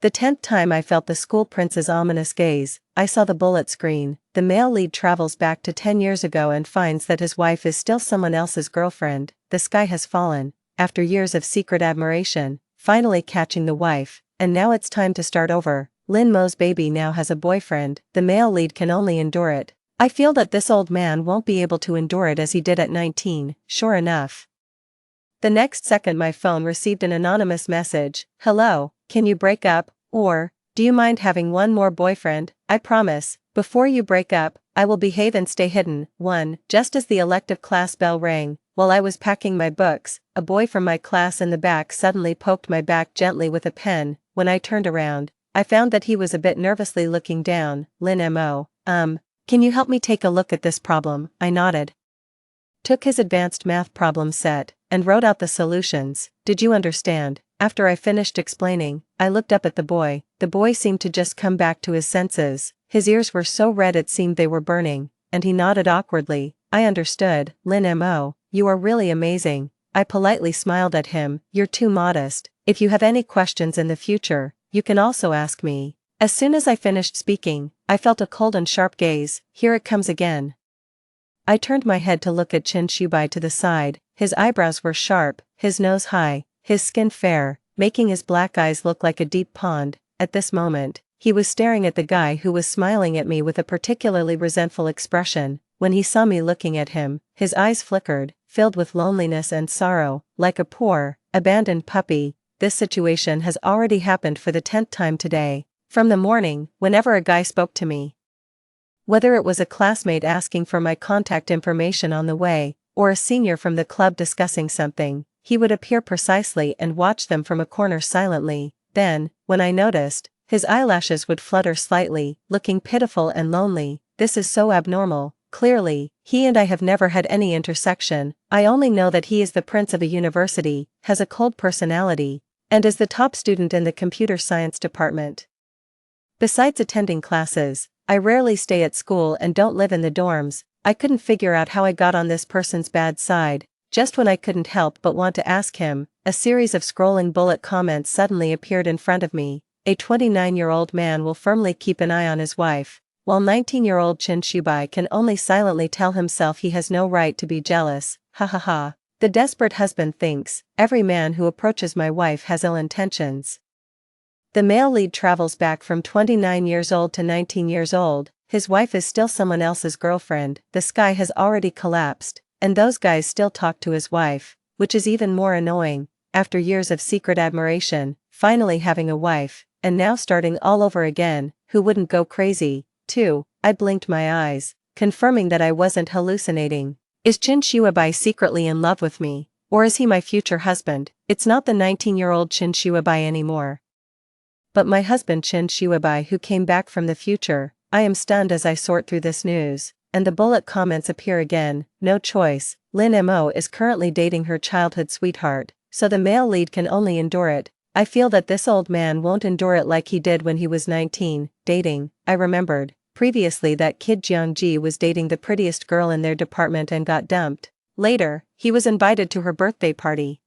The 10th time I felt the school prince's ominous gaze, I saw the bullet screen. The male lead travels back to 10 years ago and finds that his wife is still someone else's girlfriend. The sky has fallen, after years of secret admiration, finally catching the wife, and now it's time to start over. Lin Mo's baby now has a boyfriend. The male lead can only endure it. I feel that this old man won't be able to endure it as he did at 19, sure enough. The next second my phone received an anonymous message. Hello, can you break up, or, do you mind having one more boyfriend? I promise, before you break up, I will behave and stay hidden. 1. Just as the elective class bell rang, while I was packing my books, a boy from my class in the back suddenly poked my back gently with a pen. When I turned around, I found that he was a bit nervously looking down. Lin Mo, can you help me take a look at this problem? I nodded. Took his advanced math problem set, and wrote out the solutions. Did you understand? After I finished explaining, I looked up at the boy. The boy seemed to just come back to his senses. His ears were so red it seemed they were burning, and he nodded awkwardly. I understood. Lin Mo, you are really amazing. I politely smiled at him. You're too modest. If you have any questions in the future, you can also ask me. As soon as I finished speaking, I felt a cold and sharp gaze. Here it comes again. I turned my head to look at Qin Shubai to the side. His eyebrows were sharp, his nose high, his skin fair, making his black eyes look like a deep pond. At this moment, he was staring at the guy who was smiling at me with a particularly resentful expression. When he saw me looking at him, his eyes flickered, filled with loneliness and sorrow, like a poor, abandoned puppy. This situation has already happened for the 10th time today. From the morning, whenever a guy spoke to me, whether it was a classmate asking for my contact information on the way, or a senior from the club discussing something, he would appear precisely and watch them from a corner silently. Then, when I noticed, his eyelashes would flutter slightly, looking pitiful and lonely. This is so abnormal. Clearly, he and I have never had any intersection. I only know that he is the prince of a university, has a cold personality, and is the top student in the computer science department. Besides attending classes, I rarely stay at school and don't live in the dorms. I couldn't figure out how I got on this person's bad side. Just when I couldn't help but want to ask him, a series of scrolling bullet comments suddenly appeared in front of me. A 29-year-old man will firmly keep an eye on his wife, while 19-year-old Qin Shubai can only silently tell himself he has no right to be jealous. Ha ha ha. The desperate husband thinks, every man who approaches my wife has ill intentions. The male lead travels back from 29 years old to 19 years old, his wife is still someone else's girlfriend, the sky has already collapsed, and those guys still talk to his wife, which is even more annoying. After years of secret admiration, finally having a wife, and now starting all over again, who wouldn't go crazy? 2. I blinked my eyes, confirming that I wasn't hallucinating. Is Qin Shubai secretly in love with me, or is he my future husband? It's not the 19-year-old Qin Shubai anymore, but my husband Qin Shubai who came back from the future. I am stunned as I sort through this news, and the bullet comments appear again. No choice. Lin Mo is currently dating her childhood sweetheart, so the male lead can only endure it. I feel that this old man won't endure it like he did when he was 19. Dating. I remembered, previously that kid Jiangji was dating the prettiest girl in their department and got dumped. Later, he was invited to her birthday party.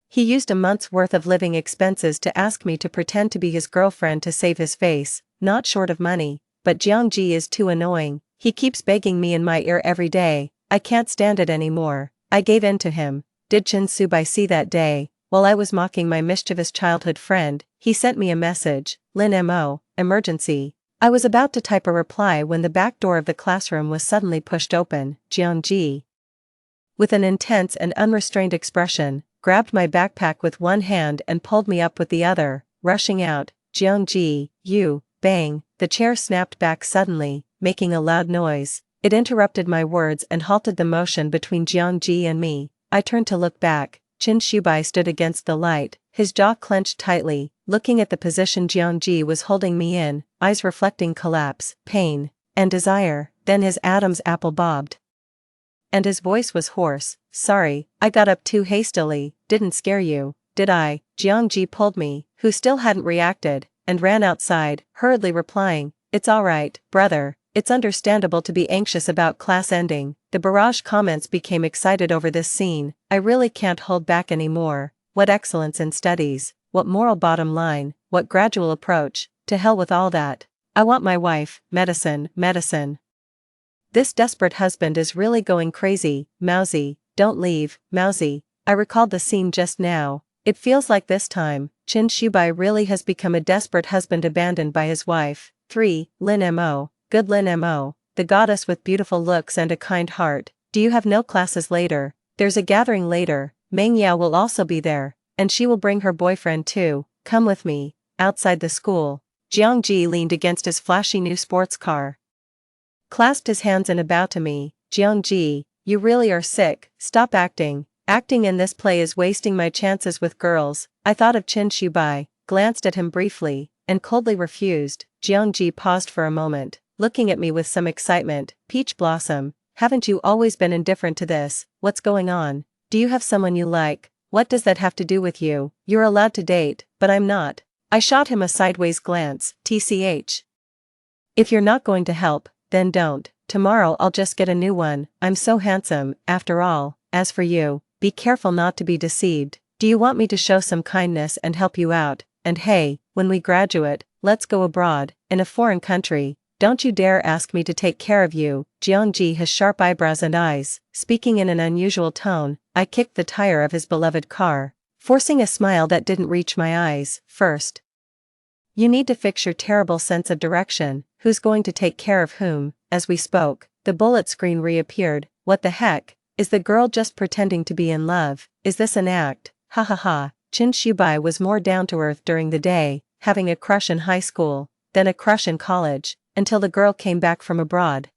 He used a month's worth of living expenses to ask me to pretend to be his girlfriend to save his face, not short of money, but Jiangji is too annoying. He keeps begging me in my ear every day. I can't stand it anymore. I gave in to him. Did Qin Shubai see that day, while I was mocking my mischievous childhood friend, he sent me a message. Lin Mo, emergency. I was about to type a reply when the back door of the classroom was suddenly pushed open. Jiangji, with an intense and unrestrained expression, grabbed my backpack with one hand and pulled me up with the other, rushing out. Jiangji, you, bang, the chair snapped back suddenly, making a loud noise. It interrupted my words and halted the motion between Jiangji and me. I turned to look back. Qin Shubai stood against the light, his jaw clenched tightly, looking at the position Jiangji was holding me in, eyes reflecting collapse, pain, and desire. Then his Adam's apple bobbed, and his voice was hoarse. Sorry, I got up too hastily. Didn't scare you, did I? Jiangji pulled me, who still hadn't reacted, and ran outside, hurriedly replying, it's alright, brother. It's understandable to be anxious about class ending. The barrage comments became excited over this scene. I really can't hold back anymore. What excellence in studies, what moral bottom line, what what gradual approach, to hell with all that. I want my wife, medicine, medicine. This desperate husband is really going crazy, Mousy, don't leave, Mousy. I recalled the scene just now. It feels like this time, Qin Shubai really has become a desperate husband abandoned by his wife. 3. Lin Mo, good Lin Mo, the goddess with beautiful looks and a kind heart. Do you have no classes later? There's a gathering later, Meng Yao will also be there, and she will bring her boyfriend too. Come with me. Outside the school, Jiang Ji leaned against his flashy new sports car, clasped his hands and bowed to me. Jiang Ji, you really are sick, stop acting. Acting in this play is wasting my chances with girls. I thought of Qin Shubai, glanced at him briefly, and coldly refused. Jiang Ji paused for a moment, looking at me with some excitement. Peach Blossom, haven't you always been indifferent to this? What's going on? Do you have someone you like? What does that have to do with you? You're allowed to date, but I'm not. I shot him a sideways glance. TCH. If you're not going to help, then don't. Tomorrow I'll just get a new one. I'm so handsome, after all. As for you, be careful not to be deceived. Do you want me to show some kindness and help you out? And hey, when we graduate, let's go abroad, in a foreign country. Don't you dare ask me to take care of you. Jiang Ji has sharp eyebrows and eyes. Speaking in an unusual tone, I kicked the tire of his beloved car, forcing a smile that didn't reach my eyes. First, you need to fix your terrible sense of direction. Who's going to take care of whom? As we spoke, the bullet screen reappeared. What the heck? Is the girl just pretending to be in love? Is this an act? Ha ha ha. Qin Shubai was more down to earth during the day, having a crush in high school, then a crush in college, until the girl came back from abroad.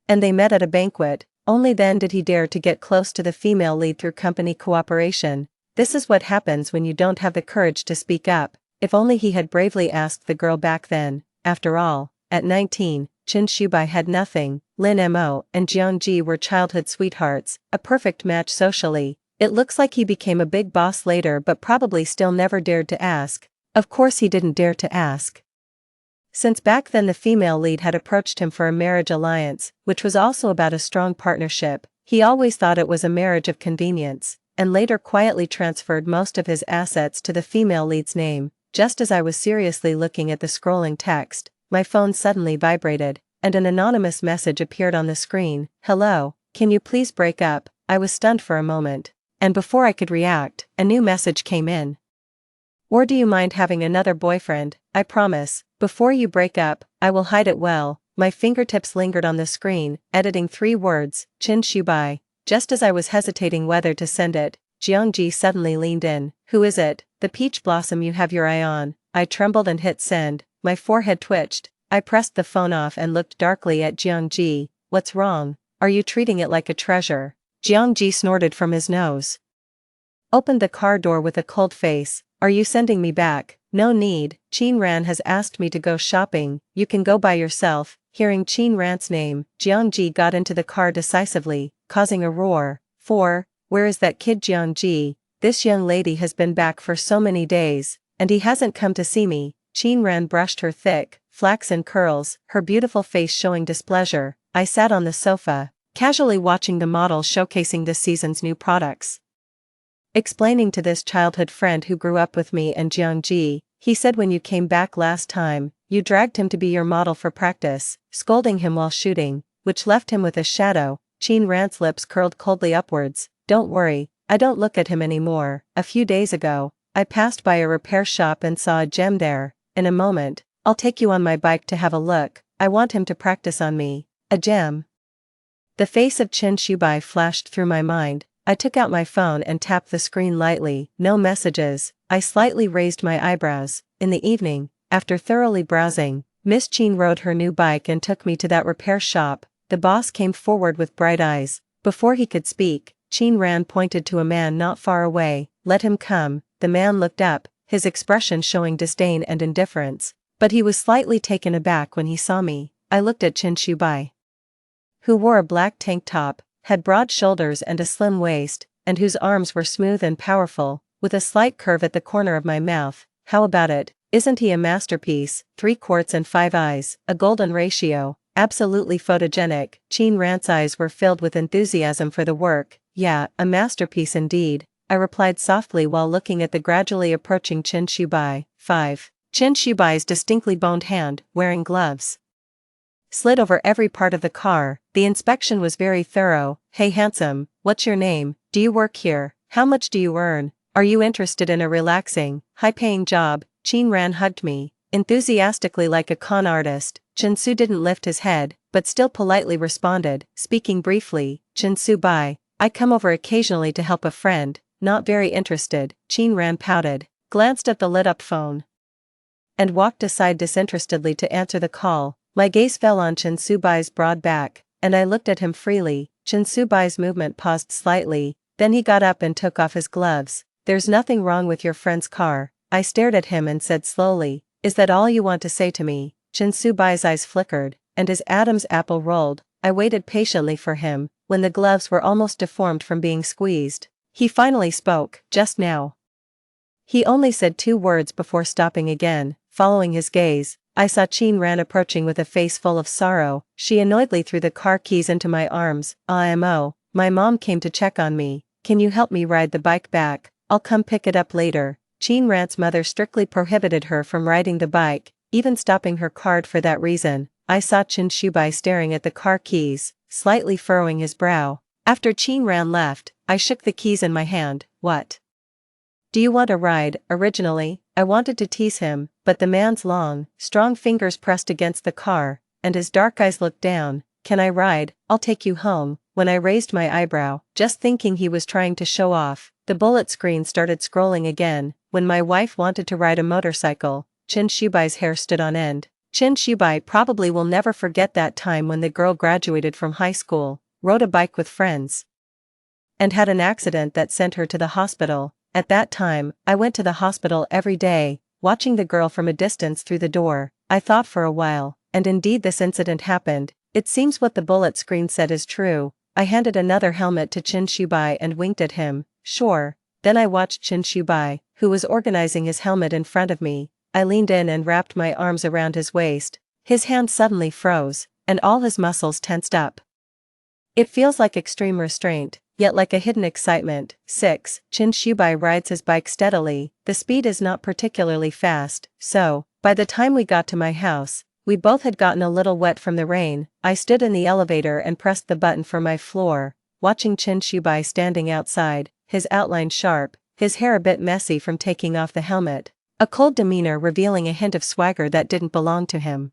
And they met at a banquet. Only then did he dare to get close to the female lead through company cooperation. This is what happens when you don't have the courage to speak up. If only he had bravely asked the girl back then. After all, at 19, Qin Shubai had nothing. Lin Mo and Jiang Ji were childhood sweethearts, a perfect match socially. It looks like he became a big boss later but probably still never dared to ask. Of course he didn't dare to ask, since back then the female lead had approached him for a marriage alliance, which was also about a strong partnership. He always thought it was a marriage of convenience, and later quietly transferred most of his assets to the female lead's name. Just as I was seriously looking at the scrolling text, my phone suddenly vibrated, and an anonymous message appeared on the screen. Hello, can you please break up? I was stunned for a moment, and before I could react, a new message came in. Or do you mind having another boyfriend? I promise, before you break up, I will hide it well. My fingertips lingered on the screen, editing 3 words, Qin Shubai. Just as I was hesitating whether to send it, Jiang Ji suddenly leaned in. Who is it? The peach blossom you have your eye on. I trembled and hit send. My forehead twitched. I pressed the phone off and looked darkly at Jiang Ji. What's wrong? Are you treating it like a treasure? Jiang Ji snorted from his nose, opened the car door with a cold face. Are you sending me back? No need. Qin Ran has asked me to go shopping. You can go by yourself. Hearing Qin Ran's name, Jiang Ji got into the car decisively, causing a roar. 4. Where is that kid Jiang Ji? This young lady has been back for so many days, and he hasn't come to see me. Qin Ran brushed her thick, flaxen curls, her beautiful face showing displeasure. I sat on the sofa, casually watching the model showcasing this season's new products. Explaining to this childhood friend who grew up with me and Jiang Ji, he said when you came back last time, you dragged him to be your model for practice, scolding him while shooting, which left him with a shadow. Qin Ran's lips curled coldly upwards. Don't worry, I don't look at him anymore. A few days ago, I passed by a repair shop and saw a gem there. In a moment, I'll take you on my bike to have a look. I want him to practice on me. A gem. The face of Qin Shubai flashed through my mind. I took out my phone and tapped the screen lightly. No messages. I slightly raised my eyebrows. In the evening, after thoroughly browsing, Miss Qin rode her new bike and took me to that repair shop. The boss came forward with bright eyes. Before he could speak, Qin Ran pointed to a man not far away. Let him come. The man looked up, his expression showing disdain and indifference, but he was slightly taken aback when he saw me. I looked at Qin Shubai, who wore a black tank top, had broad shoulders and a slim waist, and whose arms were smooth and powerful, with a slight curve at the corner of my mouth. How about it? Isn't he a masterpiece? 3 quarts and 5 eyes, a golden ratio, absolutely photogenic. Qin Ran's eyes were filled with enthusiasm for the work. Yeah, a masterpiece indeed. I replied softly while looking at the gradually approaching Qin Shubai. 5. Qin Shubai's distinctly boned hand, wearing gloves, slid over every part of the car. The inspection was very thorough. Hey handsome, what's your name? Do you work here? How much do you earn? Are you interested in a relaxing, high-paying job? Qin Ran hugged me, enthusiastically like a con artist. Chen Su didn't lift his head, but still politely responded, speaking briefly, Chen Su Bai, I come over occasionally to help a friend, not very interested. Qin Ran pouted, glanced at the lit-up phone, and walked aside disinterestedly to answer the call. My gaze fell on Chen Su Bai's broad back, and I looked at him freely. Chen Su Bai's movement paused slightly, then he got up and took off his gloves. There's nothing wrong with your friend's car. I stared at him and said slowly, is that all you want to say to me? Chen Su Bai's eyes flickered, and his Adam's apple rolled. I waited patiently for him. When the gloves were almost deformed from being squeezed, he finally spoke, just now. He only said 2 words before stopping again. Following his gaze, I saw Qin Ran approaching with a face full of sorrow. She annoyedly threw the car keys into my arms. IMO, my mom came to check on me. Can you help me ride the bike back? I'll come pick it up later. Qin Ran's mother strictly prohibited her from riding the bike, even stopping her card for that reason. I saw Qin Shubai staring at the car keys, slightly furrowing his brow. After Qin Ran left, I shook the keys in my hand. What? Do you want a ride? Originally, I wanted to tease him, but the man's long, strong fingers pressed against the car, and his dark eyes looked down. Can I ride? I'll take you home. When I raised my eyebrow, just thinking he was trying to show off, the bullet screen started scrolling again. When my wife wanted to ride a motorcycle, Qin Shubai's hair stood on end. Qin Shubai probably will never forget that time when the girl graduated from high school, rode a bike with friends, and had an accident that sent her to the hospital. At that time, I went to the hospital every day, watching the girl from a distance through the door. I thought for a while, and indeed this incident happened. It seems what the bullet screen said is true. I handed another helmet to Qin Shubai and winked at him. Sure. Then I watched Qin Shubai, who was organizing his helmet in front of me. I leaned in and wrapped my arms around his waist. His hand suddenly froze, and all his muscles tensed up. It feels like extreme restraint, yet like a hidden excitement. 6. Qin Shubai rides his bike steadily. The speed is not particularly fast, so, by the time we got to my house, we both had gotten a little wet from the rain. I stood in the elevator and pressed the button for my floor, watching Qin Shubai standing outside, his outline sharp, his hair a bit messy from taking off the helmet, a cold demeanor revealing a hint of swagger that didn't belong to him.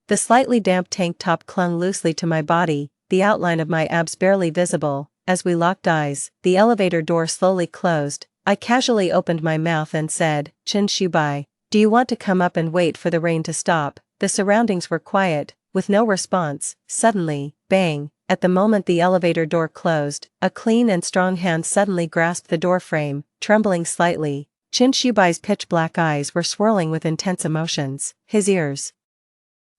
The slightly damp tank top clung loosely to my body, the outline of my abs barely visible. As we locked eyes, the elevator door slowly closed. I casually opened my mouth and said, Qin Shubai, do you want to come up and wait for the rain to stop? The surroundings were quiet, with no response. Suddenly, bang, at the moment the elevator door closed, a clean and strong hand suddenly grasped the doorframe, trembling slightly. Qin Shubai's pitch-black eyes were swirling with intense emotions. His ears,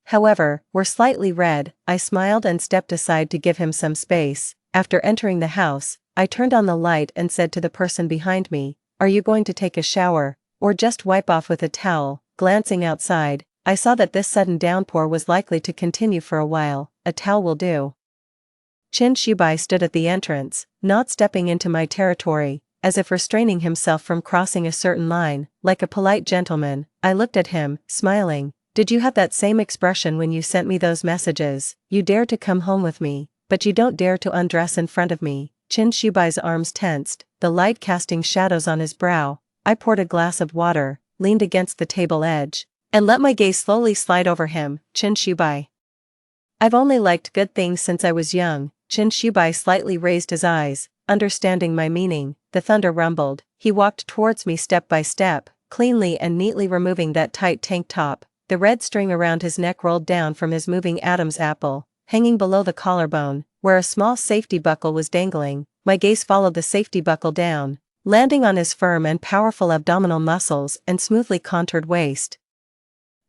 however, were slightly red. I smiled and stepped aside to give him some space. After entering the house, I turned on the light and said to the person behind me, are you going to take a shower, or just wipe off with a towel? Glancing outside, I saw that this sudden downpour was likely to continue for a while. A towel will do. Qin Shubai stood at the entrance, not stepping into my territory, as if restraining himself from crossing a certain line. Like a polite gentleman, I looked at him, smiling. Did you have that same expression when you sent me those messages? You dare to come home with me, but you don't dare to undress in front of me. Qin Shubai's arms tensed, the light casting shadows on his brow. I poured a glass of water, leaned against the table edge, and let my gaze slowly slide over him. Qin Shubai, I've only liked good things since I was young. Qin Shubai slightly raised his eyes, understanding my meaning. The thunder rumbled. He walked towards me step by step, cleanly and neatly removing that tight tank top. The red string around his neck rolled down from his moving Adam's apple, hanging below the collarbone, where a small safety buckle was dangling. My gaze followed the safety buckle down, landing on his firm and powerful abdominal muscles and smoothly contoured waist.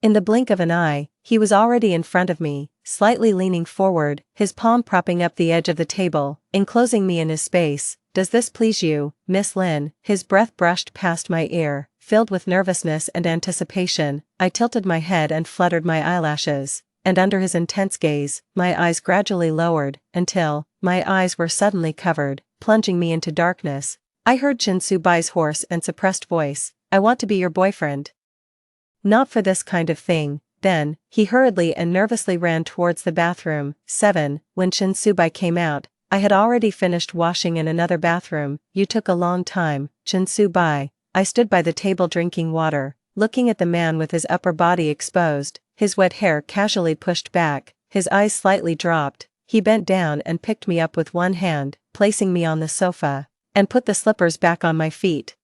In the blink of an eye, he was already in front of me, slightly leaning forward, his palm propping up the edge of the table, enclosing me in his space. Does this please you, Miss Lin? His breath brushed past my ear, filled with nervousness and anticipation. I tilted my head and fluttered my eyelashes, and under his intense gaze, my eyes gradually lowered, until my eyes were suddenly covered, plunging me into darkness. I heard Chin Su-bai's hoarse and suppressed voice. I want to be your boyfriend. Not for this kind of thing. Then, he hurriedly and nervously ran towards the bathroom. 7. When Chin Su-bai came out, I had already finished washing in another bathroom. You took a long time, Chin Su-bai. I stood by the table drinking water, looking at the man with his upper body exposed, his wet hair casually pushed back, his eyes slightly dropped. He bent down and picked me up with one hand, placing me on the sofa, and put the slippers back on my feet.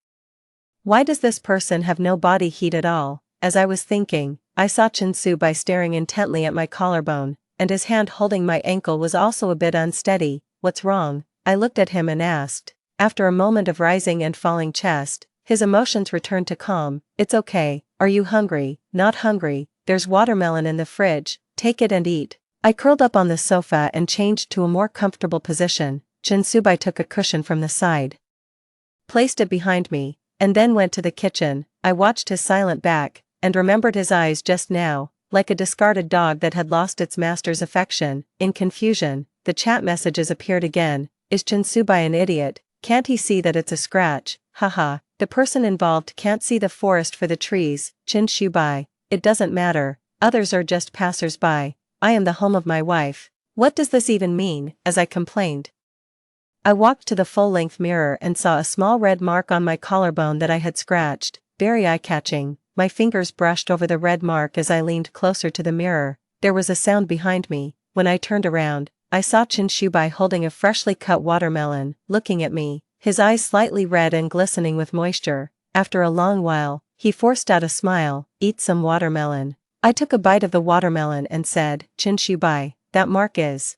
Why does this person have no body heat at all? As I was thinking, I saw Chin Su-bai staring intently at my collarbone, and his hand holding my ankle was also a bit unsteady. What's wrong? I looked at him and asked. After a moment of rising and falling chest, his emotions returned to calm. It's okay. Are you hungry? Not hungry. There's watermelon in the fridge. Take it and eat. I curled up on the sofa and changed to a more comfortable position. Chin Su-bai took a cushion from the side, placed it behind me, and then went to the kitchen. I watched his silent back, and remembered his eyes just now, like a discarded dog that had lost its master's affection. In confusion, the chat messages appeared again. Is Chin Su-bai an idiot? Can't he see that it's a scratch? Haha, the person involved can't see the forest for the trees. Chin Su-bai, it doesn't matter, others are just passers-by. I am the home of my wife. What does this even mean? As I complained, I walked to the full-length mirror and saw a small red mark on my collarbone that I had scratched. Very eye-catching. My fingers brushed over the red mark as I leaned closer to the mirror. There was a sound behind me. When I turned around, I saw Chin Su-bai holding a freshly cut watermelon, looking at me, his eyes slightly red and glistening with moisture. After a long while, he forced out a smile. Eat some watermelon. I took a bite of the watermelon and said, Chin Su-bai, that mark is.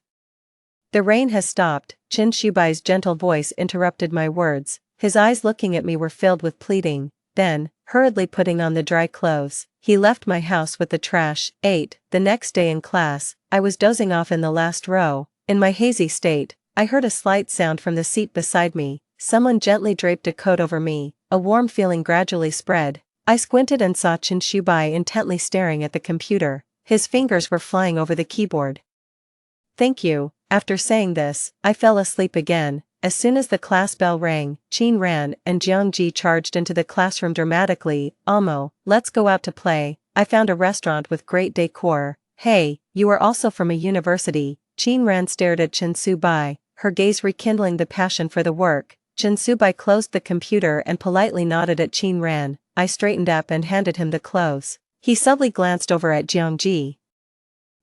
The rain has stopped. Chin Su-bai's gentle voice interrupted my words. His eyes looking at me were filled with pleading. Then, hurriedly putting on the dry clothes, he left my house with the trash. 8. The next day in class, I was dozing off in the last row. In my hazy state, I heard a slight sound from the seat beside me. Someone gently draped a coat over me. A warm feeling gradually spread. I squinted and saw Chin Su-bai intently staring at the computer. His fingers were flying over the keyboard. Thank you. After saying this, I fell asleep again. As soon as the class bell rang, Chin Ran and Jiangji charged into the classroom dramatically. Amo, let's go out to play. I found a restaurant with great decor. Hey, you are also from a university. Chin Ran stared at Chin Su-bai, her gaze rekindling the passion for the work. Chin Su-bai closed the computer and politely nodded at Chin Ran. I straightened up and handed him the clothes. He subtly glanced over at Jiangji,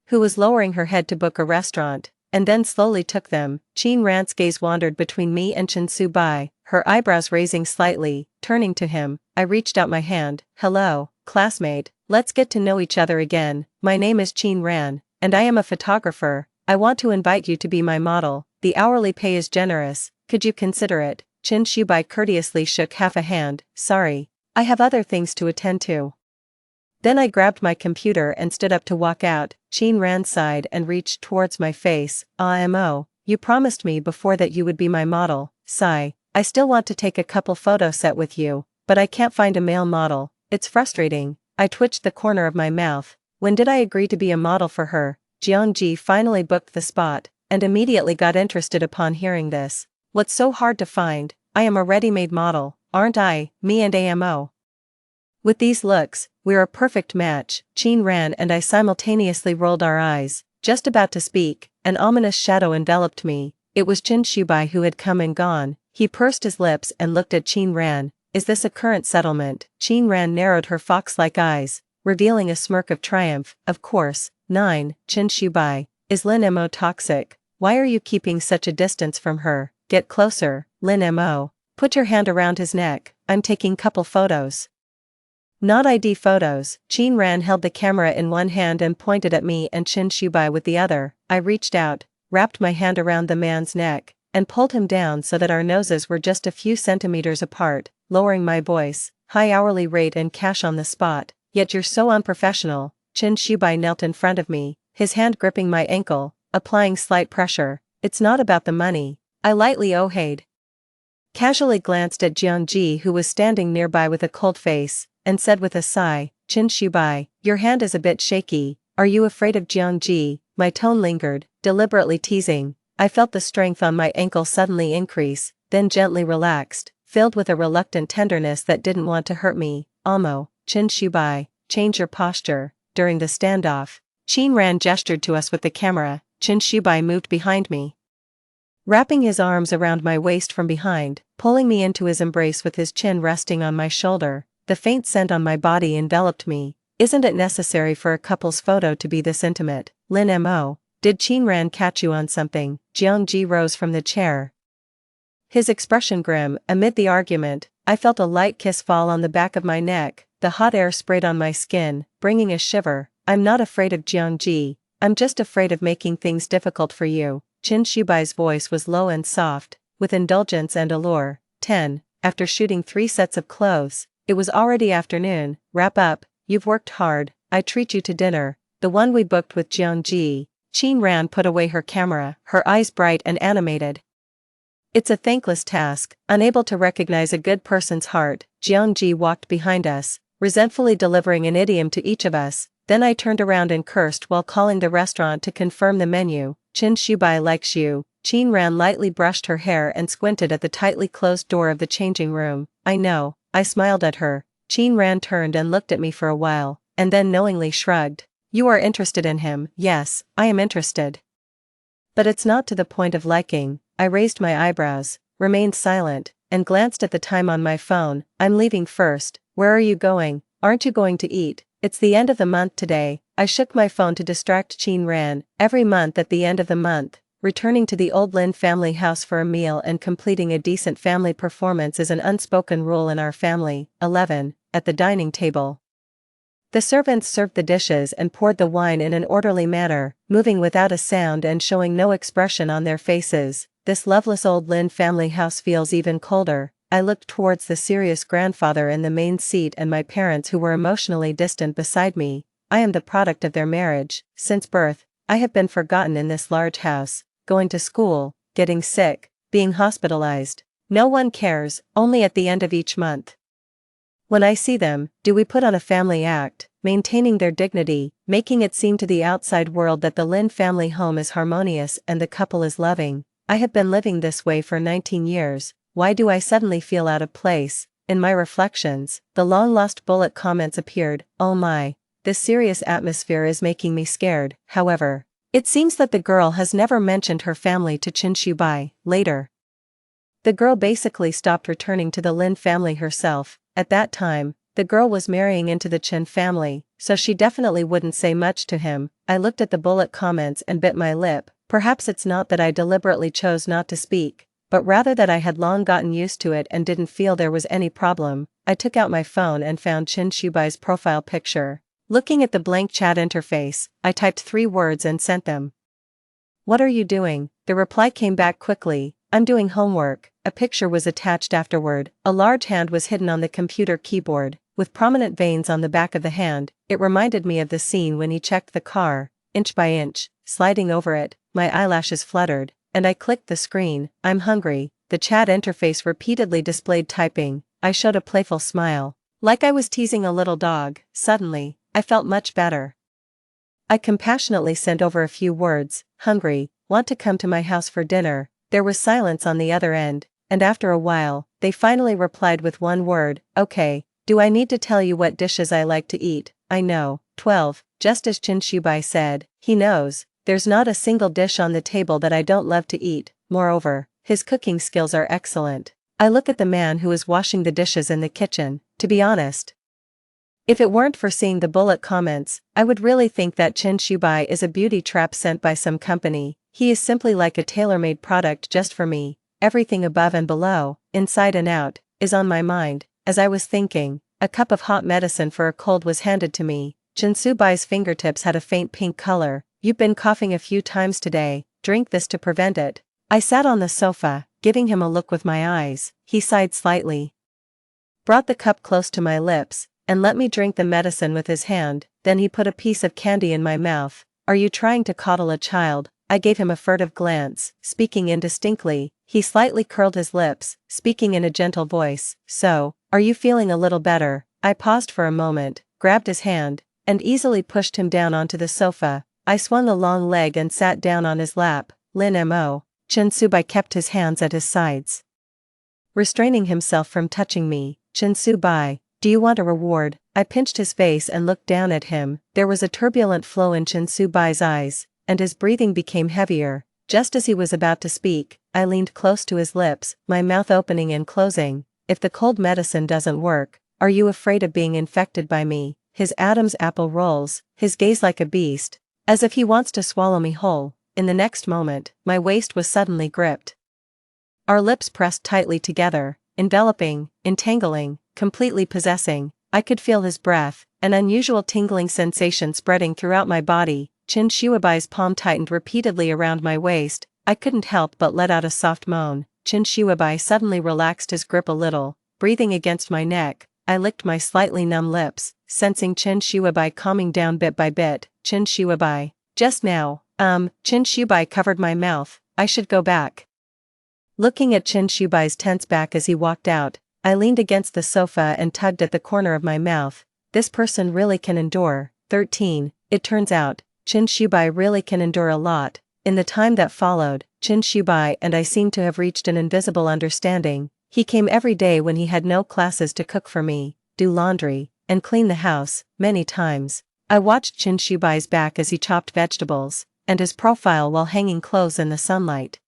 who was lowering her head to book a restaurant, and then slowly took them. Chin Ran's gaze wandered between me and Chin Su-bai, her eyebrows raising slightly. Turning to him, I reached out my hand. Hello, classmate, let's get to know each other again. My name is Chin Ran, and I am a photographer. I want to invite you to be my model. The hourly pay is generous. Could you consider it? Chin Su-bai courteously shook half a hand. Sorry, I have other things to attend to. Then I grabbed my computer and stood up to walk out. Chin Ran sighed and reached towards my face. Amo, you promised me before that you would be my model. Sigh, I still want to take a couple photo set with you, but I can't find a male model. It's frustrating. I twitched the corner of my mouth. When did I agree to be a model for her? Jiangji finally booked the spot, and immediately got interested upon hearing this. What's so hard to find? I am a ready-made model, aren't I? Me and Amo. With these looks, we're a perfect match. Chin Ran and I simultaneously rolled our eyes. Just about to speak, an ominous shadow enveloped me. It was Chin Su-bai who had come and gone. He pursed his lips and looked at Chin Ran. Is this a current settlement? Chin Ran narrowed her fox-like eyes, revealing a smirk of triumph. Of course. 9. Chin Su-bai, is Lin Mo toxic? Why are you keeping such a distance from her? Get closer, Lin Mo. Put your hand around his neck. I'm taking couple photos. Not ID photos. Chin Ran held the camera in one hand and pointed at me and Chin Su-bai with the other. I reached out, wrapped my hand around the man's neck, and pulled him down so that our noses were just a few centimeters apart, lowering my voice. High hourly rate and cash on the spot, yet you're so unprofessional. Chin Su-bai knelt in front of me, his hand gripping my ankle, applying slight pressure. It's not about the money. I lightly ohayed. Casually glanced at Jiangji who was standing nearby with a cold face, and said with a sigh, Chin Su-bai, your hand is a bit shaky. Are you afraid of Jiangji? My tone lingered, deliberately teasing. I felt the strength on my ankle suddenly increase, then gently relaxed. filled with a reluctant tenderness that didn't want to hurt me. Amo, Chin Shubai, change your posture. During the standoff, Chin Ran gestured to us with the camera. Chin Shubai moved behind me, wrapping his arms around my waist from behind, pulling me into his embrace with his chin resting on my shoulder. The faint scent on my body enveloped me. Isn't it necessary for a couple's photo to be this intimate? Lin Mo, did Chin Ran catch you on something? Jiang Ji rose from the chair, his expression grim. Amid the argument, I felt a light kiss fall on the back of my neck. The hot air sprayed on my skin, bringing a shiver. I'm not afraid of Jiang Ji, I'm just afraid of making things difficult for you. Chin Shubai's voice was low and soft, with indulgence and allure. 10. After shooting 3 sets of clothes, it was already afternoon. Wrap up, you've worked hard, I treat you to dinner, the one we booked with Jiang Ji. Chin Ran put away her camera, her eyes bright and animated. It's a thankless task. Unable to recognize a good person's heart, Jiang Ji walked behind us, resentfully delivering an idiom to each of us. Then I turned around and cursed while calling the restaurant to confirm the menu. Chin Shubai likes you. Chin Ran lightly brushed her hair and squinted at the tightly closed door of the changing room. I know, I smiled at her. Chin Ran turned and looked at me for a while, and then knowingly shrugged. You are interested in him? Yes, I am interested. But it's not to the point of liking. I raised my eyebrows, remained silent, and glanced at the time on my phone. I'm leaving first. Where are you going? Aren't you going to eat? It's the end of the month today. I shook my phone to distract Chin Ran. Every month at the end of the month, returning to the old Lin family house for a meal and completing a decent family performance is an unspoken rule in our family. 11. At the dining table, the servants served the dishes and poured the wine in an orderly manner, moving without a sound and showing no expression on their faces. This loveless old Lin family house feels even colder. I looked towards the serious grandfather in the main seat and my parents who were emotionally distant beside me. I am the product of their marriage. Since birth, I have been forgotten in this large house, going to school, getting sick, being hospitalized. No one cares, only at the end of each month, when I see them, do we put on a family act, maintaining their dignity, making it seem to the outside world that the Lin family home is harmonious and the couple is loving. I have been living this way for 19 years, why do I suddenly feel out of place? In my reflections, the long-lost bullet comments appeared. Oh my, this serious atmosphere is making me scared. However, it seems that the girl has never mentioned her family to Chin Shubai. Later, the girl basically stopped returning to the Lin family herself. At that time, the girl was marrying into the Chen family, so she definitely wouldn't say much to him. I looked at the bullet comments and bit my lip. Perhaps it's not that I deliberately chose not to speak, but rather that I had long gotten used to it and didn't feel there was any problem. I took out my phone and found Chin Shubai's profile picture. Looking at the blank chat interface, I typed 3 words and sent them. What are you doing? The reply came back quickly. I'm doing homework. A picture was attached afterward. A large hand was hidden on the computer keyboard, with prominent veins on the back of the hand. It reminded me of the scene when he checked the car, inch by inch, sliding over it. My eyelashes fluttered, and I clicked the screen. I'm hungry. The chat interface repeatedly displayed typing. I showed a playful smile, like I was teasing a little dog. Suddenly, I felt much better. I compassionately sent over a few words. Hungry, want to come to my house for dinner. There was silence on the other end, and after a while, they finally replied with one word. Okay, do I need to tell you what dishes I like to eat? I know. 12. Just as Chin Shubai said, he knows, there's not a single dish on the table that I don't love to eat. Moreover, his cooking skills are excellent. I look at the man who is washing the dishes in the kitchen. To be honest, if it weren't for seeing the bullet comments, I would really think that Chin Shubai is a beauty trap sent by some company. He is simply like a tailor-made product just for me. Everything above and below, inside and out, is on my mind. As I was thinking, a cup of hot medicine for a cold was handed to me. Chin Shubai's fingertips had a faint pink color. You've been coughing a few times today, drink this to prevent it. I sat on the sofa, giving him a look with my eyes. He sighed slightly, brought the cup close to my lips, and let me drink the medicine with his hand. Then he put a piece of candy in my mouth. Are you trying to coddle a child? I gave him a furtive glance. Speaking indistinctly, he slightly curled his lips, speaking in a gentle voice. So, are you feeling a little better? I paused for a moment, grabbed his hand, and easily pushed him down onto the sofa. I swung a long leg and sat down on his lap. Lin Mo. Chin Shubai kept his hands at his sides, restraining himself from touching me. Chin-su-bai, do you want a reward? I pinched his face and looked down at him. There was a turbulent flow in Chin-su-bai's eyes, and his breathing became heavier. Just as he was about to speak, I leaned close to his lips, my mouth opening and closing. If the cold medicine doesn't work, are you afraid of being infected by me? His Adam's apple rolls, his gaze like a beast, as if he wants to swallow me whole. In the next moment, my waist was suddenly gripped. Our lips pressed tightly together, enveloping, entangling, completely possessing. I could feel his breath, an unusual tingling sensation spreading throughout my body. Chin-shuibai's palm tightened repeatedly around my waist. I couldn't help but let out a soft moan. Chin-shuibai suddenly relaxed his grip a little, breathing against my neck. I licked my slightly numb lips, sensing Chin-shuibai calming down bit by bit. Chin-shuibai. Just now, Chin-shuibai covered my mouth. I should go back. Looking at Chin-shuibai's tense back as he walked out, I leaned against the sofa and tugged at the corner of my mouth. This person really can endure. 13. It turns out, Chin-shuibai really can endure a lot. In the time that followed, Chin-shuibai and I seemed to have reached an invisible understanding. He came every day when he had no classes to cook for me, do laundry, and clean the house. Many times, I watched Chin-shuibai's back as he chopped vegetables, and his profile while hanging clothes in the sunlight.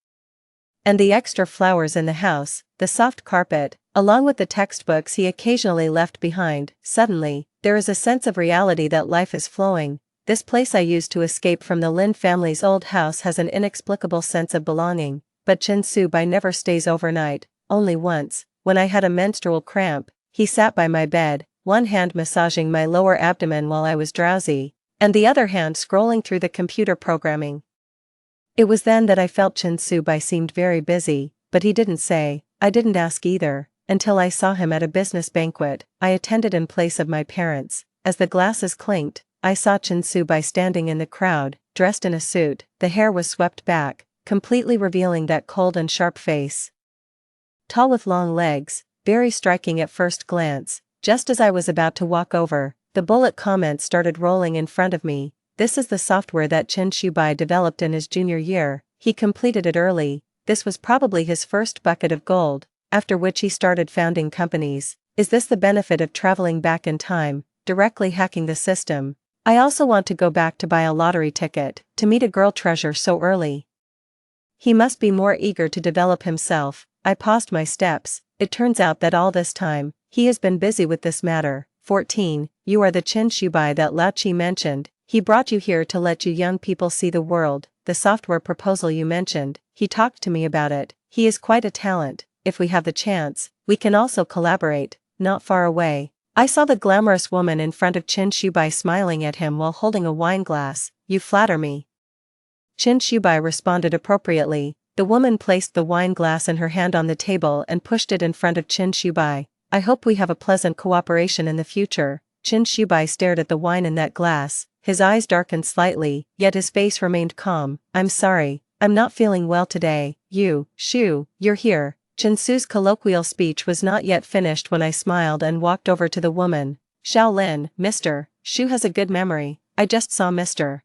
And the extra flowers in the house, the soft carpet, along with the textbooks he occasionally left behind. Suddenly, there is a sense of reality that life is flowing. This place I used to escape from the Lin family's old house has an inexplicable sense of belonging, but Chin-shuibai never stays overnight. Only once, when I had a menstrual cramp, he sat by my bed, one hand massaging my lower abdomen while I was drowsy, and the other hand scrolling through the computer programming. It was then that I felt Chin-shuibai seemed very busy, but he didn't say. I didn't ask either, until I saw him at a business banquet I attended in place of my parents. As the glasses clinked, I saw Chin-shuibai standing in the crowd, dressed in a suit. The hair was swept back, completely revealing that cold and sharp face. Tall with long legs, very striking at first glance. Just as I was about to walk over, the bullet comments started rolling in front of me. This is the software that Chin-shuibai developed in his junior year. He completed it early. This was probably his first bucket of gold, after which he started founding companies. Is this the benefit of traveling back in time, directly hacking the system? I also want to go back to buy a lottery ticket, to meet a girl treasure so early. He must be more eager to develop himself. I paused my steps. It turns out that all this time, he has been busy with this matter. 14. You are the Chin-shuibai that Lao Chi mentioned. He brought you here to let you young people see the world. The software proposal you mentioned, he talked to me about it. He is quite a talent. If we have the chance, we can also collaborate. Not far away, I saw the glamorous woman in front of Chin-shuibai smiling at him while holding a wine glass. You flatter me. Chin-shuibai responded appropriately. The woman placed the wine glass in her hand on the table and pushed it in front of Chin-shuibai. I hope we have a pleasant cooperation in the future. Chin-shuibai stared at the wine in that glass. His eyes darkened slightly, yet his face remained calm. I'm sorry, I'm not feeling well today. You're here. Chin-su's colloquial speech was not yet finished when I smiled and walked over to the woman. Shaolin, Mr. Shu has a good memory. I just saw Mr.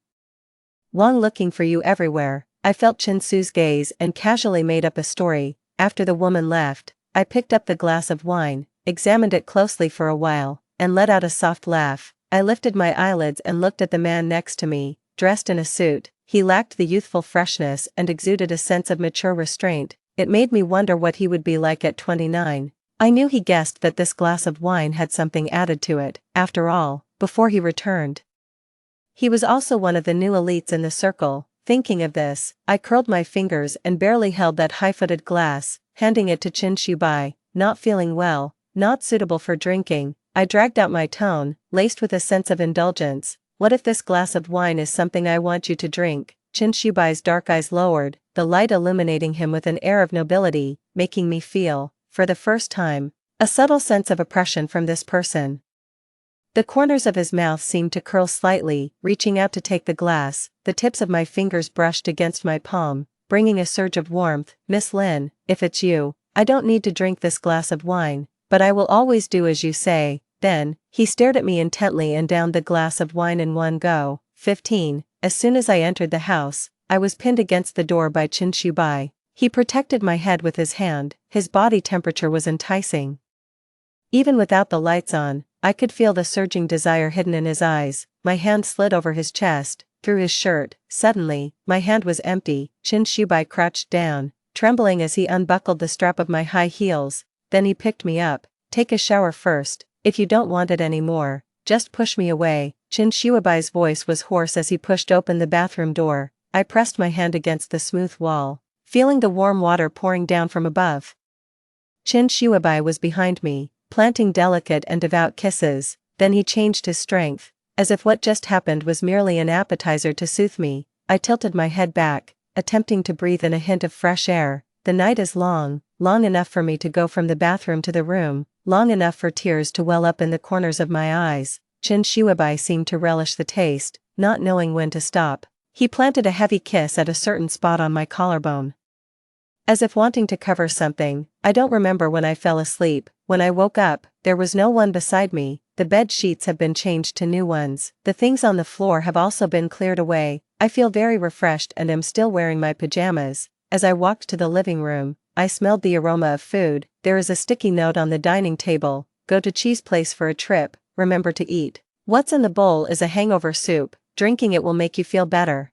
Wang looking for you everywhere. I felt Chin-su's gaze and casually made up a story. After the woman left, I picked up the glass of wine, examined it closely for a while, and let out a soft laugh. I lifted my eyelids and looked at the man next to me, dressed in a suit. He lacked the youthful freshness and exuded a sense of mature restraint. It made me wonder what he would be like at 29. I knew he guessed that this glass of wine had something added to it. After all, before he returned, he was also one of the new elites in the circle. Thinking of this, I curled my fingers and barely held that high-footed glass, handing it to Chin-shuibai. Not feeling well, not suitable for drinking. I dragged out my tone, laced with a sense of indulgence. What if this glass of wine is something I want you to drink? Chin-shuibai's dark eyes lowered, the light illuminating him with an air of nobility, making me feel, for the first time, a subtle sense of oppression from this person. The corners of his mouth seemed to curl slightly, reaching out to take the glass. The tips of my fingers brushed against my palm, bringing a surge of warmth. Miss Lin, if it's you, I don't need to drink this glass of wine, but I will always do as you say. Then, he stared at me intently and downed the glass of wine in one go. 15. As soon as I entered the house, I was pinned against the door by Chin-shuibai. He protected my head with his hand, his body temperature was enticing. Even without the lights on, I could feel the surging desire hidden in his eyes. My hand slid over his chest, through his shirt. Suddenly, my hand was empty. Chin Shubai crouched down, trembling as he unbuckled the strap of my high heels. Then he picked me up. Take a shower first, if you don't want it anymore. Just push me away. Chin Shuibai's voice was hoarse as he pushed open the bathroom door. I pressed my hand against the smooth wall, feeling the warm water pouring down from above. Chin Shuibai was behind me, planting delicate and devout kisses. Then he changed his strength, as if what just happened was merely an appetizer to soothe me. I tilted my head back, attempting to breathe in a hint of fresh air. The night is long, long enough for me to go from the bathroom to the room, long enough for tears to well up in the corners of my eyes. Chin Shuibai seemed to relish the taste, not knowing when to stop. He planted a heavy kiss at a certain spot on my collarbone, as if wanting to cover something. I don't remember when I fell asleep. When I woke up, there was no one beside me. The bed sheets have been changed to new ones. The things on the floor have also been cleared away. I feel very refreshed and am still wearing my pajamas. As I walked to the living room, I smelled the aroma of food. There is a sticky note on the dining table. Go to Cheese Place for a trip, remember to eat. What's in the bowl is a hangover soup. Drinking it will make you feel better.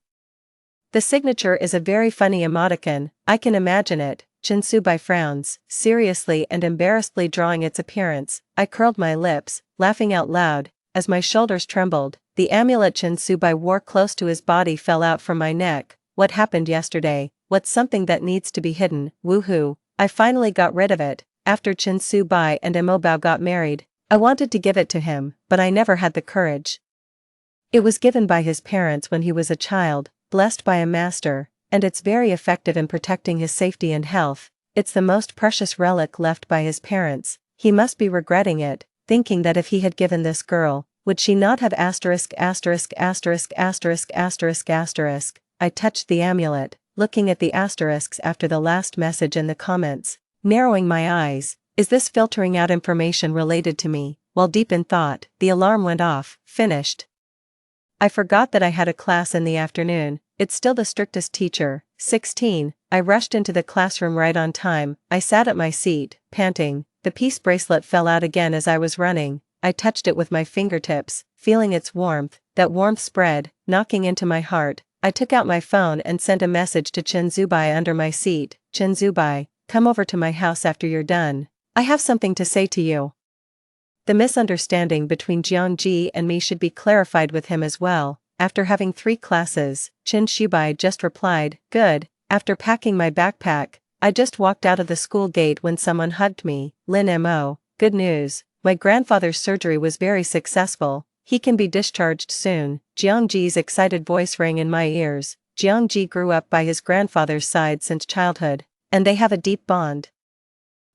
The signature is a very funny emoticon. I can imagine it. Chin Shubai frowns, seriously and embarrassedly drawing its appearance. I curled my lips, laughing out loud, as my shoulders trembled. The amulet Chin Shubai wore close to his body fell out from my neck. What happened yesterday? What's something that needs to be hidden? Woohoo! I finally got rid of it. After Chin Shubai and Emobao got married, I wanted to give it to him, but I never had the courage. It was given by his parents when he was a child, blessed by a master, and it's very effective in protecting his safety and health. It's the most precious relic left by his parents. He must be regretting it, thinking that if he had given this girl, would she not have asterisk asterisk asterisk asterisk asterisk asterisk. I touched the amulet, looking at the asterisks after the last message in the comments, narrowing my eyes. Is this filtering out information related to me? While deep in thought, the alarm went off. Finished. I forgot that I had a class in the afternoon. It's still the strictest teacher. 16. I rushed into the classroom right on time. I sat at my seat, panting. The peace bracelet fell out again as I was running. I touched it with my fingertips, feeling its warmth. That warmth spread, knocking into my heart. I took out my phone and sent a message to Chin Shubai under my seat. Chin Shubai, come over to my house after you're done. I have something to say to you. The misunderstanding between Jiangji and me should be clarified with him as well. After having 3 classes, Chin Shubai just replied, good. After packing my backpack, I just walked out of the school gate when someone hugged me. Lin Mo, good news. My grandfather's surgery was very successful. He can be discharged soon. Jiangji's excited voice rang in my ears. Jiangji grew up by his grandfather's side since childhood, and they have a deep bond.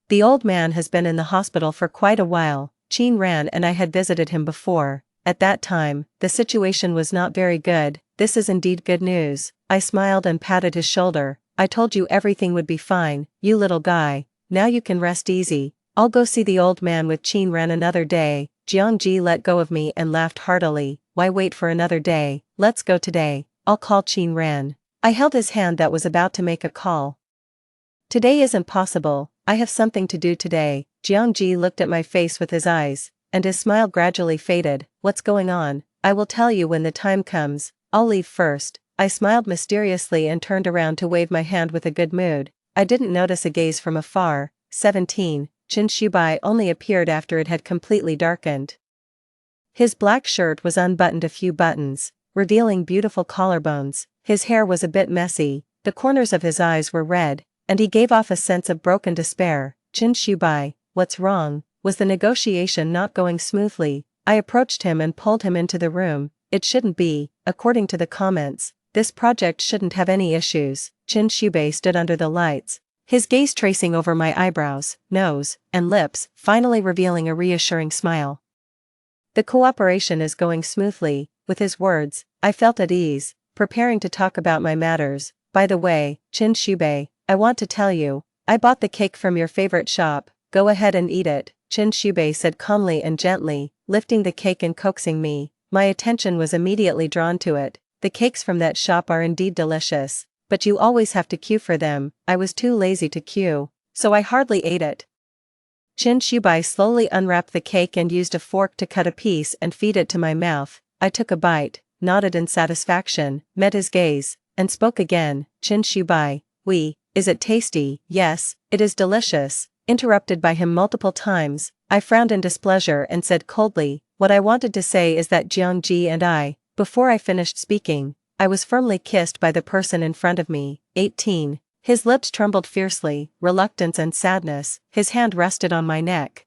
The old man has been in the hospital for quite a while. Qin Ran and I had visited him before. At that time, the situation was not very good. This is indeed good news. I smiled and patted his shoulder. I told you everything would be fine, you little guy. Now you can rest easy. I'll go see the old man with Qin Ran another day. Jiangji let go of me and laughed heartily. Why wait for another day? Let's go today. I'll call Qin Ran. I held his hand that was about to make a call. Today isn't possible. I have something to do today. Jiangji looked at my face with his eyes, and his smile gradually faded. What's going on? I will tell you when the time comes. I'll leave first. I smiled mysteriously and turned around to wave my hand with a good mood. I didn't notice a gaze from afar. 17. Chin Shubai only appeared after it had completely darkened. His black shirt was unbuttoned a few buttons, revealing beautiful collarbones. His hair was a bit messy, the corners of his eyes were red, and he gave off a sense of broken despair. Chin Shubai, what's wrong? Was the negotiation not going smoothly? I approached him and pulled him into the room. It shouldn't be, according to the comments. This project shouldn't have any issues. Chin Shubai stood under the lights, his gaze tracing over my eyebrows, nose, and lips, finally revealing a reassuring smile. The cooperation is going smoothly. With his words, I felt at ease, preparing to talk about my matters. By the way, Chin Shubai, I want to tell you, I bought the cake from your favorite shop. Go ahead and eat it, Chin Shubai said calmly and gently, lifting the cake and coaxing me. My attention was immediately drawn to it. The cakes from that shop are indeed delicious, but you always have to queue for them. I was too lazy to queue, so I hardly ate it. Qin Shubai slowly unwrapped the cake and used a fork to cut a piece and feed it to my mouth. I took a bite, nodded in satisfaction, met his gaze, and spoke again. Qin Shubai, is it tasty? Yes, it is delicious. Interrupted by him multiple times, I frowned in displeasure and said coldly, what I wanted to say is that Jiangji and I, before I finished speaking, I was firmly kissed by the person in front of me. 18. His lips trembled fiercely, reluctance and sadness, his hand rested on my neck,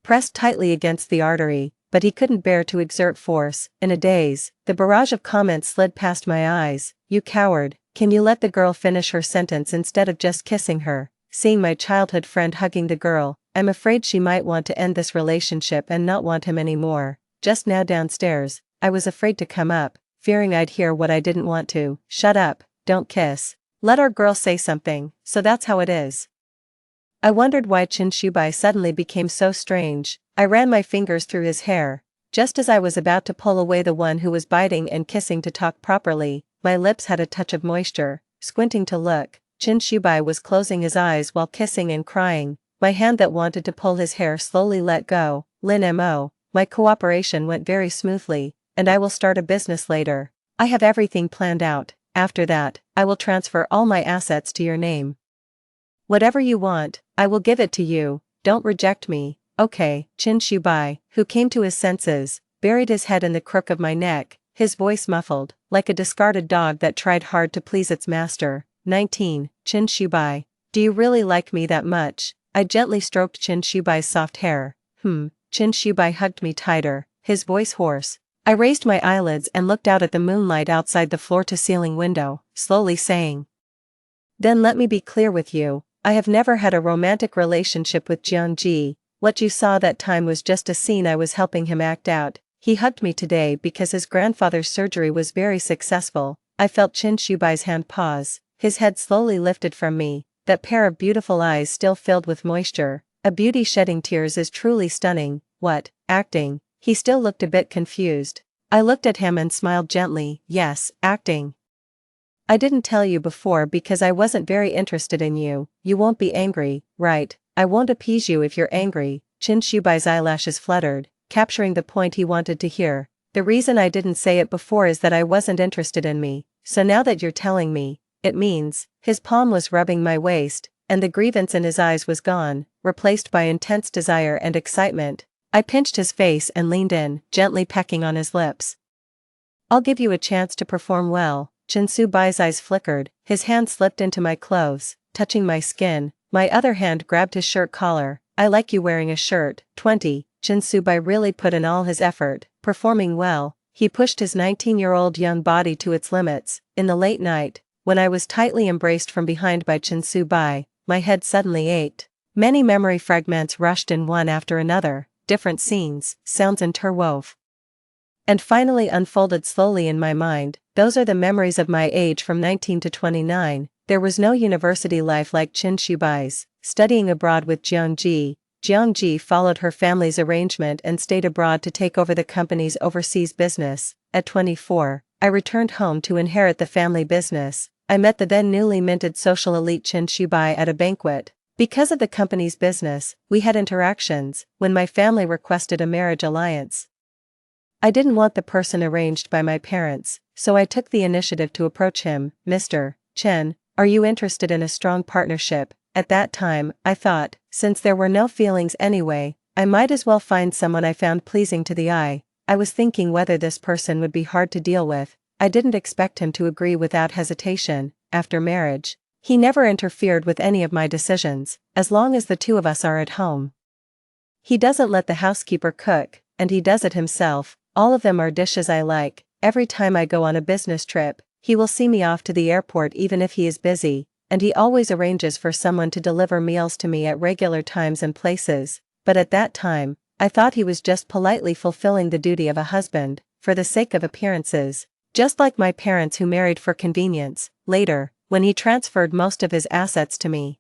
pressed tightly against the artery, but he couldn't bear to exert force. In a daze, the barrage of comments slid past my eyes. You coward, can you let the girl finish her sentence instead of just kissing her? Seeing my childhood friend hugging the girl, I'm afraid she might want to end this relationship and not want him anymore. Just now downstairs, I was afraid to come up, fearing I'd hear what I didn't want to. Shut up, don't kiss. Let our girl say something, so that's how it is. I wondered why Qin Shubai suddenly became so strange. I ran my fingers through his hair. Just as I was about to pull away the one who was biting and kissing to talk properly, my lips had a touch of moisture. Squinting to look, Qin Shubai was closing his eyes while kissing and crying. My hand that wanted to pull his hair slowly let go. Lin Mo, my cooperation went very smoothly, and I will start a business later. I have everything planned out. After that, I will transfer all my assets to your name. Whatever you want, I will give it to you. Don't reject me. Okay. Qin Shubai, who came to his senses, buried his head in the crook of my neck, his voice muffled, like a discarded dog that tried hard to please its master. 19. Qin Shubai, do you really like me that much? I gently stroked Qin Shubai's soft hair. Qin Shubai hugged me tighter, his voice hoarse. I raised my eyelids and looked out at the moonlight outside the floor-to-ceiling window, slowly saying, then let me be clear with you, I have never had a romantic relationship with Jiangji. What you saw that time was just a scene I was helping him act out. He hugged me today because his grandfather's surgery was very successful. I felt Qin Shubai's hand pause, his head slowly lifted from me, that pair of beautiful eyes still filled with moisture. A beauty shedding tears is truly stunning. What, acting? He still looked a bit confused. I looked at him and smiled gently. Yes, acting. I didn't tell you before because I wasn't very interested in you. You won't be angry, right? I won't appease you if you're angry. Qin Shubai's eyelashes fluttered, capturing the point he wanted to hear. The reason I didn't say it before is that I wasn't interested in me. So now that you're telling me, it means. His palm was rubbing my waist, and the grievance in his eyes was gone, replaced by intense desire and excitement. I pinched his face and leaned in, gently pecking on his lips. I'll give you a chance to perform well. Qin Shubai's eyes flickered, his hand slipped into my clothes, touching my skin. My other hand grabbed his shirt collar. I like you wearing a shirt. 20. Qin Shubai really put in all his effort, performing well. He pushed his 19-year-old young body to its limits. In the late night, when I was tightly embraced from behind by Qin Shubai, my head suddenly ached. Many memory fragments rushed in one after another. Different scenes, sounds interwove, and finally unfolded slowly in my mind. Those are the memories of my age from 19 to 29. There was no university life like Qin Shubai's. Studying abroad with Jiangji, Jiangji followed her family's arrangement and stayed abroad to take over the company's overseas business. At 24, I returned home to inherit the family business. I met the then newly minted social elite Qin Shubai at a banquet. Because of the company's business, we had interactions. When my family requested a marriage alliance, I didn't want the person arranged by my parents, so I took the initiative to approach him. Mr. Chen, are you interested in a strong partnership? At that time, I thought, since there were no feelings anyway, I might as well find someone I found pleasing to the eye. I was thinking whether this person would be hard to deal with. I didn't expect him to agree without hesitation. After marriage, he never interfered with any of my decisions, as long as the two of us are at home. He doesn't let the housekeeper cook, and he does it himself. All of them are dishes I like. Every time I go on a business trip, he will see me off to the airport even if he is busy, and he always arranges for someone to deliver meals to me at regular times and places. But at that time, I thought he was just politely fulfilling the duty of a husband, for the sake of appearances, just like my parents who married for convenience. Later, when he transferred most of his assets to me,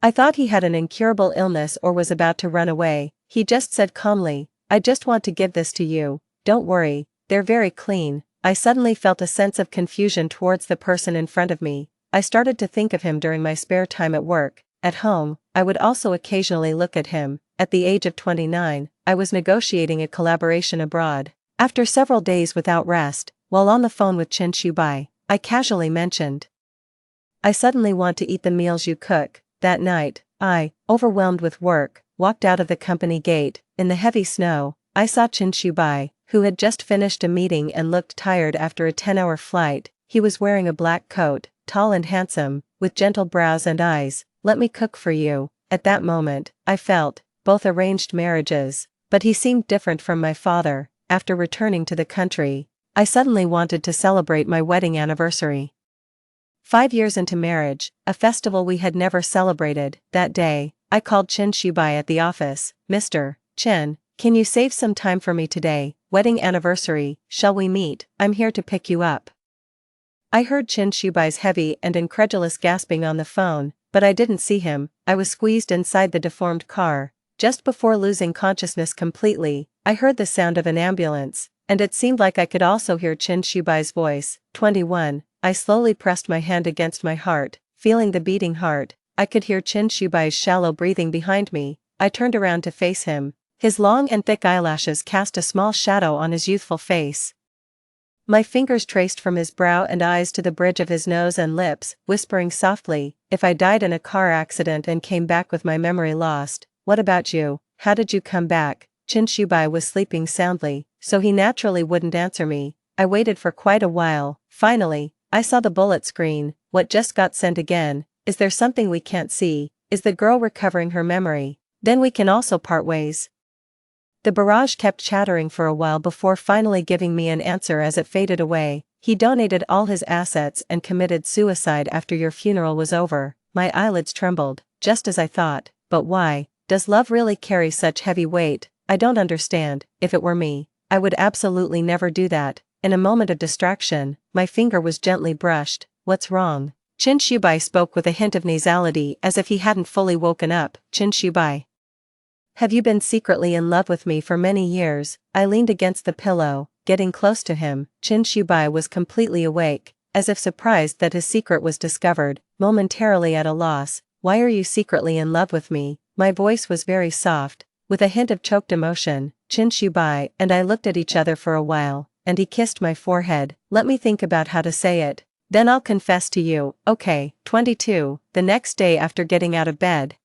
I thought he had an incurable illness or was about to run away. He just said calmly, I just want to give this to you, don't worry, they're very clean. I suddenly felt a sense of confusion towards the person in front of me. I started to think of him during my spare time at work. At home, I would also occasionally look at him. At the age of 29, I was negotiating a collaboration abroad. After several days without rest, while on the phone with Chen Shubai, I casually mentioned, "I suddenly want to eat the meals you cook." That night, I, overwhelmed with work, walked out of the company gate. In the heavy snow, I saw Chen Shubai, who had just finished a meeting and looked tired after a 10-hour flight. He was wearing a black coat, tall and handsome, with gentle brows and eyes. "Let me cook for you." At that moment, I felt, both arranged marriages, but he seemed different from my father. After returning to the country, I suddenly wanted to celebrate my wedding anniversary. 5 years into marriage, a festival we had never celebrated. That day, I called Chen Shubai at the office. "Mr. Chen, can you save some time for me today? Wedding anniversary, shall we meet? I'm here to pick you up." I heard Chen Shubai's heavy and incredulous gasping on the phone, but I didn't see him. I was squeezed inside the deformed car. Just before losing consciousness completely, I heard the sound of an ambulance, and it seemed like I could also hear Chen Shubai's voice. 21. I slowly pressed my hand against my heart, feeling the beating heart. I could hear Chen Shubai's shallow breathing behind me. I turned around to face him. His long and thick eyelashes cast a small shadow on his youthful face. My fingers traced from his brow and eyes to the bridge of his nose and lips, whispering softly, "If I died in a car accident and came back with my memory lost, what about you? How did you come back?" Chen Shubai was sleeping soundly, so he naturally wouldn't answer me. I waited for quite a while. Finally, I saw the bullet screen. "What just got sent again? Is there something we can't see? Is the girl recovering her memory? Then we can also part ways." The barrage kept chattering for a while before finally giving me an answer as it faded away. "He donated all his assets and committed suicide after your funeral was over." My eyelids trembled, just as I thought. But why? Does love really carry such heavy weight? I don't understand. If it were me, I would absolutely never do that. In a moment of distraction, my finger was gently brushed. "What's wrong?" Chen Shubai spoke with a hint of nasality as if he hadn't fully woken up. "Chen Shubai, have you been secretly in love with me for many years?" I leaned against the pillow, getting close to him. Chen Shubai was completely awake, as if surprised that his secret was discovered, momentarily at a loss. "Why are you secretly in love with me?" My voice was very soft, with a hint of choked emotion. Chen Shubai and I looked at each other for a while, and he kissed my forehead. "Let me think about how to say it. Then I'll confess to you." "Okay." 22. The next day after getting out of bed,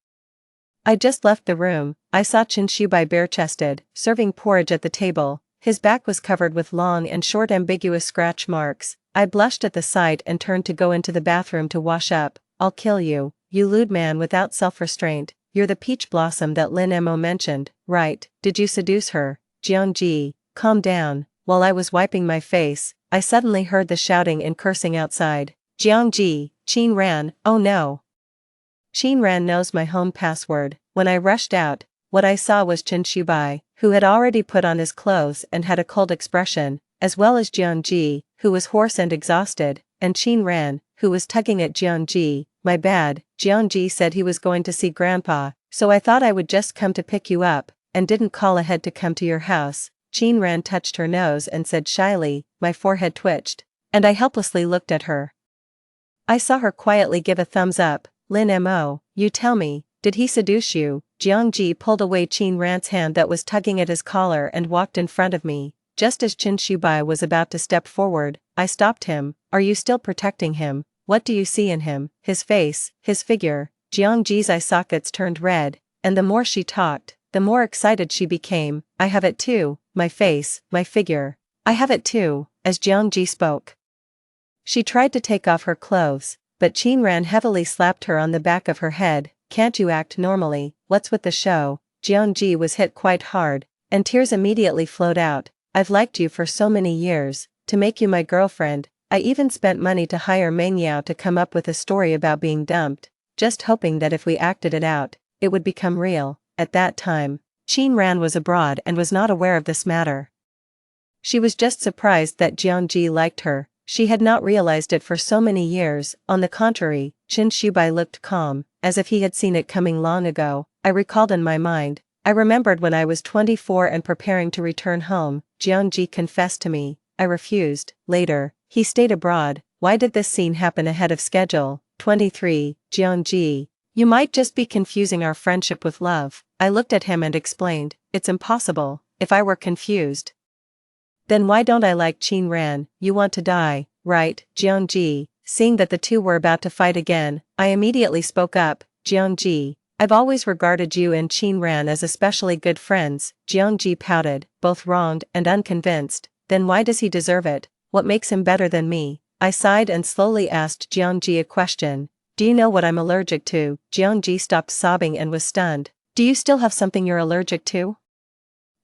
I just left the room. I saw Chen Shubai bare-chested, serving porridge at the table. His back was covered with long and short ambiguous scratch marks. I blushed at the sight and turned to go into the bathroom to wash up. "I'll kill you, you lewd man without self-restraint. You're the peach blossom that Lin Mo mentioned, right? Did you seduce her?" "Jiangji, calm down." While I was wiping my face, I suddenly heard the shouting and cursing outside. "Jiangji, Qin Ran, oh no! Qin Ran knows my home password." When I rushed out, what I saw was Chen Shubai, who had already put on his clothes and had a cold expression, as well as Jiangji, who was hoarse and exhausted, and Qin Ran, who was tugging at Jiangji. "My bad, Jiangji said he was going to see Grandpa, so I thought I would just come to pick you up, and didn't call ahead to come to your house." Qin Ran touched her nose and said shyly. My forehead twitched, and I helplessly looked at her. I saw her quietly give a thumbs up. "Lin Mo, you tell me, did he seduce you?" Jiangji pulled away Qin Ran's hand that was tugging at his collar and walked in front of me. Just as Chen Shubai was about to step forward, I stopped him. "Are you still protecting him? What do you see in him? His face, his figure?" Jiangji's eye sockets turned red, and the more she talked, the more excited she became. "I have it too, my face, my figure. I have it too." As Jiangji spoke, she tried to take off her clothes, but Qin Ran heavily slapped her on the back of her head. "Can't you act normally? What's with the show?" Jiangji was hit quite hard, and tears immediately flowed out. "I've liked you for so many years, to make you my girlfriend. I even spent money to hire Meng Yao to come up with a story about being dumped, just hoping that if we acted it out, it would become real." At that time, Qin Ran was abroad and was not aware of this matter. She was just surprised that Jiangji liked her. She had not realized it for so many years. On the contrary, Chen Shubai looked calm, as if he had seen it coming long ago. I recalled in my mind. I remembered when I was 24 and preparing to return home, Jiangji confessed to me. I refused. Later, he stayed abroad. Why did this scene happen ahead of schedule? 23, Jeonji. You might just be confusing our friendship with love. I looked at him and explained, it's impossible. If I were confused, then why don't I like Chin Ran? You want to die, right, Jeonji? Seeing that the two were about to fight again, I immediately spoke up, Jeonji. I've always regarded you and Chin Ran as especially good friends. Jeonji pouted, both wronged and unconvinced. Then why does he deserve it? What makes him better than me? I sighed and slowly asked Jeonji a question. Do you know what I'm allergic to? Jeonji stopped sobbing and was stunned. Do you still have something you're allergic to?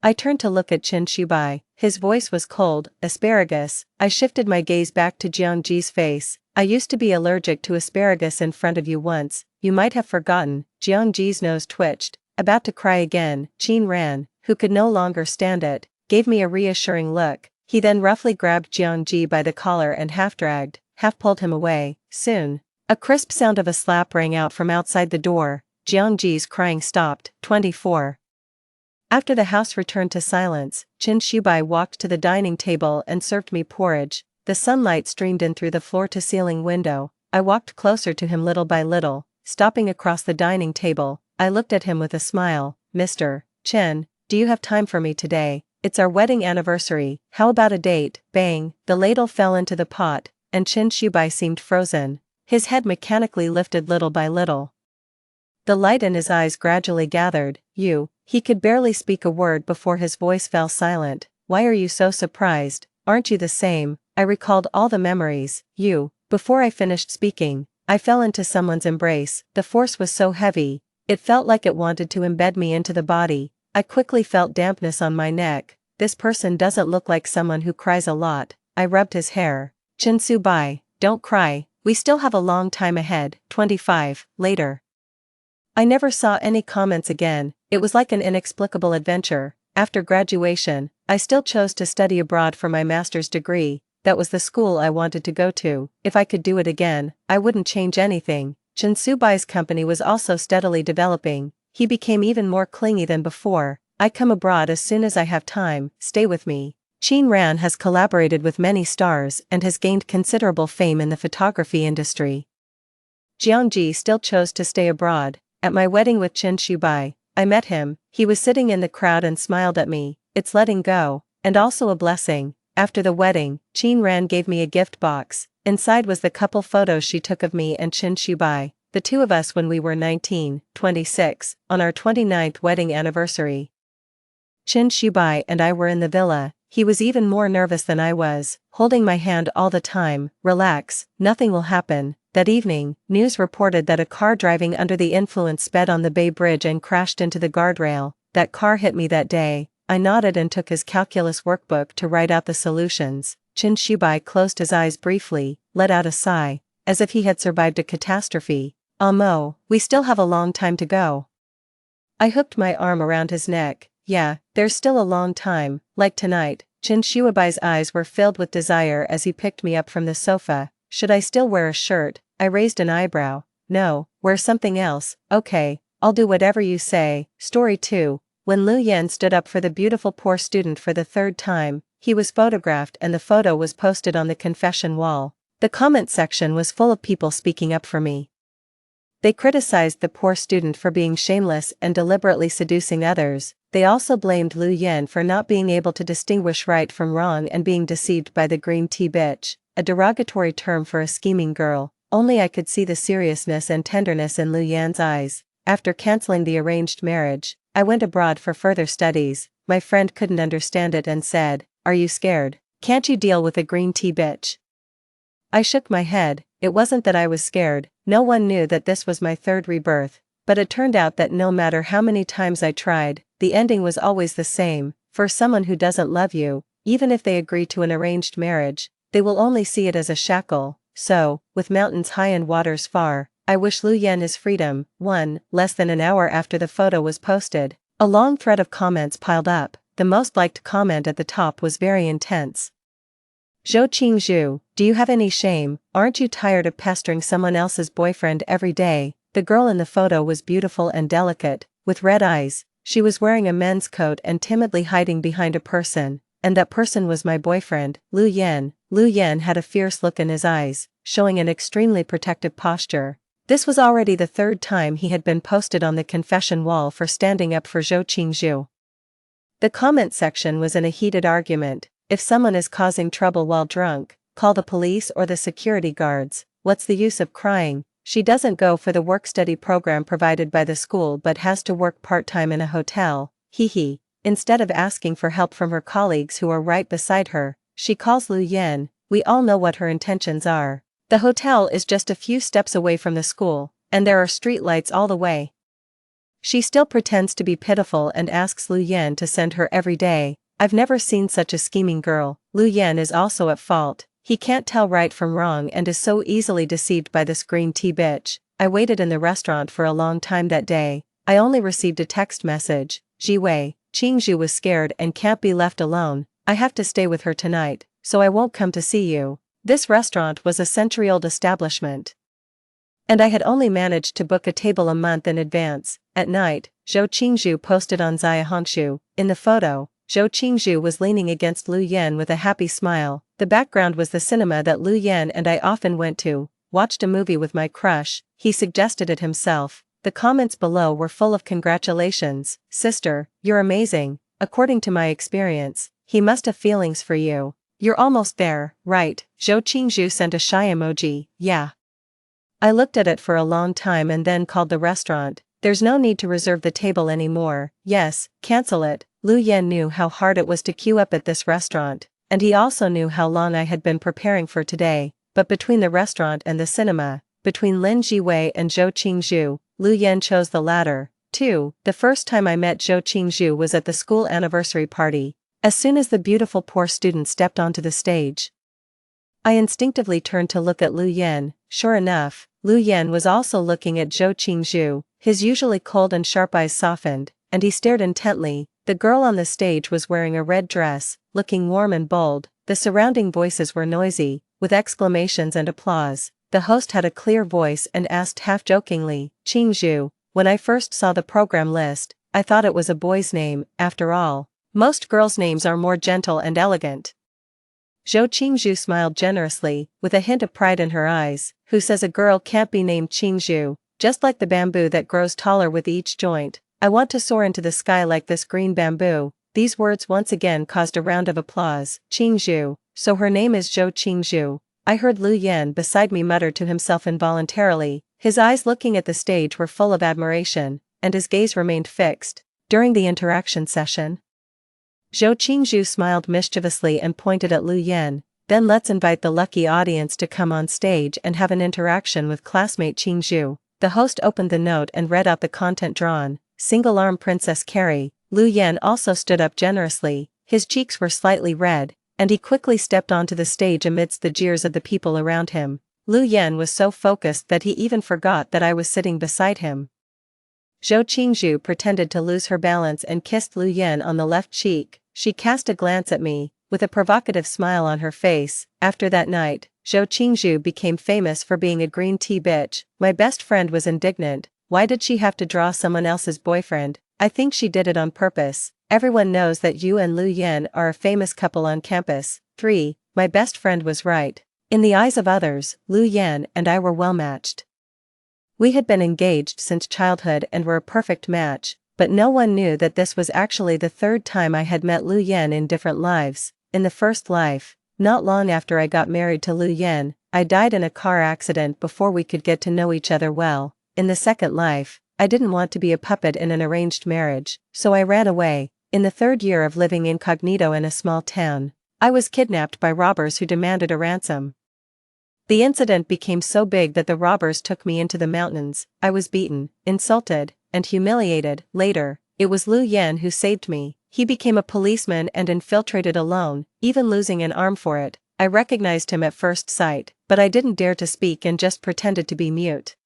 I turned to look at Chin Shubai. His voice was cold. Asparagus. I shifted my gaze back to Jeonji's face. I used to be allergic to asparagus in front of you once. You might have forgotten. Jeonji's nose twitched. About to cry again, Chin Ran, who could no longer stand it, gave me a reassuring look. He then roughly grabbed Jeonji by the collar and half-dragged, half-pulled him away. Soon, a crisp sound of a slap rang out from outside the door. Jeonji's crying stopped. 24. After the house returned to silence, Chin Shubai walked to the dining table and served me porridge. The sunlight streamed in through the floor-to-ceiling window. I walked closer to him little by little, stopping across the dining table. I looked at him with a smile. Mr. Chen, do you have time for me today? It's our wedding anniversary. How about a date? Bang! The ladle fell into the pot, and Chin Shubai seemed frozen. His head mechanically lifted little by little. The light in his eyes gradually gathered. He could barely speak a word before his voice fell silent. Why are you so surprised? Aren't you the same? I recalled all the memories. Before I finished speaking, I fell into someone's embrace. The force was so heavy, it felt like it wanted to embed me into the body. I quickly felt dampness on my neck. This person doesn't look like someone who cries a lot. I rubbed his hair. Chin Shubai, don't cry. We still have a long time ahead. 25. Later. I never saw any comments again. It was like an inexplicable adventure. After graduation, I still chose to study abroad for my master's degree. That was the school I wanted to go to. If I could do it again, I wouldn't change anything. Chin Shubai's company was also steadily developing. He became even more clingy than before. I come abroad as soon as I have time. Stay with me. Chin Ran has collaborated with many stars and has gained considerable fame in the photography industry. Jeonji still chose to stay abroad. At my wedding with Chin Shubai, I met him. He was sitting in the crowd and smiled at me. It's letting go, and also a blessing. After the wedding, Chin Ran gave me a gift box. Inside was the couple photos she took of me and Chin Shubai, the two of us when we were 19, 26, on our 29th wedding anniversary. Chin Shubai and I were in the villa. He was even more nervous than I was, holding my hand all the time. Relax, nothing will happen. That evening, news reported that a car driving under the influence sped on the Bay Bridge and crashed into the guardrail. That car hit me that day. I nodded and took his calculus workbook to write out the solutions. Chin Shubai closed his eyes briefly, let out a sigh, as if he had survived a catastrophe. We still have a long time to go. I hooked my arm around his neck. Yeah, there's still a long time, like tonight. Chin Shuabai's eyes were filled with desire as he picked me up from the sofa. Should I still wear a shirt? I raised an eyebrow. No, wear something else. Okay, I'll do whatever you say. Story 2. When Lu Yan stood up for the beautiful poor student for the third time, he was photographed and the photo was posted on the confession wall. The comment section was full of people speaking up for me. They criticized the poor student for being shameless and deliberately seducing others. They also blamed Lu Yan for not being able to distinguish right from wrong and being deceived by the green tea bitch, a derogatory term for a scheming girl. Only I could see the seriousness and tenderness in Lu Yan's eyes. After canceling the arranged marriage, I went abroad for further studies. My friend couldn't understand it and said, "Are you scared? Can't you deal with a green tea bitch?" I shook my head. It wasn't that I was scared. No one knew that this was my third rebirth. But it turned out that no matter how many times I tried, the ending was always the same. For someone who doesn't love you, even if they agree to an arranged marriage, they will only see it as a shackle. So, with mountains high and waters far, I wish Lu Yan his freedom. Less than an hour after the photo was posted, a long thread of comments piled up. The most liked comment at the top was very intense. Zhou Qingzhu, do you have any shame? Aren't you tired of pestering someone else's boyfriend every day? The girl in the photo was beautiful and delicate, with red eyes. She was wearing a men's coat and timidly hiding behind a person. and that person was my boyfriend, Lu Yan. Lu Yan had a fierce look in his eyes, showing an extremely protective posture. This was already the third time he had been posted on the confession wall for standing up for Zhou Qingzhu. The comment section was in a heated argument. If someone is causing trouble while drunk, call the police or the security guards. What's the use of crying? She doesn't go for the work-study program provided by the school but has to work part-time in a hotel. Hee. Instead of asking for help from her colleagues who are right beside her, she calls Lu Yan. We all know what her intentions are. The hotel is just a few steps away from the school, and there are street lights all the way. She still pretends to be pitiful and asks Lu Yan to send her every day. I've never seen such a scheming girl. Lu Yan is also at fault. He can't tell right from wrong and is so easily deceived by this green tea bitch. I waited in the restaurant for a long time that day. I only received a text message. Jiwei, Qingzhu was scared and can't be left alone. I have to stay with her tonight, so I won't come to see you. This restaurant was a century-old establishment, and I had only managed to book a table a month in advance. At night, Zhou Qingzhu posted on Xiaohongshu. In the photo, Zhou Qingzhu was leaning against Lu Yan with a happy smile. The background was the cinema that Lu Yan and I often went to. Watched a movie with my crush, he suggested it himself. The comments below were full of congratulations. Sister, you're amazing. According to my experience, he must have feelings for you. You're almost there, right? Zhou Qingzhu sent a shy emoji. Yeah. I looked at it for a long time and then called the restaurant. There's no need to reserve the table anymore. Yes, cancel it. Lu Yan knew how hard it was to queue up at this restaurant, and he also knew how long I had been preparing for today. But between the restaurant and the cinema, between Lin Jiwei and Zhou Qingzhu, Lu Yan chose the latter. 2. The first time I met Zhou Qingzhu was at the school anniversary party. As soon as the beautiful poor student stepped onto the stage, I instinctively turned to look at Lu Yan. Sure enough, Lu Yan was also looking at Zhou Qingzhu. His usually cold and sharp eyes softened, and he stared intently. The girl on the stage was wearing a red dress, looking warm and bold. The surrounding voices were noisy, with exclamations and applause. The host had a clear voice and asked half-jokingly, Qingzhu, when I first saw the program list, I thought it was a boy's name. After all, most girls' names are more gentle and elegant. Zhou Qingzhu smiled generously, with a hint of pride in her eyes. Who says a girl can't be named Qingzhu? Just like the bamboo that grows taller with each joint, I want to soar into the sky like this green bamboo. These words once again caused a round of applause. Qingzhu, so her name is Zhou Qingzhu. I heard Lu Yan beside me mutter to himself involuntarily. His eyes looking at the stage were full of admiration, and his gaze remained fixed. During the interaction session, Zhou Qingzhu smiled mischievously and pointed at Lu Yan. Then let's invite the lucky audience to come on stage and have an interaction with classmate Qingzhu. The host opened the note and read out the content drawn. Single-arm Princess Carrie. Lu Yan also stood up generously. His cheeks were slightly red, and he quickly stepped onto the stage amidst the jeers of the people around him. Lu Yan was so focused that he even forgot that I was sitting beside him. Zhou Qingzhu pretended to lose her balance and kissed Lu Yan on the left cheek. She cast a glance at me, with a provocative smile on her face. After that night, Zhou Qingzhu became famous for being a green tea bitch. My best friend was indignant. Why did she have to draw someone else's boyfriend? I think she did it on purpose. Everyone knows that you and Lu Yan are a famous couple on campus. 3. My best friend was right. In the eyes of others, Lu Yan and I were well matched. We had been engaged since childhood and were a perfect match, but no one knew that this was actually the third time I had met Lu Yan in different lives. In the first life, not long after I got married to Lu Yan, I died in a car accident before we could get to know each other well. In the second life, I didn't want to be a puppet in an arranged marriage, so I ran away. In the third year of living incognito in a small town, I was kidnapped by robbers who demanded a ransom. The incident became so big that the robbers took me into the mountains. I was beaten, insulted, and humiliated. Later, it was Lu Yan who saved me. He became a policeman and infiltrated alone, even losing an arm for it. I recognized him at first sight, but I didn't dare to speak and just pretended to be mute.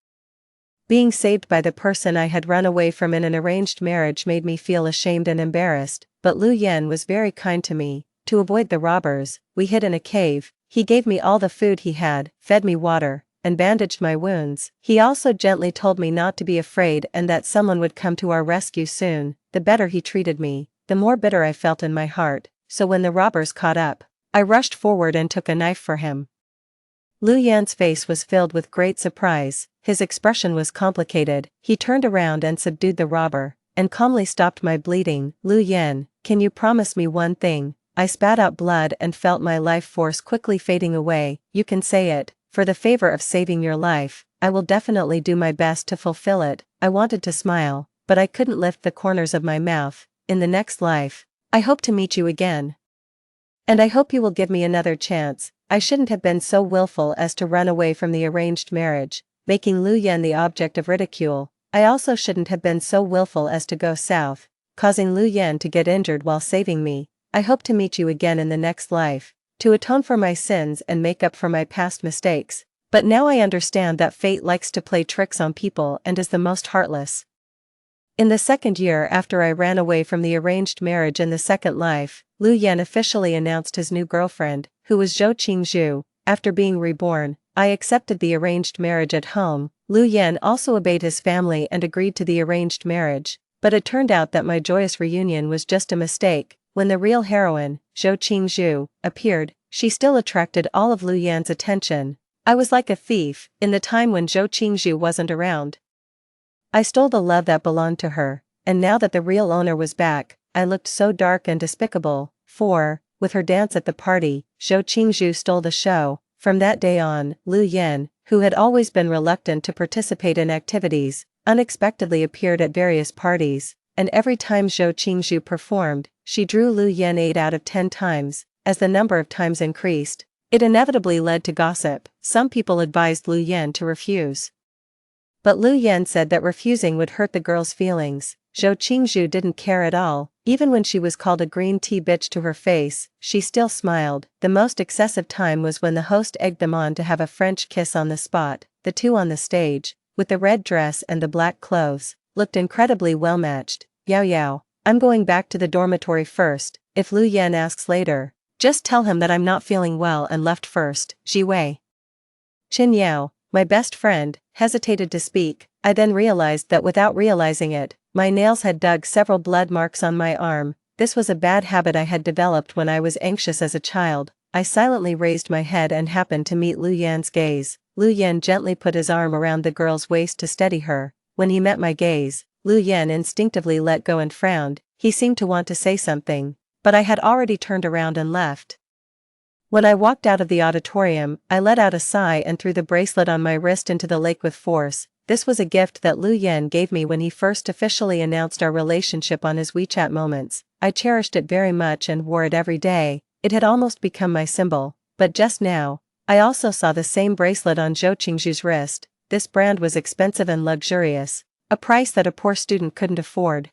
Being saved by the person I had run away from in an arranged marriage made me feel ashamed and embarrassed, but Lu Yan was very kind to me. To avoid the robbers, we hid in a cave. He gave me all the food he had, fed me water, and bandaged my wounds. He also gently told me not to be afraid and that someone would come to our rescue soon. The better he treated me, the more bitter I felt in my heart. so when the robbers caught up, I rushed forward and took a knife for him. Lu Yan's face was filled with great surprise, his expression was complicated. He turned around and subdued the robber, and calmly stopped my bleeding. Lu Yan, can you promise me one thing? I spat out blood and felt my life force quickly fading away. You can say it. For the favor of saving your life, I will definitely do my best to fulfill it. I wanted to smile, but I couldn't lift the corners of my mouth. In the next life, I hope to meet you again. And I hope you will give me another chance. I shouldn't have been so willful as to run away from the arranged marriage, making Lu Yan the object of ridicule. I also shouldn't have been so willful as to go south, causing Lu Yan to get injured while saving me. I hope to meet you again in the next life, to atone for my sins and make up for my past mistakes. But now I understand that fate likes to play tricks on people and is the most heartless. In the second year after I ran away from the arranged marriage in the second life, Lu Yan officially announced his new girlfriend, who was Zhou Qingzhu. After being reborn, I accepted the arranged marriage at home. Lu Yan also obeyed his family and agreed to the arranged marriage, but it turned out that my joyous reunion was just a mistake. When the real heroine, Zhou Qingzhu, appeared, she still attracted all of Lu Yan's attention. I was like a thief, in the time when Zhou Qingzhu wasn't around. I stole the love that belonged to her, and now that the real owner was back, I looked so dark and despicable. For, with her dance at the party, Zhou Qingzhu stole the show. From that day on, Lu Yan, who had always been reluctant to participate in activities, unexpectedly appeared at various parties, and every time Zhou Qingzhu performed, she drew Lu Yan 8 out of 10 times. As the number of times increased, it inevitably led to gossip. Some people advised Lu Yan to refuse. But Lu Yan said that refusing would hurt the girl's feelings. Zhou Qingzhu didn't care at all. Even when she was called a green tea bitch to her face, she still smiled. The most excessive time was when the host egged them on to have a French kiss on the spot. The two on the stage, with the red dress and the black clothes, looked incredibly well matched. Yao Yao, I'm going back to the dormitory first. If Lu Yan asks later, just tell him that I'm not feeling well and left first. Ji Wei. Qin Yao, my best friend, hesitated to speak. I then realized that without realizing it, my nails had dug several blood marks on my arm. This was a bad habit I had developed when I was anxious as a child. I silently raised my head and happened to meet Lu Yan's gaze. Lu Yan gently put his arm around the girl's waist to steady her. When he met my gaze, Lu Yan instinctively let go and frowned. He seemed to want to say something, but I had already turned around and left. When I walked out of the auditorium, I let out a sigh and threw the bracelet on my wrist into the lake with force. This was a gift that Lu Yan gave me when he first officially announced our relationship on his WeChat Moments. I cherished it very much and wore it every day. It had almost become my symbol. But just now, I also saw the same bracelet on Zhou Qingzhu's wrist. This brand was expensive and luxurious, a price that a poor student couldn't afford.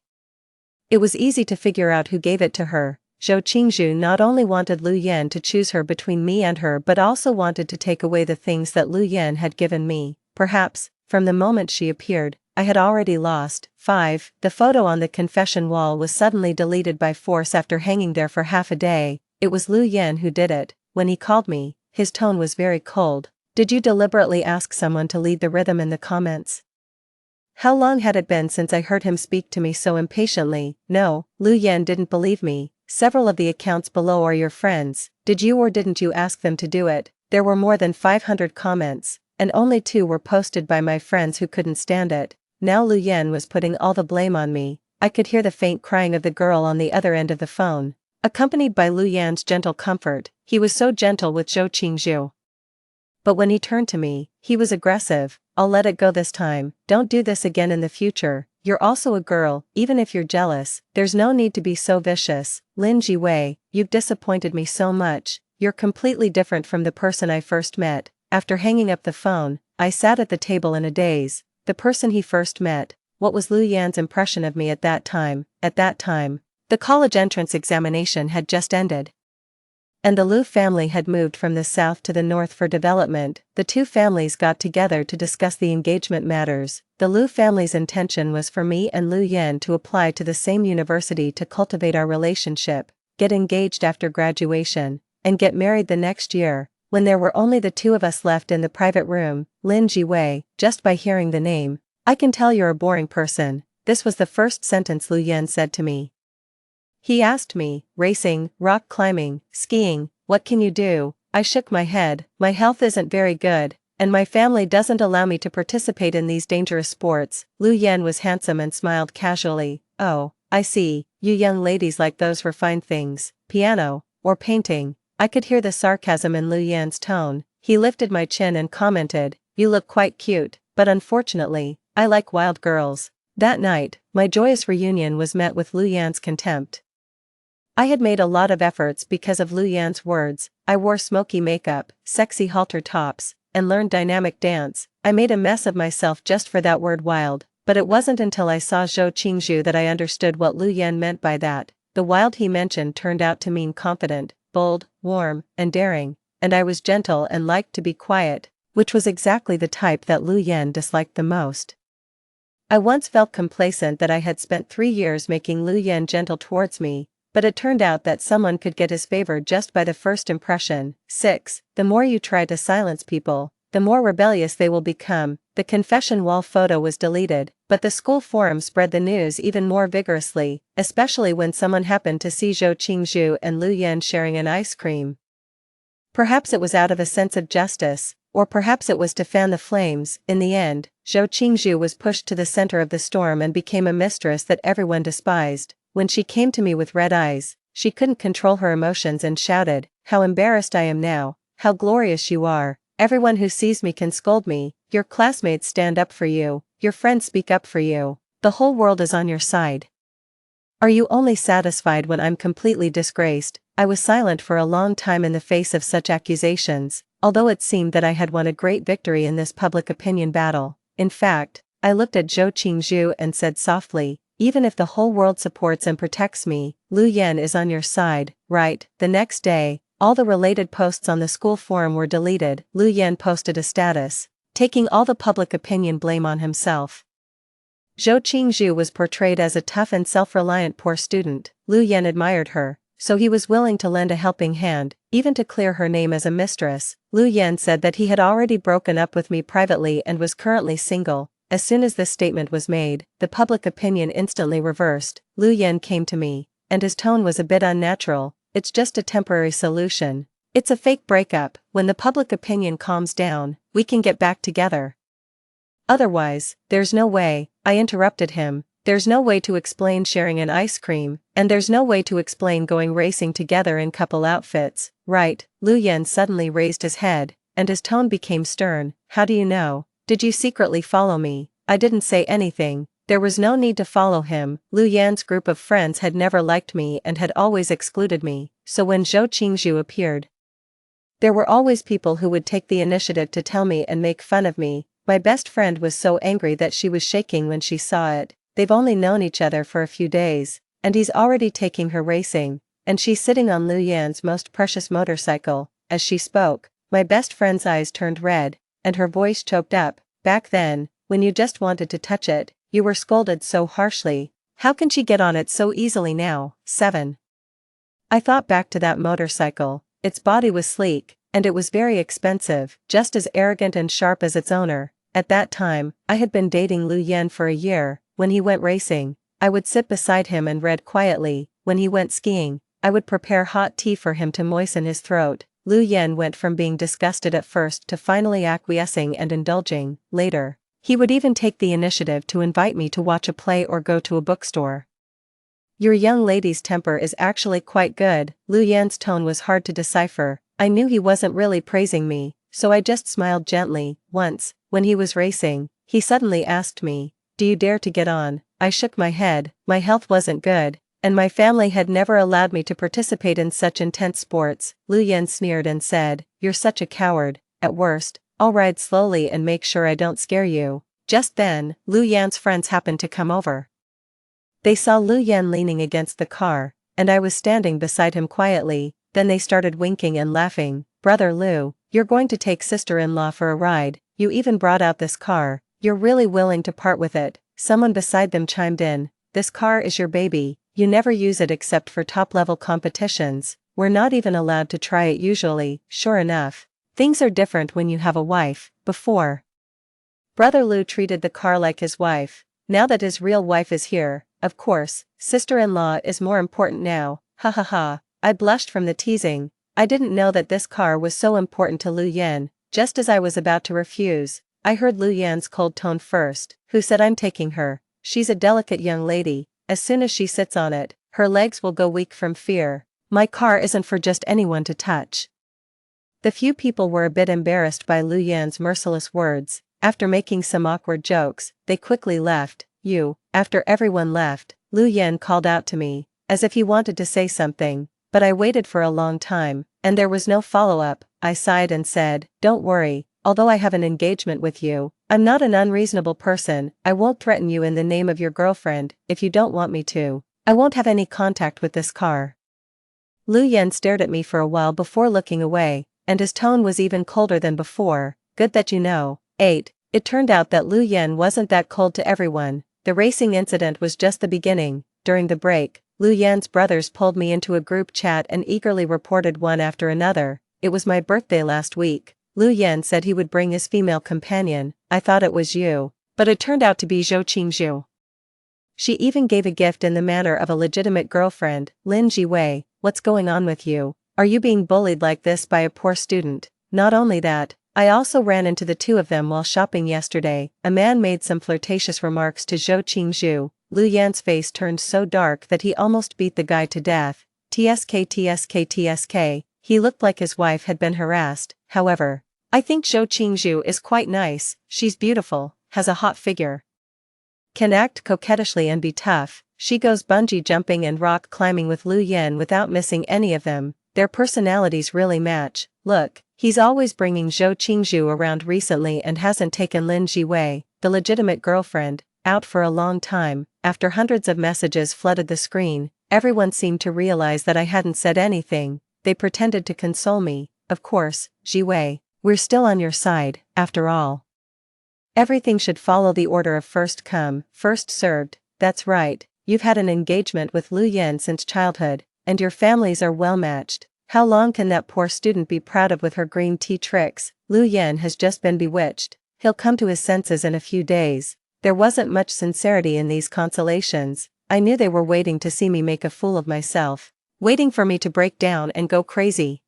It was easy to figure out who gave it to her. Zhou Qingzhu not only wanted Lu Yan to choose her between me and her but also wanted to take away the things that Lu Yan had given me. Perhaps, from the moment she appeared, I had already lost. 5. The photo on the confession wall was suddenly deleted by force after hanging there for half a day. It was Lu Yan who did it. When he called me, his tone was very cold. Did you deliberately ask someone to lead the rhythm in the comments? How long had it been since I heard him speak to me so impatiently? No, Lu Yan didn't believe me. Several of the accounts below are your friends. Did you or didn't you ask them to do it? There were more than 500 comments, and only 2 were posted by my friends who couldn't stand it. Now Lu Yan was putting all the blame on me. I could hear the faint crying of the girl on the other end of the phone, accompanied by Lu Yan's gentle comfort. He was so gentle with Zhou Qingzhu. But when he turned to me, he was aggressive. I'll let it go this time. Don't do this again in the future. You're also a girl, even if you're jealous, there's no need to be so vicious. Lin Ji Wei, you've disappointed me so much. You're completely different from the person I first met. After hanging up the phone, I sat at the table in a daze. The person he first met. What was Lu Yan's impression of me at that time? At that time, the college entrance examination had just ended, and the Lu family had moved from the south to the north for development. The two families got together to discuss the engagement matters. The Lu family's intention was for me and Lu Yan to apply to the same university to cultivate our relationship, get engaged after graduation, and get married the next year. When there were only the 2 of us left in the private room, Lin Ji Wei, just by hearing the name, I can tell you're a boring person. This was the first sentence Lu Yan said to me. He asked me, racing, rock climbing, skiing, what can you do? I shook my head, my health isn't very good, and my family doesn't allow me to participate in these dangerous sports. Lu Yan was handsome and smiled casually. Oh, I see, you young ladies like those refined things, piano, or painting. I could hear the sarcasm in Lu Yan's tone. He lifted my chin and commented, you look quite cute, but unfortunately, I like wild girls. That night, my joyous reunion was met with Lu Yan's contempt. I had made a lot of efforts because of Lu Yan's words. I wore smoky makeup, sexy halter tops, and learned dynamic dance. I made a mess of myself just for that word wild, but it wasn't until I saw Zhou Qingzhu that I understood what Lu Yan meant by that. The wild he mentioned turned out to mean confident, bold, warm, and daring, and I was gentle and liked to be quiet, which was exactly the type that Lu Yan disliked the most. I once felt complacent that I had spent 3 years making Lu Yan gentle towards me, but it turned out that someone could get his favor just by the first impression. 6. The more you try to silence people, the more rebellious they will become. The confession wall photo was deleted, but the school forum spread the news even more vigorously, especially when someone happened to see Zhou Qingzhu and Lu Yan sharing an ice cream. Perhaps it was out of a sense of justice, or perhaps it was to fan the flames. In the end, Zhou Qingzhu was pushed to the center of the storm and became a mistress that everyone despised. When she came to me with red eyes, she couldn't control her emotions and shouted, "How embarrassed I am now, how glorious you are. Everyone who sees me can scold me, your classmates stand up for you, your friends speak up for you, the whole world is on your side. Are you only satisfied when I'm completely disgraced?" I was silent for a long time in the face of such accusations, although it seemed that I had won a great victory in this public opinion battle. In fact, I looked at Zhou Qingzhu and said softly, even if the whole world supports and protects me, Lu Yan is on your side, right? The next day, all the related posts on the school forum were deleted. Lu Yan posted a status, taking all the public opinion blame on himself. Zhou Qingzhu was portrayed as a tough and self-reliant poor student. Lu Yan admired her, so he was willing to lend a helping hand, even to clear her name as a mistress. Lu Yan said that he had already broken up with me privately and was currently single. As soon as this statement was made, the public opinion instantly reversed. Lu Yan came to me, and his tone was a bit unnatural. It's just a temporary solution. It's a fake breakup. When the public opinion calms down, we can get back together. Otherwise, there's no way. I interrupted him. There's no way to explain sharing an ice cream, and there's no way to explain going racing together in couple outfits, right? Lu Yan suddenly raised his head, and his tone became stern. How do you know? Did you secretly follow me? I didn't say anything. There was no need to follow him. Lu Yan's group of friends had never liked me and had always excluded me, so when Zhou Qingzhu appeared, there were always people who would take the initiative to tell me and make fun of me. My best friend was so angry that she was shaking when she saw it. They've only known each other for a few days, and he's already taking her racing, and she's sitting on Lu Yan's most precious motorcycle. As she spoke, my best friend's eyes turned red, and her voice choked up. Back then, when you just wanted to touch it, you were scolded so harshly. How can she get on it so easily now? 7. I thought back to that motorcycle. Its body was sleek, and it was very expensive, just as arrogant and sharp as its owner. At that time, I had been dating Lu Yan for a year. When he went racing, I would sit beside him and read quietly. When he went skiing, I would prepare hot tea for him to moisten his throat. Lu Yan went from being disgusted at first to finally acquiescing and indulging. Later, he would even take the initiative to invite me to watch a play or go to a bookstore. Your young lady's temper is actually quite good. Lu Yan's tone was hard to decipher. I knew he wasn't really praising me, so I just smiled gently. Once, when he was racing, he suddenly asked me, "Do you dare to get on?" I shook my head. My health wasn't good, and my family had never allowed me to participate in such intense sports. Lu Yan sneered and said, "You're such a coward. At worst, I'll ride slowly and make sure I don't scare you." Just then, Lu Yan's friends happened to come over. They saw Lu Yan leaning against the car, and I was standing beside him quietly. Then they started winking and laughing. "Brother Lu, you're going to take sister-in-law for a ride. You even brought out this car. You're really willing to part with it." Someone beside them chimed in, "This car is your baby. You never use it except for top-level competitions. We're not even allowed to try it usually." Sure enough, things are different when you have a wife. Before, Brother Lu treated the car like his wife. Now that his real wife is here, of course, sister-in-law is more important now, ha ha ha. I blushed from the teasing. I didn't know that this car was so important to Lu Yan. Just as I was about to refuse, I heard Lu Yan's cold tone first, who said I'm taking her. She's a delicate young lady, as soon as she sits on it, her legs will go weak from fear. My car isn't for just anyone to touch. The few people were a bit embarrassed by Lu Yan's merciless words. After making some awkward jokes, they quickly left. After everyone left, Lu Yan called out to me, as if he wanted to say something, but I waited for a long time, and there was no follow-up. I sighed and said, don't worry, although I have an engagement with you, I'm not an unreasonable person. I won't threaten you in the name of your girlfriend, if you don't want me to. I won't have any contact with this car. Lu Yan stared at me for a while before looking away, and his tone was even colder than before. Good that you know. 8. It turned out that Lu Yan wasn't that cold to everyone. The racing incident was just the beginning. During the break, Lu Yan's brothers pulled me into a group chat and eagerly reported one after another. It was my birthday last week. Lu Yan said he would bring his female companion. I thought it was you, but it turned out to be Zhou Qingzhu. She even gave a gift in the manner of a legitimate girlfriend. Lin Jiwei, what's going on with you? Are you being bullied like this by a poor student? Not only that, I also ran into the two of them while shopping yesterday. A man made some flirtatious remarks to Zhou Qingzhu. Lu Yan's face turned so dark that he almost beat the guy to death. Tsk. He looked like his wife had been harassed. However, I think Zhou Qingzhu is quite nice. She's beautiful, has a hot figure, can act coquettishly and be tough. She goes bungee jumping and rock climbing with Lu Yan without missing any of them. Their personalities really match. Look, he's always bringing Zhou Qingzhu around recently and hasn't taken Lin Jiwei, the legitimate girlfriend, out for a long time. After hundreds of messages flooded the screen, everyone seemed to realize that I hadn't said anything. They pretended to console me. Of course, Jiwei, we're still on your side, after all. Everything should follow the order of first come, first served. That's right, you've had an engagement with Lu Yan since childhood, and your families are well matched. How long can that poor student be proud of with her green tea tricks? Lu Yan has just been bewitched. He'll come to his senses in a few days. There wasn't much sincerity in these consolations. I knew they were waiting to see me make a fool of myself, waiting for me to break down and go crazy.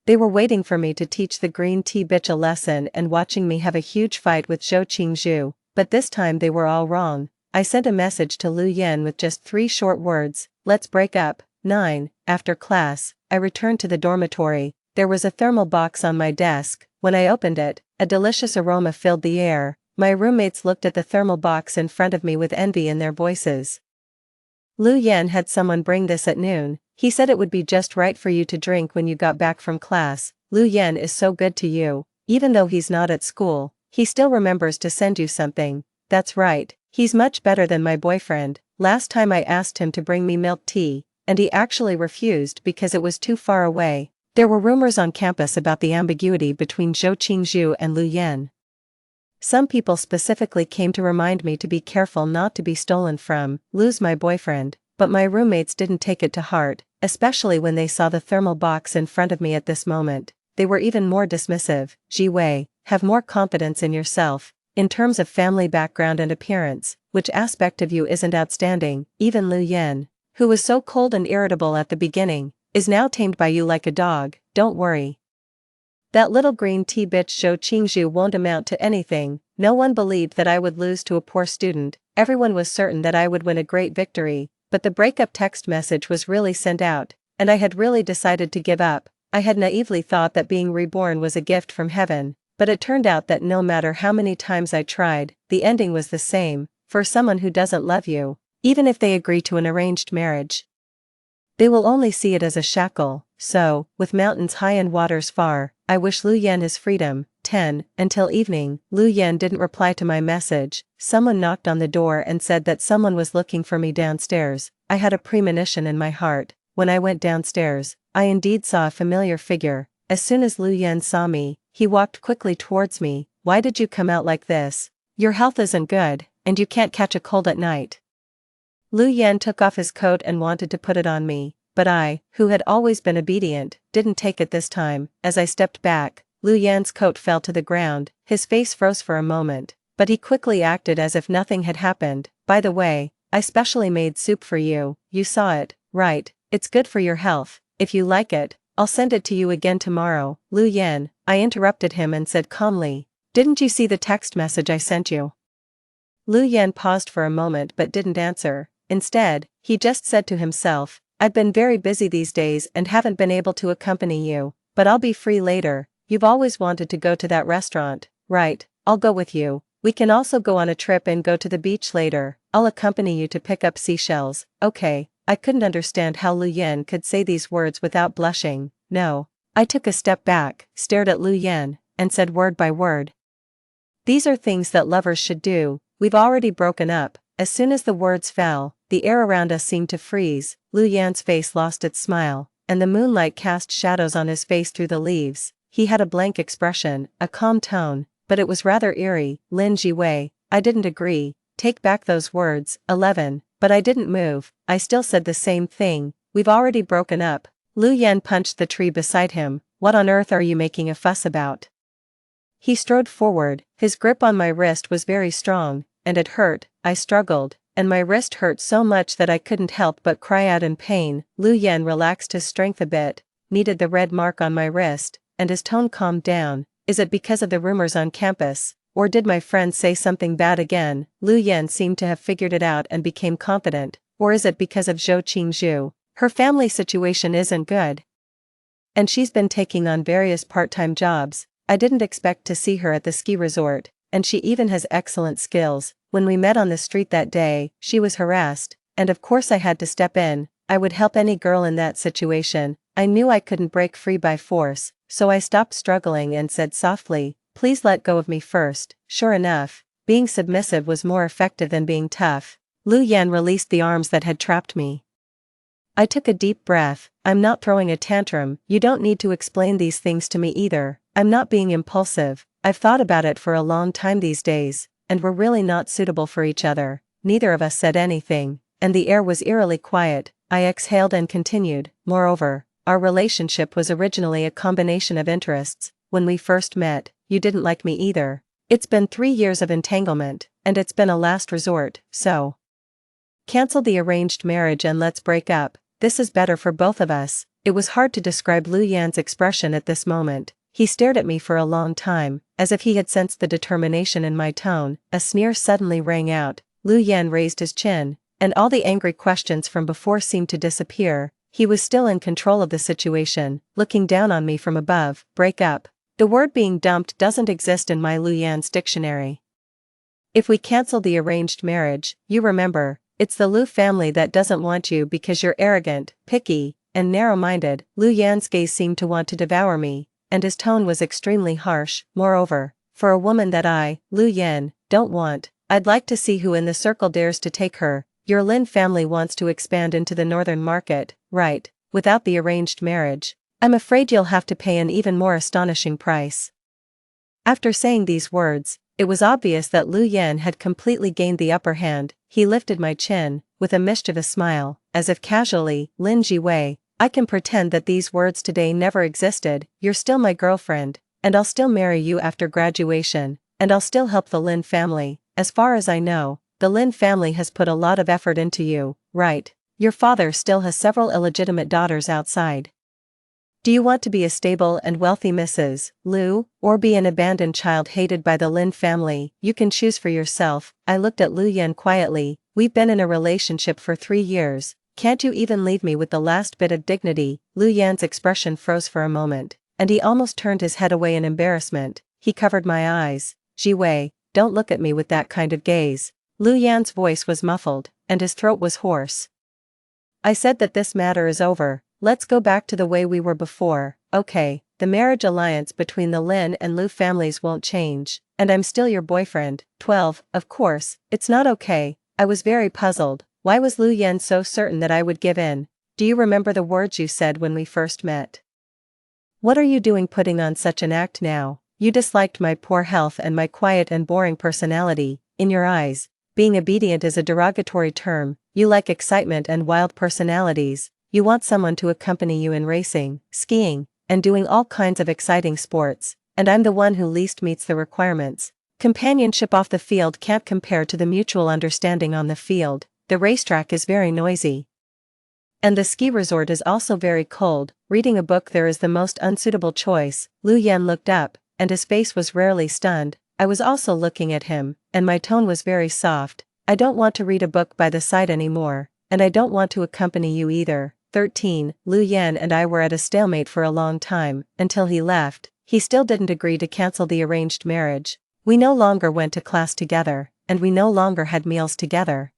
They were waiting for me to teach the green tea bitch a lesson and watching me have a huge fight with Zhou Qingzhu, but this time they were all wrong. I sent a message to Lu Yan with just 3 short words, let's break up. 9. After class, I returned to the dormitory. There was a thermal box on my desk. When I opened it, a delicious aroma filled the air. My roommates looked at the thermal box in front of me with envy in their voices. Lu Yan had someone bring this at noon. He said it would be just right for you to drink when you got back from class. Lu Yan is so good to you. Even though he's not at school, he still remembers to send you something. That's right, he's much better than my boyfriend. Last time I asked him to bring me milk tea, and he actually refused because it was too far away. There were rumors on campus about the ambiguity between Zhou Qingzhu and Lu Yan. Some people specifically came to remind me to be careful not to be stolen from, lose my boyfriend, but my roommates didn't take it to heart, especially when they saw the thermal box in front of me at this moment. They were even more dismissive. Jiwei, have more confidence in yourself. In terms of family background and appearance, which aspect of you isn't outstanding? Even Lu Yan, who was so cold and irritable at the beginning, is now tamed by you like a dog. Don't worry. That little green tea bitch Zhou Qingzhu won't amount to anything. No one believed that I would lose to a poor student. Everyone was certain that I would win a great victory, but the breakup text message was really sent out, and I had really decided to give up. I had naively thought that being reborn was a gift from heaven, but it turned out that no matter how many times I tried, the ending was the same. For someone who doesn't love you, even if they agree to an arranged marriage, they will only see it as a shackle. So, with mountains high and waters far, I wish Lu Yan his freedom. 10. Until evening, Lu Yan didn't reply to my message. Someone knocked on the door and said that someone was looking for me downstairs. I had a premonition in my heart. When I went downstairs, I indeed saw a familiar figure. As soon as Lu Yan saw me, he walked quickly towards me. Why did you come out like this? Your health isn't good, and you can't catch a cold at night. Lu Yan took off his coat and wanted to put it on me, but I, who had always been obedient, didn't take it this time. As I stepped back, Lu Yan's coat fell to the ground. His face froze for a moment, but he quickly acted as if nothing had happened. By the way, I specially made soup for you, you saw it, right? It's good for your health. If you like it, I'll send it to you again tomorrow." "Lu Yan," I interrupted him and said calmly. "Didn't you see the text message I sent you?" Lu Yan paused for a moment but didn't answer. Instead, he just said to himself, "I've been very busy these days and haven't been able to accompany you, but I'll be free later. You've always wanted to go to that restaurant, right? I'll go with you. We can also go on a trip and go to the beach later. I'll accompany you to pick up seashells." "Okay." I couldn't understand how Lu Yan could say these words without blushing. "No." I took a step back, stared at Lu Yan, and said word by word, "These are things that lovers should do. We've already broken up." As soon as the words fell, the air around us seemed to freeze. Lu Yan's face lost its smile, and the moonlight cast shadows on his face through the leaves. He had a blank expression, a calm tone, but it was rather eerie. "Lin Jiwei." I didn't agree. Take back those words. 11. But I didn't move. I still said the same thing. "We've already broken up." Lu Yan punched the tree beside him. "What on earth are you making a fuss about?" He strode forward. His grip on my wrist was very strong, and it hurt. I struggled, and my wrist hurt so much that I couldn't help but cry out in pain. Lu Yan relaxed his strength a bit, kneaded the red mark on my wrist, and his tone calmed down. "Is it because of the rumors on campus? Or did my friend say something bad again?" Lu Yan seemed to have figured it out and became confident. "Or is it because of Zhou Qingzhu? Her family situation isn't good. And she's been taking on various part-time jobs. I didn't expect to see her at the ski resort, and she even has excellent skills. When we met on the street that day, she was harassed, and of course I had to step in. I would help any girl in that situation. I knew I couldn't break free by force, so I stopped struggling and said softly, 'Please let go of me first.'" Sure enough, being submissive was more effective than being tough. Lu Yan released the arms that had trapped me. I took a deep breath. "I'm not throwing a tantrum. You don't need to explain these things to me either. I'm not being impulsive. I've thought about it for a long time these days, and we're really not suitable for each other." Neither of us said anything, and the air was eerily quiet. I exhaled and continued. "Moreover, our relationship was originally a combination of interests. When we first met, you didn't like me either. It's been 3 years of entanglement, and it's been a last resort, so cancel the arranged marriage and let's break up. This is better for both of us." It was hard to describe Lu Yan's expression at this moment. He stared at me for a long time, as if he had sensed the determination in my tone. A sneer suddenly rang out. Lu Yan raised his chin, and all the angry questions from before seemed to disappear. He was still in control of the situation, looking down on me from above. "Break up. The word being dumped doesn't exist in my Lu Yan's dictionary. If we cancel the arranged marriage, you remember, it's the Lu family that doesn't want you because you're arrogant, picky, and narrow-minded." Lu Yan's gaze seemed to want to devour me, and his tone was extremely harsh. "Moreover, for a woman that I, Lu Yan, don't want, I'd like to see who in the circle dares to take her. Your Lin family wants to expand into the northern market, right? Without the arranged marriage, I'm afraid you'll have to pay an even more astonishing price." After saying these words, it was obvious that Lu Yan had completely gained the upper hand. He lifted my chin, with a mischievous smile, as if casually. "Lin Jiwei, I can pretend that these words today never existed. You're still my girlfriend, and I'll still marry you after graduation, and I'll still help the Lin family. As far as I know, the Lin family has put a lot of effort into you, right? Your father still has several illegitimate daughters outside. Do you want to be a stable and wealthy Mrs. Lu, or be an abandoned child hated by the Lin family? You can choose for yourself." I looked at Lu Yan quietly. "We've been in a relationship for 3 years. Can't you even leave me with the last bit of dignity?" Lu Yan's expression froze for a moment, and he almost turned his head away in embarrassment. He covered my eyes. "Jiwei, don't look at me with that kind of gaze." Lu Yan's voice was muffled, and his throat was hoarse. "I said that this matter is over. Let's go back to the way we were before, okay? The marriage alliance between the Lin and Lu families won't change, and I'm still your boyfriend." 12. Of course, it's not okay. I was very puzzled. Why was Lu Yan so certain that I would give in? "Do you remember the words you said when we first met? What are you doing putting on such an act now? You disliked my poor health and my quiet and boring personality. In your eyes, being obedient is a derogatory term. You like excitement and wild personalities. You want someone to accompany you in racing, skiing, and doing all kinds of exciting sports, and I'm the one who least meets the requirements. Companionship off the field can't compare to the mutual understanding on the field. the racetrack is very noisy. And the ski resort is also very cold. Reading a book there is the most unsuitable choice. Lu Yan looked up, and his face was rarely stunned. I was also looking at him, and my tone was very soft. I don't want to read a book by the side anymore, and I don't want to accompany you either. 13. Lu Yan and I were at a stalemate for a long time, until he left. He still didn't agree to cancel the arranged marriage. We no longer went to class together, and we no longer had meals together.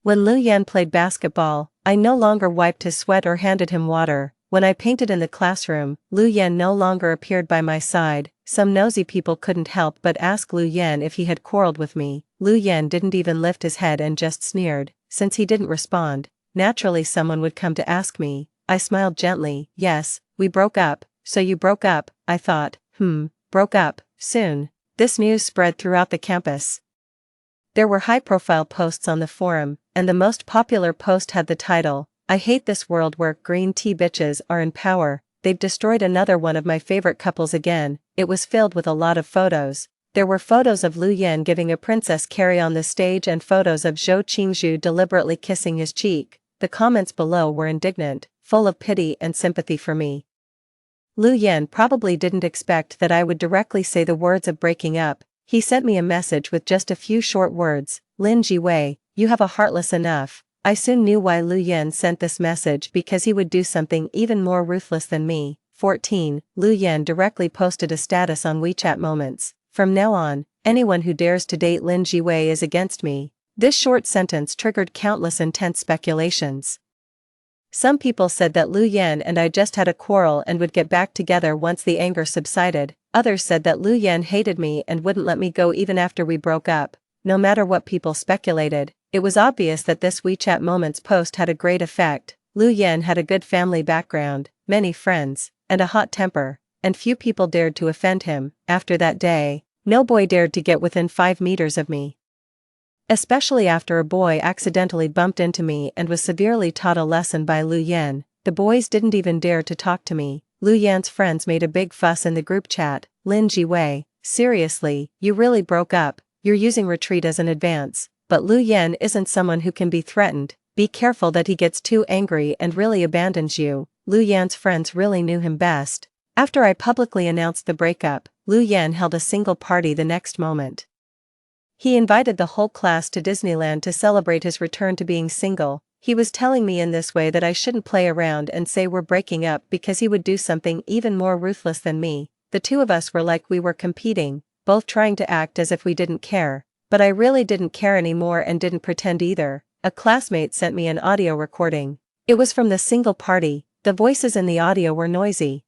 When Lu Yan played basketball, I no longer wiped his sweat or handed him water. When I painted in the classroom, Lu Yan no longer appeared by my side. Some nosy people couldn't help but ask Lu Yan if he had quarreled with me. Lu Yan didn't even lift his head and just sneered. Since he didn't respond, naturally someone would come to ask me. I smiled gently. Yes, we broke up. So you broke up, I thought. Broke up, soon. This news spread throughout the campus. There were high-profile posts on the forum, and the most popular post had the title, "I hate this world where green tea bitches are in power. They've destroyed another one of my favorite couples again." It was filled with a lot of photos. There were photos of Lu Yan giving a princess carry on the stage and photos of Zhou Qingzhu deliberately kissing his cheek. The comments below were indignant, full of pity and sympathy for me. Lu Yan probably didn't expect that I would directly say the words of breaking up. He sent me a message with just a few short words. "Lin Jiwei, you have a heartless enough." I soon knew why Lu Yan sent this message, because he would do something even more ruthless than me. 14. Lu Yan directly posted a status on WeChat Moments. "From now on, anyone who dares to date Lin Jiwei is against me." This short sentence triggered countless intense speculations. Some people said that Lu Yan and I just had a quarrel and would get back together once the anger subsided. Others said that Lu Yan hated me and wouldn't let me go even after we broke up. No matter what people speculated, it was obvious that this WeChat Moments post had a great effect. Lu Yan had a good family background, many friends, and a hot temper, and few people dared to offend him. After that day, no boy dared to get within 5 meters of me. Especially after a boy accidentally bumped into me and was severely taught a lesson by Lu Yan. The boys didn't even dare to talk to me. Lu Yan's friends made a big fuss in the group chat. "Lin Jiwei, seriously, you really broke up. You're using retreat as an advance." But Lu Yan isn't someone who can be threatened. Be careful that he gets too angry and really abandons you. Lu Yan's friends really knew him best. After I publicly announced the breakup, Lu Yan held a single party the next moment. He invited the whole class to Disneyland to celebrate his return to being single. He was telling me in this way that I shouldn't play around and say we're breaking up, because he would do something even more ruthless than me. The two of us were like we were competing, both trying to act as if we didn't care. But I really didn't care anymore and didn't pretend either. A classmate sent me an audio recording. It was from the single party. The voices in the audio were noisy.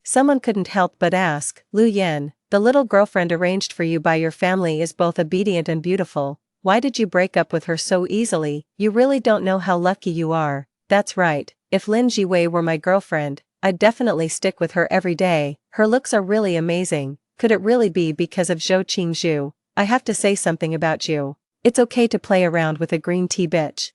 Someone couldn't help but ask, "Lu Yan, the little girlfriend arranged for you by your family is both obedient and beautiful. Why did you break up with her so easily? You really don't know how lucky you are." That's right. If Lin Jiwei were my girlfriend, I'd definitely stick with her every day. Her looks are really amazing. Could it really be because of Zhou Qingzhu? I have to say something about you. It's okay to play around with a green tea bitch.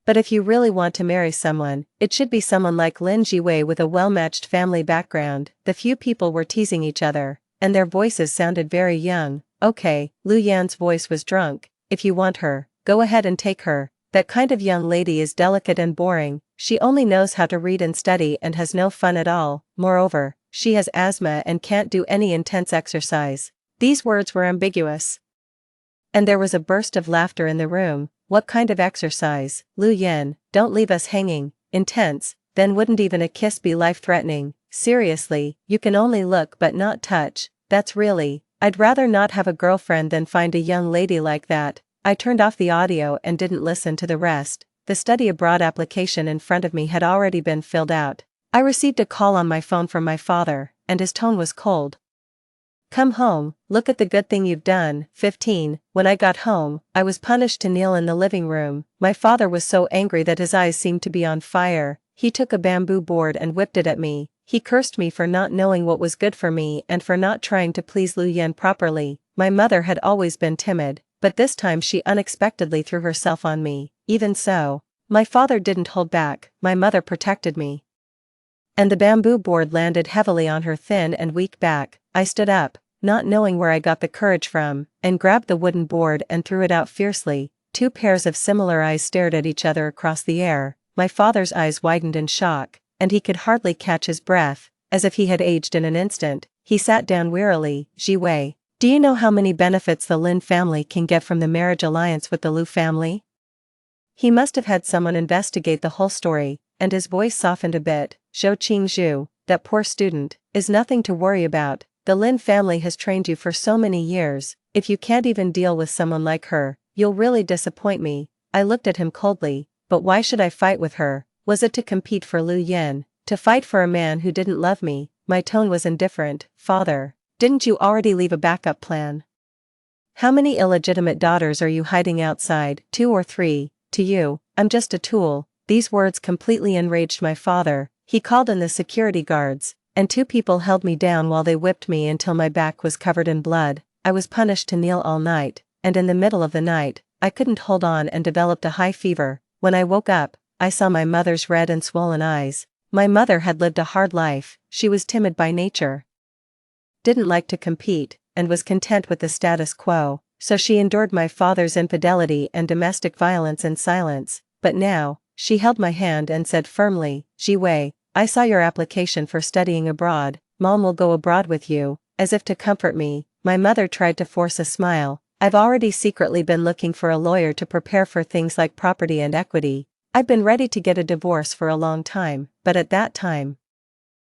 But if you really want to marry someone, it should be someone like Lin Jiwei with a well-matched family background. The few people were teasing each other, and their voices sounded very young. "Okay," Lu Yan's voice was drunk. "If you want her, go ahead and take her. That kind of young lady is delicate and boring. She only knows how to read and study and has no fun at all. Moreover, she has asthma and can't do any intense exercise." These words were ambiguous. And there was a burst of laughter in the room. "What kind of exercise? Lu Yan, don't leave us hanging." "Intense? Then wouldn't even a kiss be life-threatening? Seriously, you can only look but not touch. That's really, I'd rather not have a girlfriend than find a young lady like that." I turned off the audio and didn't listen to the rest. The study abroad application in front of me had already been filled out. I received a call on my phone from my father, and his tone was cold. "Come home, look at the good thing you've done." 15. When I got home, I was punished to kneel in the living room. My father was so angry that his eyes seemed to be on fire. He took a bamboo board and whipped it at me. He cursed me for not knowing what was good for me and for not trying to please Lu Yan properly. My mother had always been timid, but this time she unexpectedly threw herself on me. Even so, my father didn't hold back. My mother protected me. And the bamboo board landed heavily on her thin and weak back. I stood up, not knowing where I got the courage from, and grabbed the wooden board and threw it out fiercely. two pairs of similar eyes stared at each other across the air. My father's eyes widened in shock, and he could hardly catch his breath, as if he had aged in an instant. He sat down wearily. Jiwei, do you know how many benefits the Lin family can get from the marriage alliance with the Lu family? He must have had someone investigate the whole story, and his voice softened a bit. Zhou Qingzhu, that poor student, is nothing to worry about. The Lin family has trained you for so many years. If you can't even deal with someone like her, you'll really disappoint me. I looked at him coldly. But why should I fight with her? Was it to compete for Lu Yan? To fight for a man who didn't love me? My tone was indifferent. Father, didn't you already leave a backup plan? How many illegitimate daughters are you hiding outside? 2 or 3. To you, I'm just a tool. These words completely enraged my father. He called in the security guards, and 2 people held me down while they whipped me until my back was covered in blood. I was punished to kneel all night, and in the middle of the night, I couldn't hold on and developed a high fever. When I woke up, I saw my mother's red and swollen eyes. My mother had lived a hard life. She was timid by nature, didn't like to compete, and was content with the status quo, so she endured my father's infidelity and domestic violence in silence. But now, she held my hand and said firmly, Jiwei, I saw your application for studying abroad. Mom will go abroad with you. As if to comfort me, my mother tried to force a smile. I've already secretly been looking for a lawyer to prepare for things like property and equity. I've been ready to get a divorce for a long time, but at that time,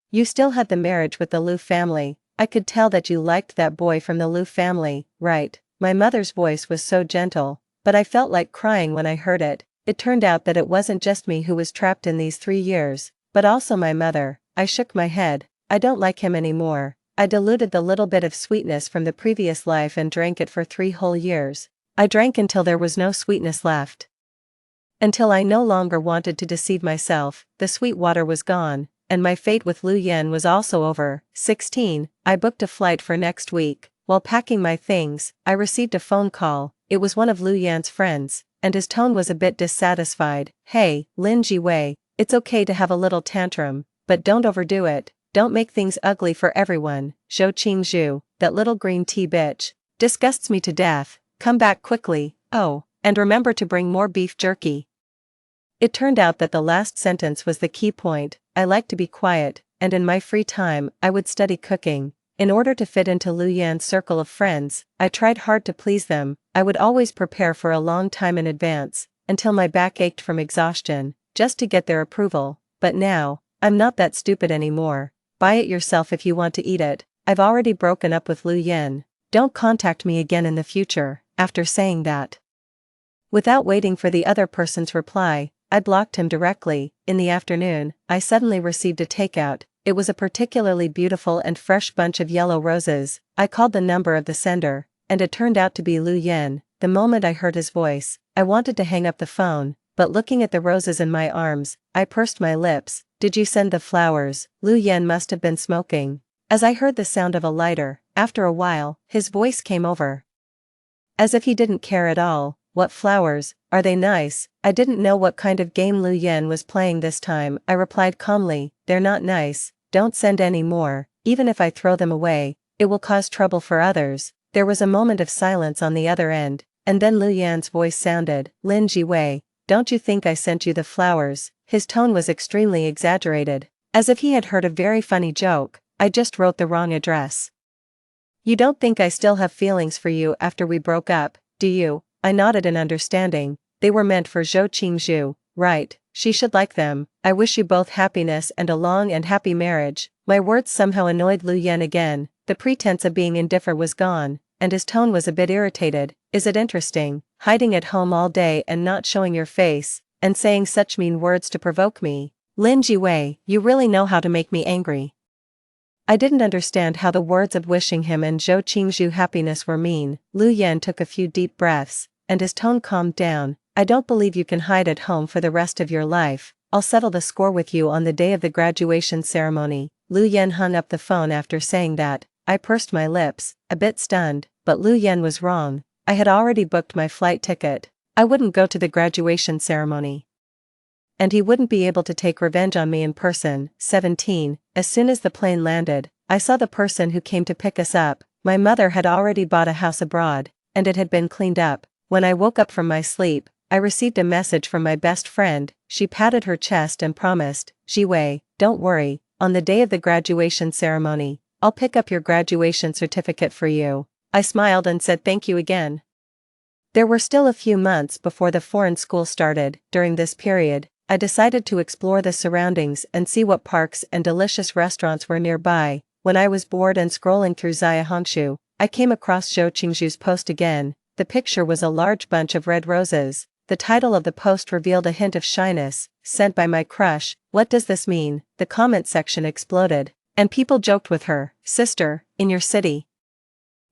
you still had the marriage with the Lu family. I could tell that you liked that boy from the Lu family, right? My mother's voice was so gentle, but I felt like crying when I heard it. It turned out that it wasn't just me who was trapped in these 3 years, but also my mother. I shook my head. I don't like him anymore. I diluted the little bit of sweetness from the previous life and drank it for 3 whole years. I drank until there was no sweetness left. Until I no longer wanted to deceive myself. The sweet water was gone, and my fate with Lu Yan was also over. 16. I booked a flight for next week. While packing my things, I received a phone call. It was one of Lu Yan's friends, and his tone was a bit dissatisfied. Hey, Lin Jiwei, it's okay to have a little tantrum, but don't overdo it. Don't make things ugly for everyone. Zhou Qingzhu, that little green tea bitch, disgusts me to death. Come back quickly. Oh, and remember to bring more beef jerky. It turned out that the last sentence was the key point. I like to be quiet, and in my free time, I would study cooking. In order to fit into Lu Yan's circle of friends, I tried hard to please them. I would always prepare for a long time in advance, until my back ached from exhaustion, just to get their approval. But now, I'm not that stupid anymore. Buy it yourself if you want to eat it. I've already broken up with Lu Yan. Don't contact me again in the future. After saying that, without waiting for the other person's reply, I blocked him directly. In the afternoon, I suddenly received a takeout. It was a particularly beautiful and fresh bunch of yellow roses. I called the number of the sender, and it turned out to be Lu Yan. The moment I heard his voice, I wanted to hang up the phone, but looking at the roses in my arms, I pursed my lips. Did you send the flowers? Lu Yan must have been smoking. As I heard the sound of a lighter, after a while, his voice came over, as if he didn't care at all. What flowers? Are they nice? I didn't know what kind of game Lu Yan was playing this time. I replied calmly, they're not nice. Don't send any more. Even if I throw them away, it will cause trouble for others. There was a moment of silence on the other end, and then Lu Yan's voice sounded, Lin Jiwei, don't you think I sent you the flowers? His tone was extremely exaggerated, as if he had heard a very funny joke. I just wrote the wrong address. You don't think I still have feelings for you after we broke up, do you? I nodded in understanding. They were meant for Zhou Qingzhu, right? She should like them. I wish you both happiness and a long and happy marriage. My words somehow annoyed Lu Yan again. The pretense of being indifferent was gone, and his tone was a bit irritated. Is it interesting, hiding at home all day and not showing your face, and saying such mean words to provoke me? Lin Jiwei, you really know how to make me angry. I didn't understand how the words of wishing him and Zhou Qingzhu happiness were mean. Lu Yan took a few deep breaths, and his tone calmed down. I don't believe you can hide at home for the rest of your life. I'll settle the score with you on the day of the graduation ceremony. Lu Yan hung up the phone after saying that. I pursed my lips, a bit stunned, but Lu Yan was wrong. I had already booked my flight ticket. I wouldn't go to the graduation ceremony, and he wouldn't be able to take revenge on me in person. 17. As soon as the plane landed, I saw the person who came to pick us up. My mother had already bought a house abroad, and it had been cleaned up. When I woke up from my sleep, I received a message from my best friend. She patted her chest and promised, "Jiwei, don't worry, on the day of the graduation ceremony, I'll pick up your graduation certificate for you." I smiled and said thank you again. There were still a few months before the foreign school started. During this period, I decided to explore the surroundings and see what parks and delicious restaurants were nearby. When I was bored and scrolling through Zaya Hongshu, I came across Zhou Qingzhu's post again. The picture was a large bunch of red roses. The title of the post revealed a hint of shyness, sent by my crush. What does this mean? The comment section exploded, and people joked with her. Sister, in your city,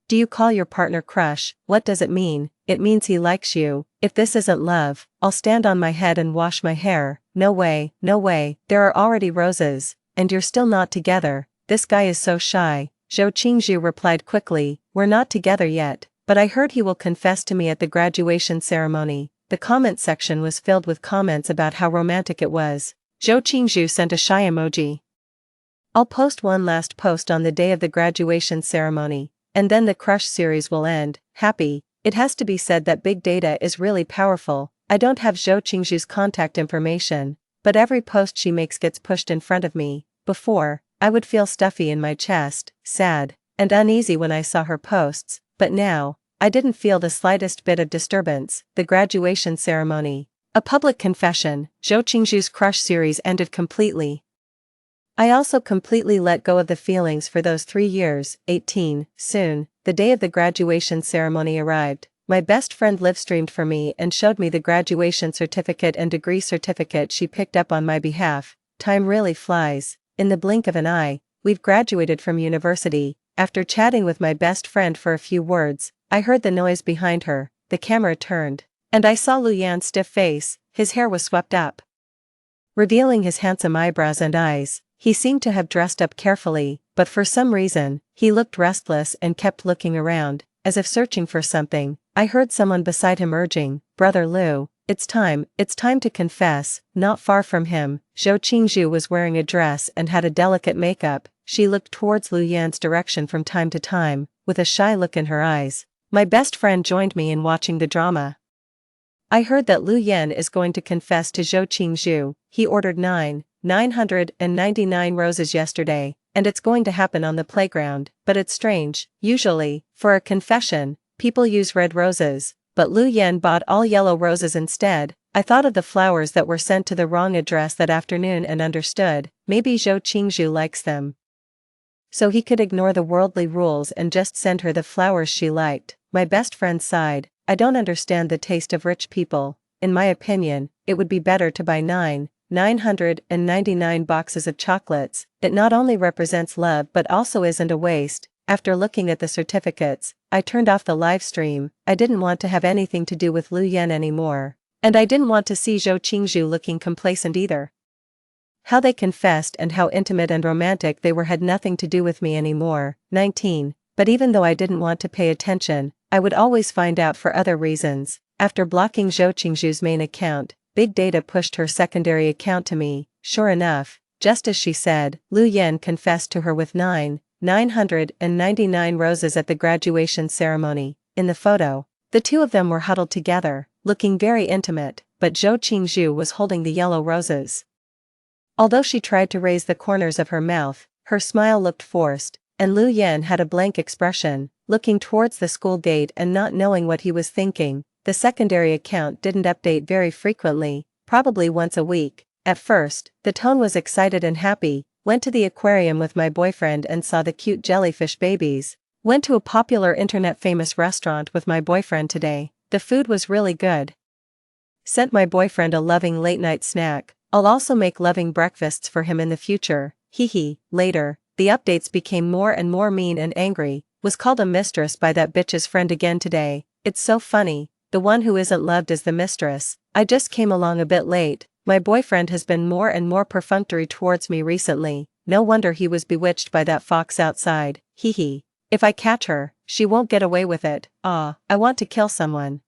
do you call your partner crush? What does it mean? It means he likes you. If this isn't love, I'll stand on my head and wash my hair. No way, no way, there are already roses, and you're still not together. This guy is so shy. Zhou Qingzhu replied quickly, we're not together yet, but I heard he will confess to me at the graduation ceremony. The comment section was filled with comments about how romantic it was. Zhou Qingzhu sent a shy emoji. I'll post one last post on the day of the graduation ceremony, and then the crush series will end. Happy. It has to be said that big data is really powerful. I don't have Zhou Qingzhu's contact information, but every post she makes gets pushed in front of me. Before, I would feel stuffy in my chest, sad, and uneasy when I saw her posts, but now, I didn't feel the slightest bit of disturbance. The graduation ceremony. A public confession. Zhou Qingzhu's crush series ended completely. I also completely let go of the feelings for those 3 years. 18. Soon, the day of the graduation ceremony arrived. My best friend livestreamed for me and showed me the graduation certificate and degree certificate she picked up on my behalf. Time really flies. In the blink of an eye, we've graduated from university. After chatting with my best friend for a few words, I heard the noise behind her. The camera turned, and I saw Lu Yan's stiff face. His hair was swept up, revealing his handsome eyebrows and eyes. He seemed to have dressed up carefully, but for some reason, he looked restless and kept looking around, as if searching for something. I heard someone beside him urging, "Brother Lu, it's time to confess." Not far from him, Zhou Qingzhu was wearing a dress and had a delicate makeup. She looked towards Lu Yan's direction from time to time, with a shy look in her eyes. My best friend joined me in watching the drama. I heard that Lu Yan is going to confess to Zhou Qingzhu. He ordered 999 roses yesterday, and it's going to happen on the playground. But it's strange. Usually, for a confession, people use red roses, but Lu Yan bought all yellow roses instead. I thought of the flowers that were sent to the wrong address that afternoon and understood, maybe Zhou Qingzhu likes them, so he could ignore the worldly rules and just send her the flowers she liked. My best friend sighed. I don't understand the taste of rich people. In my opinion, it would be better to buy 999 boxes of chocolates. It not only represents love but also isn't a waste. After looking at the certificates, I turned off the live stream. I didn't want to have anything to do with Lu Yan anymore. And I didn't want to see Zhou Qingzhu looking complacent either. How they confessed and how intimate and romantic they were had nothing to do with me anymore. 19. But even though I didn't want to pay attention, I would always find out for other reasons. After blocking Zhou Qingzhu's main account, Big Data pushed her secondary account to me. Sure enough, just as she said, Lu Yan confessed to her with 999 roses at the graduation ceremony. In the photo, the two of them were huddled together, looking very intimate, but Zhou Qingzhu was holding the yellow roses. Although she tried to raise the corners of her mouth, her smile looked forced, and Lu Yan had a blank expression, looking towards the school gate and not knowing what he was thinking. The secondary account didn't update very frequently, probably once a week. At first, the tone was excited and happy. Went to the aquarium with my boyfriend and saw the cute jellyfish babies. Went to a popular internet famous restaurant with my boyfriend today. The food was really good. Sent my boyfriend a loving late night snack. I'll also make loving breakfasts for him in the future. Hee. Later, the updates became more and more mean and angry. Was called a mistress by that bitch's friend again today. It's so funny. The one who isn't loved is the mistress. I just came along a bit late. My boyfriend has been more and more perfunctory towards me recently. No wonder he was bewitched by that fox outside. Hee. If I catch her, she won't get away with it. I want to kill someone.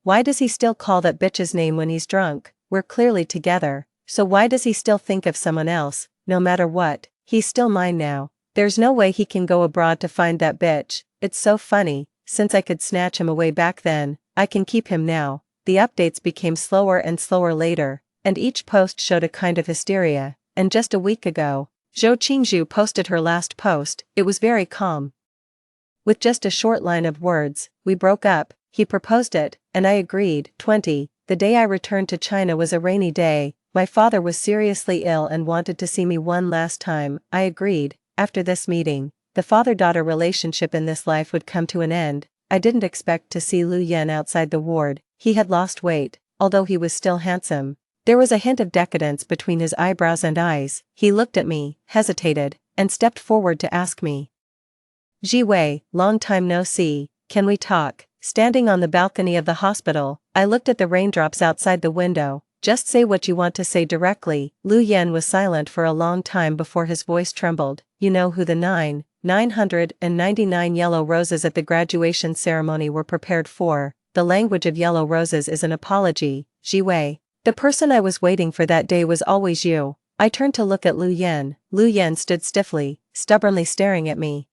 Why does he still call that bitch's name when he's drunk? We're clearly together, so why does he still think of someone else? No matter what, he's still mine now. There's no way he can go abroad to find that bitch. It's so funny. since I could snatch him away back then, I can keep him now. The updates became slower and slower later, and each post showed a kind of hysteria, and just a week ago, Zhou Qingzhu posted her last post. It was very calm. With just a short line of words, we broke up, he proposed it, and I agreed. 20. The day I returned to China was a rainy day. My father was seriously ill and wanted to see me one last time. I agreed. After this meeting, the father-daughter relationship in this life would come to an end. I didn't expect to see Lu Yan outside the ward. He had lost weight, although he was still handsome. There was a hint of decadence between his eyebrows and eyes. He looked at me, hesitated, and stepped forward to ask me. Ji Wei, long time no see, can we talk? Standing on the balcony of the hospital, I looked at the raindrops outside the window. Just say what you want to say directly. Lu Yan was silent for a long time before his voice trembled. You know who the 999 yellow roses at the graduation ceremony were prepared for. The language of yellow roses is an apology, Ji Wei. The person I was waiting for that day was always you. I turned to look at Lu Yan. Lu Yan stood stiffly, stubbornly staring at me.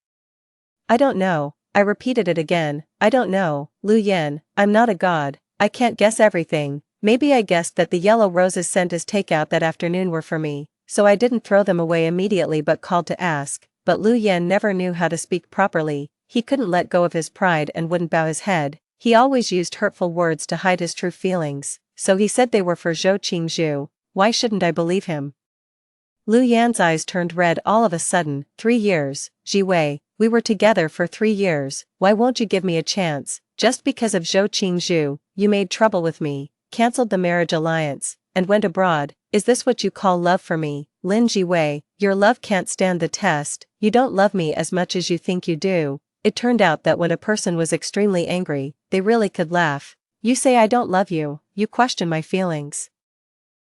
I don't know. I repeated it again. I don't know, Lu Yan, I'm not a god. I can't guess everything. Maybe I guessed that the yellow roses sent as takeout that afternoon were for me, so I didn't throw them away immediately but called to ask. But Lu Yan never knew how to speak properly. He couldn't let go of his pride and wouldn't bow his head. He always used hurtful words to hide his true feelings, so he said they were for Zhou Qingzhu. Why shouldn't I believe him? Lu Yan's eyes turned red all of a sudden. 3 years, Ji Wei, we were together for 3 years. Why won't you give me a chance? Just because of Zhou Qingzhu, you made trouble with me, cancelled the marriage alliance, and went abroad. Is this what you call love for me? Lin Ji Wei, your love can't stand the test. You don't love me as much as you think you do. It turned out that when a person was extremely angry, they really could laugh. You say I don't love you, you question my feelings.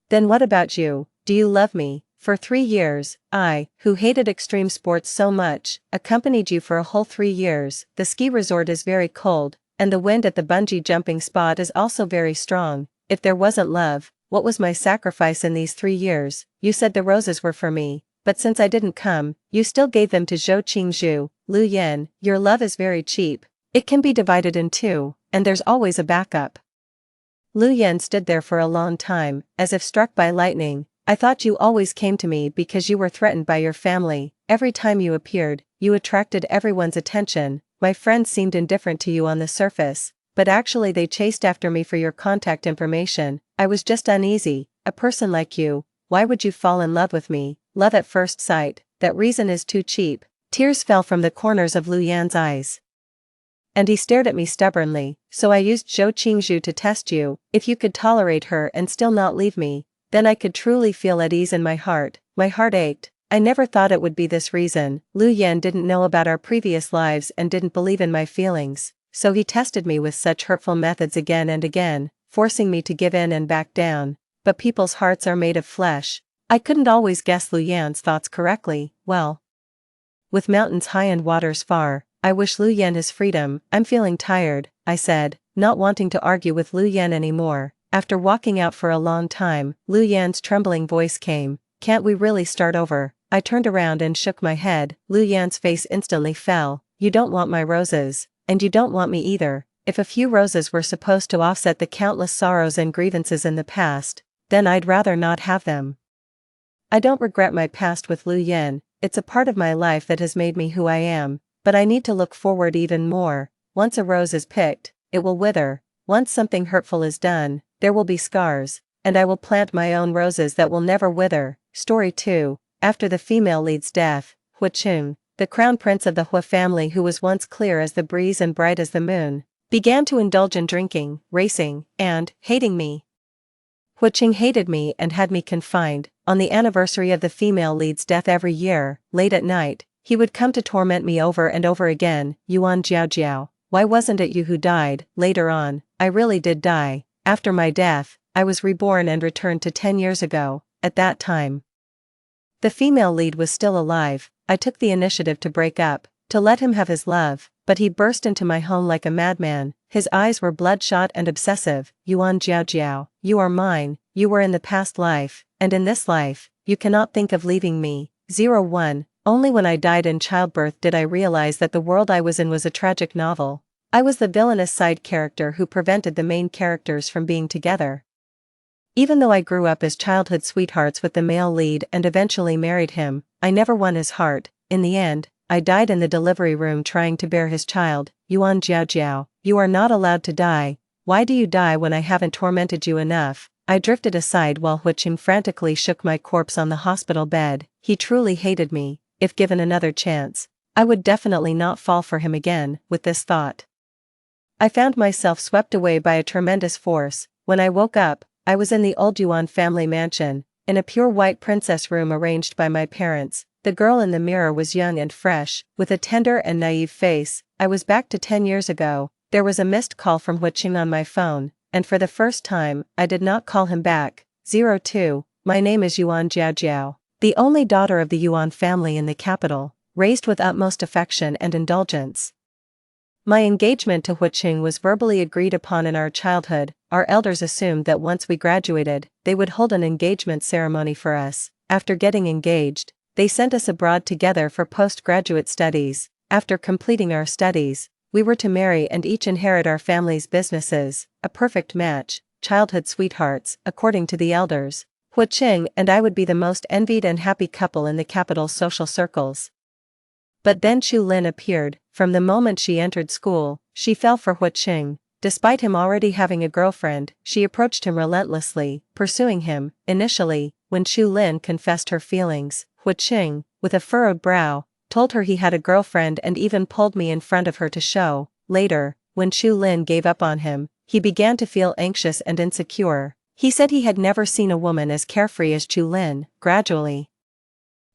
Then what about you? Do you love me? For 3 years, I, who hated extreme sports so much, accompanied you for a whole 3 years. The ski resort is very cold, and the wind at the bungee jumping spot is also very strong. If there wasn't love, what was my sacrifice in these 3 years? You said the roses were for me, but since I didn't come, you still gave them to Zhou Qingzhu. Lu Yan, your love is very cheap. It can be divided in two, and there's always a backup. Lu Yan stood there for a long time, as if struck by lightning. I thought you always came to me because you were threatened by your family. Every time you appeared, you attracted everyone's attention. My friends seemed indifferent to you on the surface, but actually they chased after me for your contact information. I was just uneasy. A person like you, why would you fall in love with me? Love at first sight, that reason is too cheap. Tears fell from the corners of Lu Yan's eyes. And he stared at me stubbornly. So I used Zhou Qingzhu to test you. If you could tolerate her and still not leave me, then I could truly feel at ease in my heart. My heart ached. I never thought it would be this reason. Lu Yan didn't know about our previous lives and didn't believe in my feelings, so he tested me with such hurtful methods again and again, forcing me to give in and back down. But people's hearts are made of flesh. I couldn't always guess Lu Yan's thoughts correctly. Well, with mountains high and waters far, I wish Lu Yan his freedom. I'm feeling tired, I said, not wanting to argue with Lu Yan anymore. After walking out for a long time, Lu Yan's trembling voice came. Can't we really start over? I turned around and shook my head. Lu Yan's face instantly fell. You don't want my roses, and you don't want me either. If a few roses were supposed to offset the countless sorrows and grievances in the past, then I'd rather not have them. I don't regret my past with Lu Yan. It's a part of my life that has made me who I am, but I need to look forward even more. Once a rose is picked, it will wither. Once something hurtful is done, there will be scars, and I will plant my own roses that will never wither. Story 2. After the female lead's death, Huicheng, the crown prince of the Hua family who was once clear as the breeze and bright as the moon, began to indulge in drinking, racing, and hating me. Huicheng hated me and had me confined. On the anniversary of the female lead's death every year, late at night, he would come to torment me over and over again. Yuan Jiao, why wasn't it you who died? Later on, I really did die. After my death, I was reborn and returned to 10 years ago. At that time, the female lead was still alive. I took the initiative to break up, to let him have his love, but he burst into my home like a madman. His eyes were bloodshot and obsessive. Yuan Jiao, you are mine, you were in the past life, and in this life, you cannot think of leaving me. 01. Only when I died in childbirth did I realize that the world I was in was a tragic novel. I was the villainous side character who prevented the main characters from being together. Even though I grew up as childhood sweethearts with the male lead and eventually married him, I never won his heart. In the end, I died in the delivery room trying to bear his child. Yuan Jiao Jiao, you are not allowed to die. Why do you die when I haven't tormented you enough? I drifted aside while Huiqing frantically shook my corpse on the hospital bed. He truly hated me. If given another chance, I would definitely not fall for him again. With this thought, I found myself swept away by a tremendous force. When I woke up, I was in the old Yuan family mansion, in a pure white princess room arranged by my parents. The girl in the mirror was young and fresh, with a tender and naive face. I was back to 10 years ago. There was a missed call from Huiqing on my phone, and for the first time, I did not call him back. 02, my name is Yuan Jiao Jiao, the only daughter of the Yuan family in the capital, raised with utmost affection and indulgence. My engagement to Huiqing was verbally agreed upon in our childhood. Our elders assumed that once we graduated, they would hold an engagement ceremony for us. After getting engaged, they sent us abroad together for postgraduate studies. After completing our studies, we were to marry and each inherit our family's businesses. A perfect match, childhood sweethearts, according to the elders. Huiqing and I would be the most envied and happy couple in the capital's social circles. But then Chu Lin appeared. From the moment she entered school, she fell for Huiqing. Despite him already having a girlfriend, she approached him relentlessly, pursuing him. Initially, when Chu Lin confessed her feelings, Huiqing, with a furrowed brow, told her he had a girlfriend and even pulled me in front of her to show. Later, when Chu Lin gave up on him, he began to feel anxious and insecure. He said he had never seen a woman as carefree as Chu Lin. Gradually,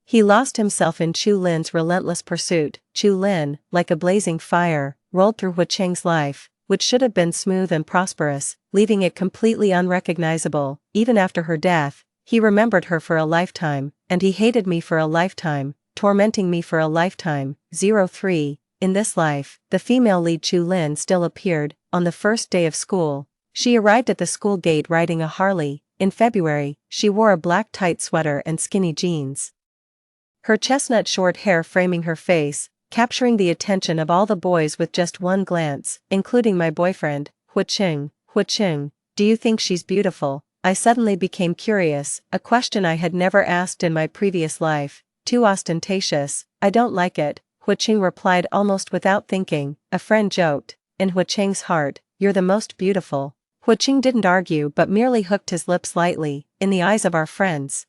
he lost himself in Chu Lin's relentless pursuit. Chu Lin, like a blazing fire, rolled through Huiqing's life, which should have been smooth and prosperous, leaving it completely unrecognizable. Even after her death, he remembered her for a lifetime, and he hated me for a lifetime, tormenting me for a lifetime. 03, in this life, the female lead Chu Lin still appeared. On the first day of school, she arrived at the school gate riding a Harley. In February, she wore a black tight sweater and skinny jeans. Her chestnut short hair framing her face, capturing the attention of all the boys with just one glance, including my boyfriend. Huiqing, Huiqing, do you think she's beautiful? I suddenly became curious, a question I had never asked in my previous life. Too ostentatious, I don't like it, Huiqing replied almost without thinking. A friend joked, in Huiqing's heart, you're the most beautiful. Huiqing didn't argue but merely hooked his lips lightly. In the eyes of our friends,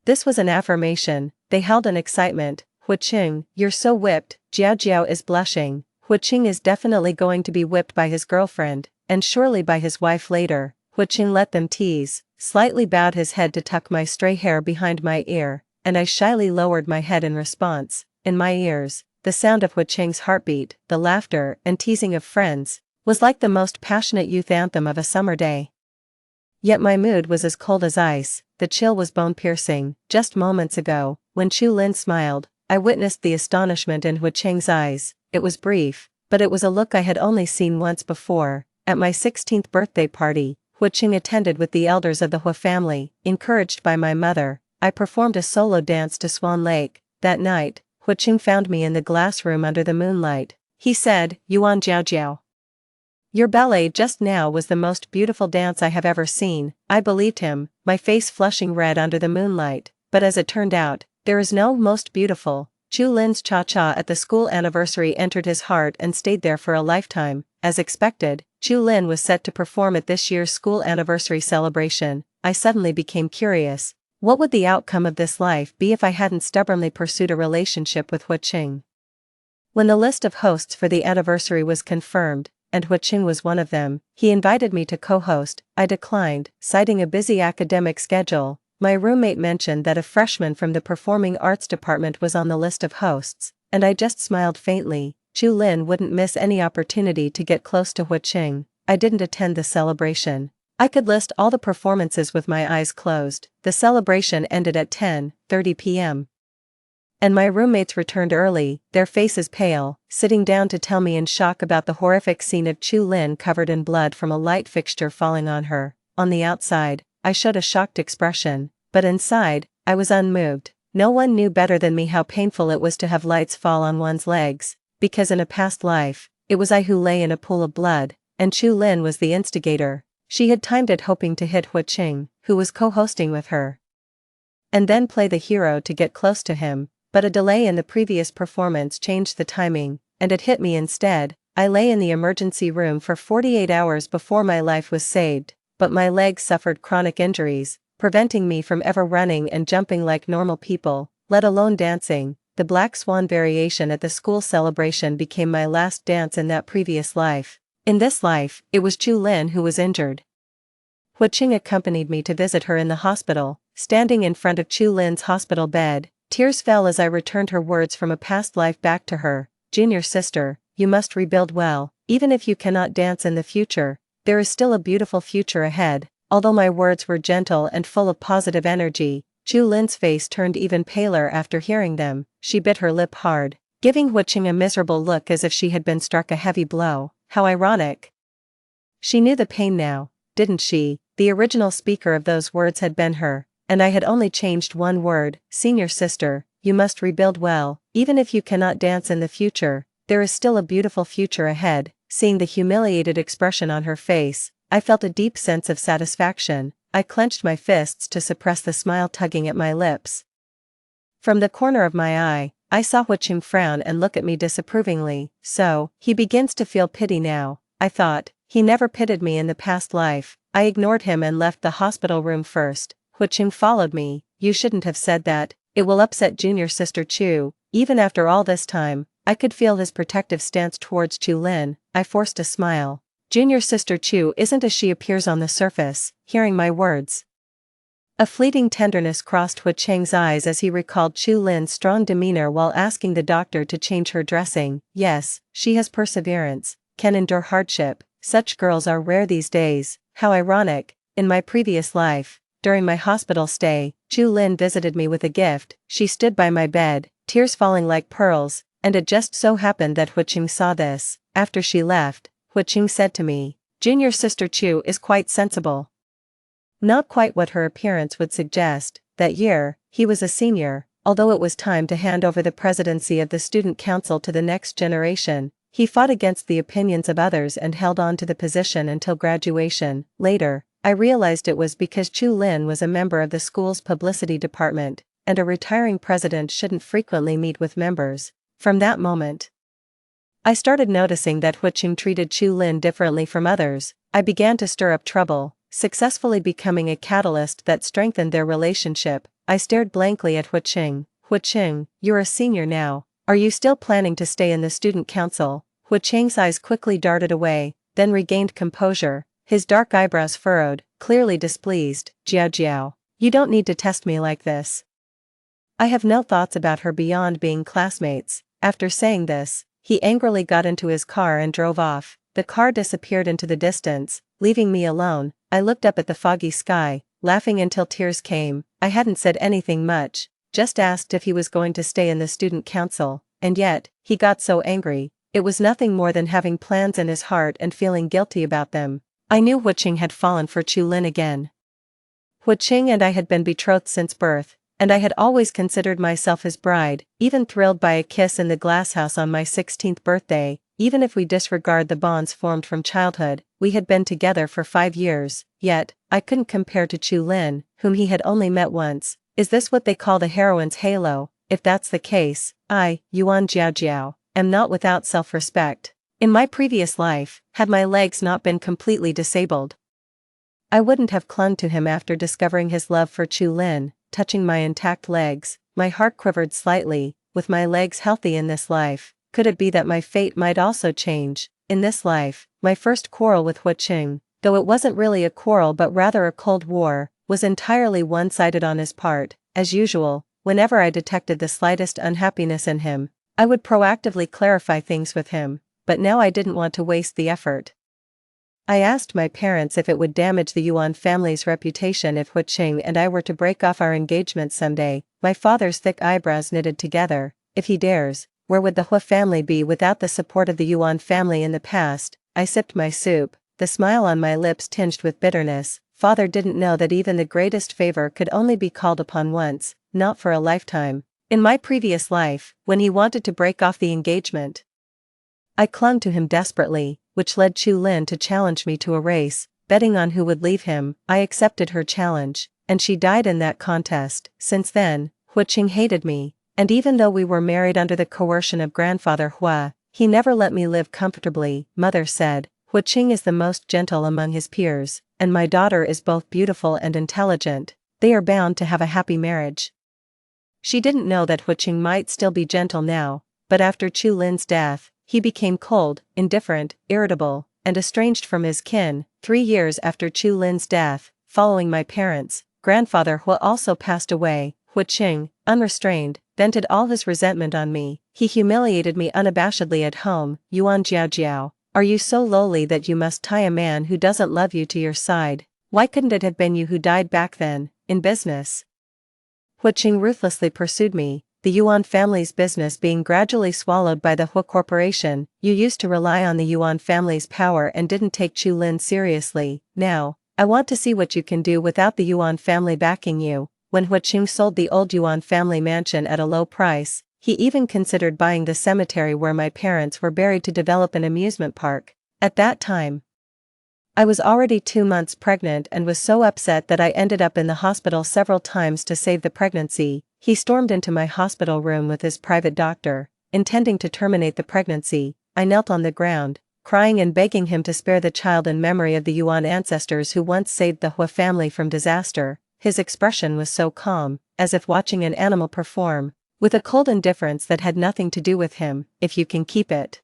this was an affirmation. They held in excitement. Huiqing, you're so whipped. Jiao Jiao is blushing. Huiqing is definitely going to be whipped by his girlfriend, and surely by his wife later. Huiqing let them tease, slightly bowed his head to tuck my stray hair behind my ear, and I shyly lowered my head in response. In my ears, the sound of Huiqing's heartbeat, the laughter and teasing of friends, was like the most passionate youth anthem of a summer day. Yet my mood was as cold as ice. The chill was bone-piercing. Just moments ago, when Chu Lin smiled, I witnessed the astonishment in Huiqing's eyes. It was brief, but it was a look I had only seen once before. At my 16th birthday party, Huiqing attended with the elders of the Hu family. Encouraged by my mother, I performed a solo dance to Swan Lake. That night, Huiqing found me in the glass room under the moonlight. He said, Yuan Jiao Jiao, your ballet just now was the most beautiful dance I have ever seen. I believed him, my face flushing red under the moonlight, but as it turned out, there is no most beautiful. Chu Lin's cha-cha at the school anniversary entered his heart and stayed there for a lifetime. As expected, Chu Lin was set to perform at this year's school anniversary celebration. I suddenly became curious. What would the outcome of this life be if I hadn't stubbornly pursued a relationship with Huiqing? When the list of hosts for the anniversary was confirmed, and Huiqing was one of them, he invited me to co-host. I declined, citing a busy academic schedule. My roommate mentioned that a freshman from the performing arts department was on the list of hosts, and I just smiled faintly. Chu Lin wouldn't miss any opportunity to get close to Huiqing. I didn't attend the celebration. I could list all the performances with my eyes closed. The celebration ended at 10:30 p.m. And my roommates returned early, their faces pale, sitting down to tell me in shock about the horrific scene of Chu Lin covered in blood from a light fixture falling on her. On the outside, I showed a shocked expression, but inside, I was unmoved. No one knew better than me how painful it was to have lights fall on one's legs, because in a past life, it was I who lay in a pool of blood, and Chu Lin was the instigator. She had timed it hoping to hit Hu Qing, who was co-hosting with her, and then play the hero to get close to him, but a delay in the previous performance changed the timing, and it hit me instead. I lay in the emergency room for 48 hours before my life was saved, but my legs suffered chronic injuries, preventing me from ever running and jumping like normal people, let alone dancing. The Black Swan variation at the school celebration became my last dance in that previous life. In this life, it was Chu Lin who was injured. Hu Qing accompanied me to visit her in the hospital. Standing in front of Chu Lin's hospital bed, tears fell as I returned her words from a past life back to her. Junior sister, you must rebuild well. Even if you cannot dance in the future, there is still a beautiful future ahead. Although my words were gentle and full of positive energy, Chu Lin's face turned even paler after hearing them. She bit her lip hard, giving Hu Qing a miserable look as if she had been struck a heavy blow. How ironic. She knew the pain now, didn't she? The original speaker of those words had been her, and I had only changed one word. Senior sister, you must rebuild well. Even if you cannot dance in the future, there is still a beautiful future ahead. Seeing the humiliated expression on her face, I felt a deep sense of satisfaction. I clenched my fists to suppress the smile tugging at my lips. From the corner of my eye, I saw Hu Qing frown and look at me disapprovingly. So, he begins to feel pity now, I thought. He never pitied me in the past life. I ignored him and left the hospital room first. Hu Qing followed me. You shouldn't have said that. It will upset junior sister Chu. Even after all this time, I could feel his protective stance towards Chu Lin. I forced a smile. Junior sister Chu isn't as she appears on the surface. Hearing my words, a fleeting tenderness crossed Hu Qing's eyes as he recalled Chu Lin's strong demeanor while asking the doctor to change her dressing. Yes, she has perseverance, can endure hardship. Such girls are rare these days. How ironic. In my previous life, during my hospital stay, Chu Lin visited me with a gift. She stood by my bed, tears falling like pearls, and it just so happened that Hu Qing saw this. After she left, Hu Qing said to me, Junior sister Chu is quite sensible. Not quite what her appearance would suggest. That year, he was a senior. Although it was time to hand over the presidency of the student council to the next generation, he fought against the opinions of others and held on to the position until graduation. Later, I realized it was because Chu Lin was a member of the school's publicity department, and a retiring president shouldn't frequently meet with members. From that moment, I started noticing that Hu Qing treated Chu Lin differently from others. I began to stir up trouble, successfully becoming a catalyst that strengthened their relationship. I stared blankly at Hu Qing. Hu Qing, you're a senior now. Are you still planning to stay in the student council? Hu Qing's eyes quickly darted away, then regained composure, his dark eyebrows furrowed, clearly displeased. Jiao Jiao, you don't need to test me like this. I have no thoughts about her beyond being classmates. After saying this, he angrily got into his car and drove off. The car disappeared into the distance, leaving me alone. I looked up at the foggy sky, laughing until tears came. I hadn't said anything much, just asked if he was going to stay in the student council, and yet, he got so angry. It was nothing more than having plans in his heart and feeling guilty about them. I knew Hu Qing had fallen for Chu Lin again. Hu Qing and I had been betrothed since birth, and I had always considered myself his bride, even thrilled by a kiss in the glasshouse on my 16th birthday. Even if we disregard the bonds formed from childhood, we had been together for 5 years, yet, I couldn't compare to Chu Lin, whom he had only met once. Is this what they call the heroine's halo? If that's the case, I, Yuan Jiaojiao, am not without self-respect. In my previous life, had my legs not been completely disabled, I wouldn't have clung to him after discovering his love for Chu Lin. Touching my intact legs, my heart quivered slightly. With my legs healthy in this life, could it be that my fate might also change? In this life, my first quarrel with Hu Qing, though it wasn't really a quarrel but rather a cold war, was entirely one-sided on his part. As usual, whenever I detected the slightest unhappiness in him, I would proactively clarify things with him, but now I didn't want to waste the effort. I asked my parents if it would damage the Yuan family's reputation if Hu Qing and I were to break off our engagement someday. My father's thick eyebrows knitted together. If he dares, where would the Hu family be without the support of the Yuan family in the past? I sipped my soup, the smile on my lips tinged with bitterness. Father didn't know that even the greatest favor could only be called upon once, not for a lifetime. In my previous life, when he wanted to break off the engagement, I clung to him desperately, which led Chu Lin to challenge me to a race, betting on who would leave him. I accepted her challenge, and she died in that contest. Since then, Hu Qing hated me, and even though we were married under the coercion of grandfather Hua, he never let me live comfortably. Mother said, Hu Qing is the most gentle among his peers, and my daughter is both beautiful and intelligent. They are bound to have a happy marriage. She didn't know that Hu Qing might still be gentle now, but after Chu Lin's death, he became cold, indifferent, irritable, and estranged from his kin. 3 years after Chu Lin's death, following my parents, grandfather Hua also passed away. Hu Qing, unrestrained, vented all his resentment on me. He humiliated me unabashedly at home. Yuan Jiao, are you so lowly that you must tie a man who doesn't love you to your side? Why couldn't it have been you who died back then, in business? Hu Qing ruthlessly pursued me, the Yuan family's business being gradually swallowed by the Hua Corporation. You used to rely on the Yuan family's power and didn't take Chu Lin seriously. Now, I want to see what you can do without the Yuan family backing you. When Hu Qing sold the old Yuan family mansion at a low price, he even considered buying the cemetery where my parents were buried to develop an amusement park. At that time, I was already 2 months pregnant and was so upset that I ended up in the hospital several times to save the pregnancy. He stormed into my hospital room with his private doctor, intending to terminate the pregnancy. I knelt on the ground, crying and begging him to spare the child in memory of the Yuan ancestors who once saved the Hua family from disaster. His expression was so calm, as if watching an animal perform, with a cold indifference that had nothing to do with him. If you can keep it,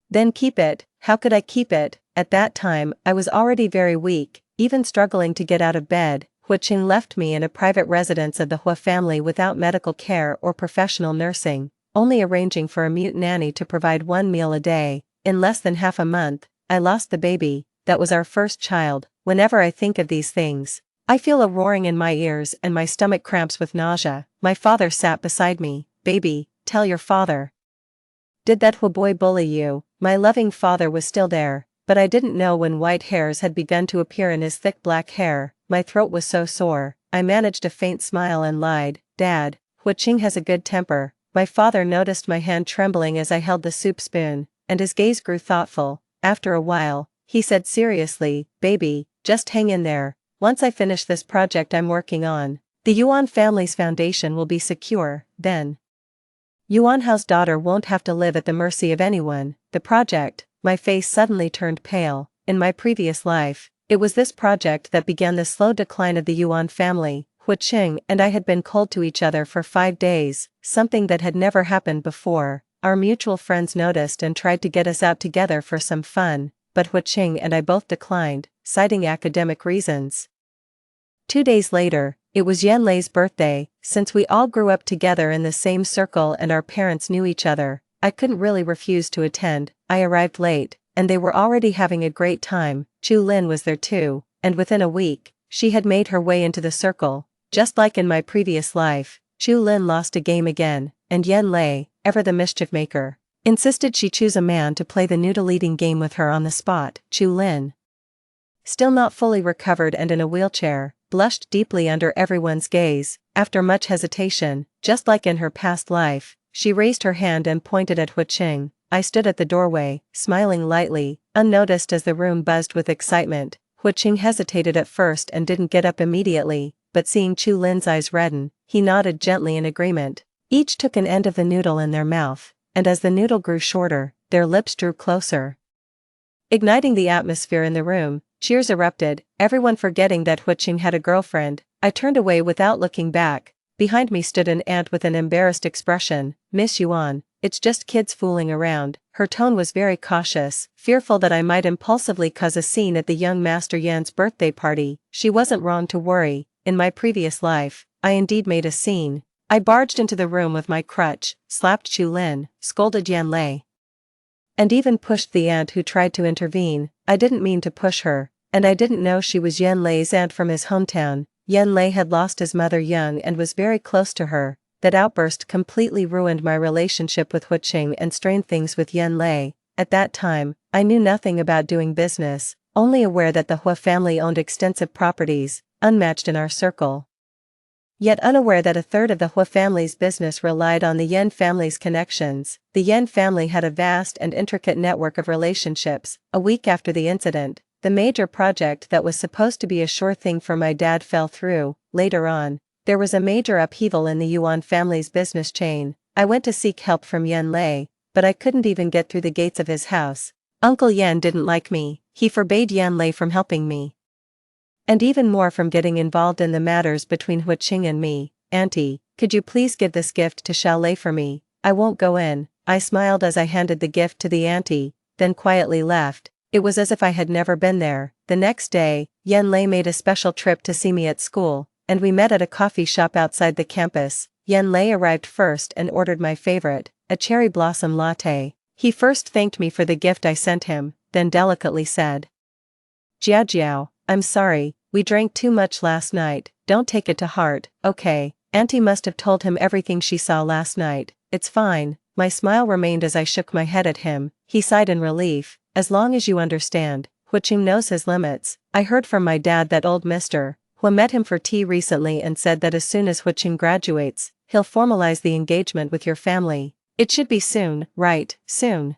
then keep it. How could I keep it? At that time, I was already very weak, even struggling to get out of bed. Hu Qing left me in a private residence of the Hua family without medical care or professional nursing, only arranging for a mute nanny to provide 1 meal a day. In less than half a month, I lost the baby. That was our first child. Whenever I think of these things, I feel a roaring in my ears and my stomach cramps with nausea. My father sat beside me. Baby, tell your father. Did that Hua boy bully you? My loving father was still there, but I didn't know when white hairs had begun to appear in his thick black hair. My throat was so sore, I managed a faint smile and lied. Dad, Hu Qing has a good temper. My father noticed my hand trembling as I held the soup spoon, and his gaze grew thoughtful. After a while, he said seriously, baby, just hang in there. Once I finish this project I'm working on, the Yuan family's foundation will be secure. Then Yuan Hao's daughter won't have to live at the mercy of anyone. The project. My face suddenly turned pale. In my previous life, it was this project that began the slow decline of the Yuan family. Hu Qing and I had been cold to each other for 5 days, something that had never happened before. Our mutual friends noticed and tried to get us out together for some fun, but Hu Qing and I both declined, citing academic reasons. 2 days later, it was Yanlei's birthday. Since we all grew up together in the same circle and our parents knew each other, I couldn't really refuse to attend. I arrived late, and they were already having a great time. Chu Lin was there too, and within a week, she had made her way into the circle. Just like in my previous life, Chu Lin lost a game again, and Yanlei, ever the mischief maker, insisted she choose a man to play the noodle-eating game with her on the spot. Chu Lin, still not fully recovered and in a wheelchair, blushed deeply under everyone's gaze. After much hesitation, just like in her past life, she raised her hand and pointed at Hu Qing. I stood at the doorway, smiling lightly, unnoticed as the room buzzed with excitement. Hu Qing hesitated at first and didn't get up immediately, but seeing Chu Lin's eyes redden, he nodded gently in agreement. Each took an end of the noodle in their mouth, and as the noodle grew shorter, their lips drew closer, igniting the atmosphere in the room. Cheers erupted, everyone forgetting that Hu Qing had a girlfriend. I turned away without looking back. Behind me stood an aunt with an embarrassed expression. Miss Yuan, it's just kids fooling around. Her tone was very cautious, fearful that I might impulsively cause a scene at the young Master Yan's birthday party. She wasn't wrong to worry. In my previous life, I indeed made a scene. I barged into the room with my crutch, slapped Chu Lin, scolded Yanlei, and even pushed the aunt who tried to intervene. I didn't mean to push her, and I didn't know she was Yanlei's aunt from his hometown. Yanlei had lost his mother young and was very close to her. That outburst completely ruined my relationship with Hu Qing and strained things with Yanlei. At that time, I knew nothing about doing business, only aware that the Hua family owned extensive properties, unmatched in our circle. Yet unaware that a third of the Hua family's business relied on the Yen family's connections, the Yen family had a vast and intricate network of relationships. A week after the incident, the major project that was supposed to be a sure thing for my dad fell through. Later on, there was a major upheaval in the Yuan family's business chain. I went to seek help from Yen Lei, but I couldn't even get through the gates of his house. Uncle Yen didn't like me. He forbade Yen Lei from helping me. And even more from getting involved in the matters between Hu Qing and me. Auntie, could you please give this gift to Xiao Lei for me? I won't go in. I smiled as I handed the gift to the auntie, then quietly left. It was as if I had never been there. The next day, Yen Lei made a special trip to see me at school, and we met at a coffee shop outside the campus. Yen Lei arrived first and ordered my favorite, a cherry blossom latte. He first thanked me for the gift I sent him, then delicately said, "Jiao Jiao, I'm sorry, we drank too much last night, don't take it to heart, okay?" Auntie must have told him everything she saw last night. It's fine. My smile remained as I shook my head at him. He sighed in relief. As long as you understand, Hu Qing knows his limits. I heard from my dad that old Mr. Hu met him for tea recently and said that as soon as Hu Qing graduates, he'll formalize the engagement with your family. It should be soon, right? Soon.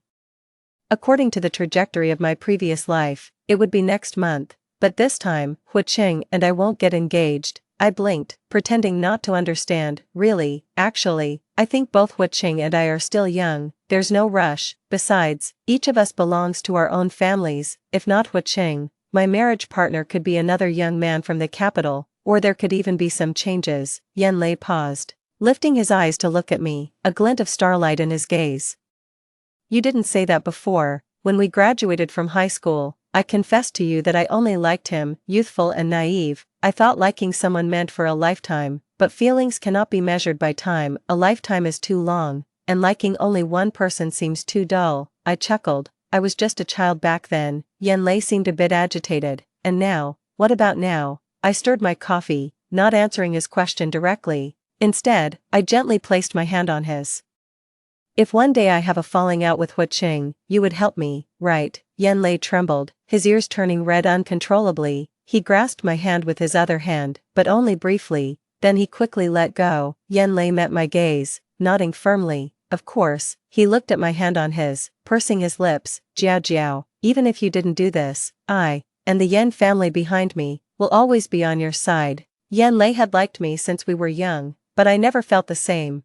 According to the trajectory of my previous life, it would be next month. But this time, Hu Qing and I won't get engaged. I blinked, pretending not to understand. Really, actually, I think both Hu Qing and I are still young. There's no rush. Besides, each of us belongs to our own families. If not Hu Qing, my marriage partner could be another young man from the capital, or there could even be some changes. Yen Lei paused, lifting his eyes to look at me, a glint of starlight in his gaze. You didn't say that before. When we graduated from high school, I confessed to you that I only liked him. Youthful and naive, I thought liking someone meant for a lifetime, but feelings cannot be measured by time. A lifetime is too long, and liking only one person seems too dull. I chuckled. I was just a child back then. Yen Lei seemed a bit agitated. And now, what about now? I stirred my coffee, not answering his question directly. Instead, I gently placed my hand on his. If one day I have a falling out with Hu Qing, you would help me, right? Yen Lei trembled, his ears turning red uncontrollably. He grasped my hand with his other hand, but only briefly, then he quickly let go. Yen Lei met my gaze, nodding firmly. Of course. He looked at my hand on his, pursing his lips. Jiao Jiao, even if you didn't do this, I, and the Yen family behind me, will always be on your side. Yen Lei had liked me since we were young, but I never felt the same.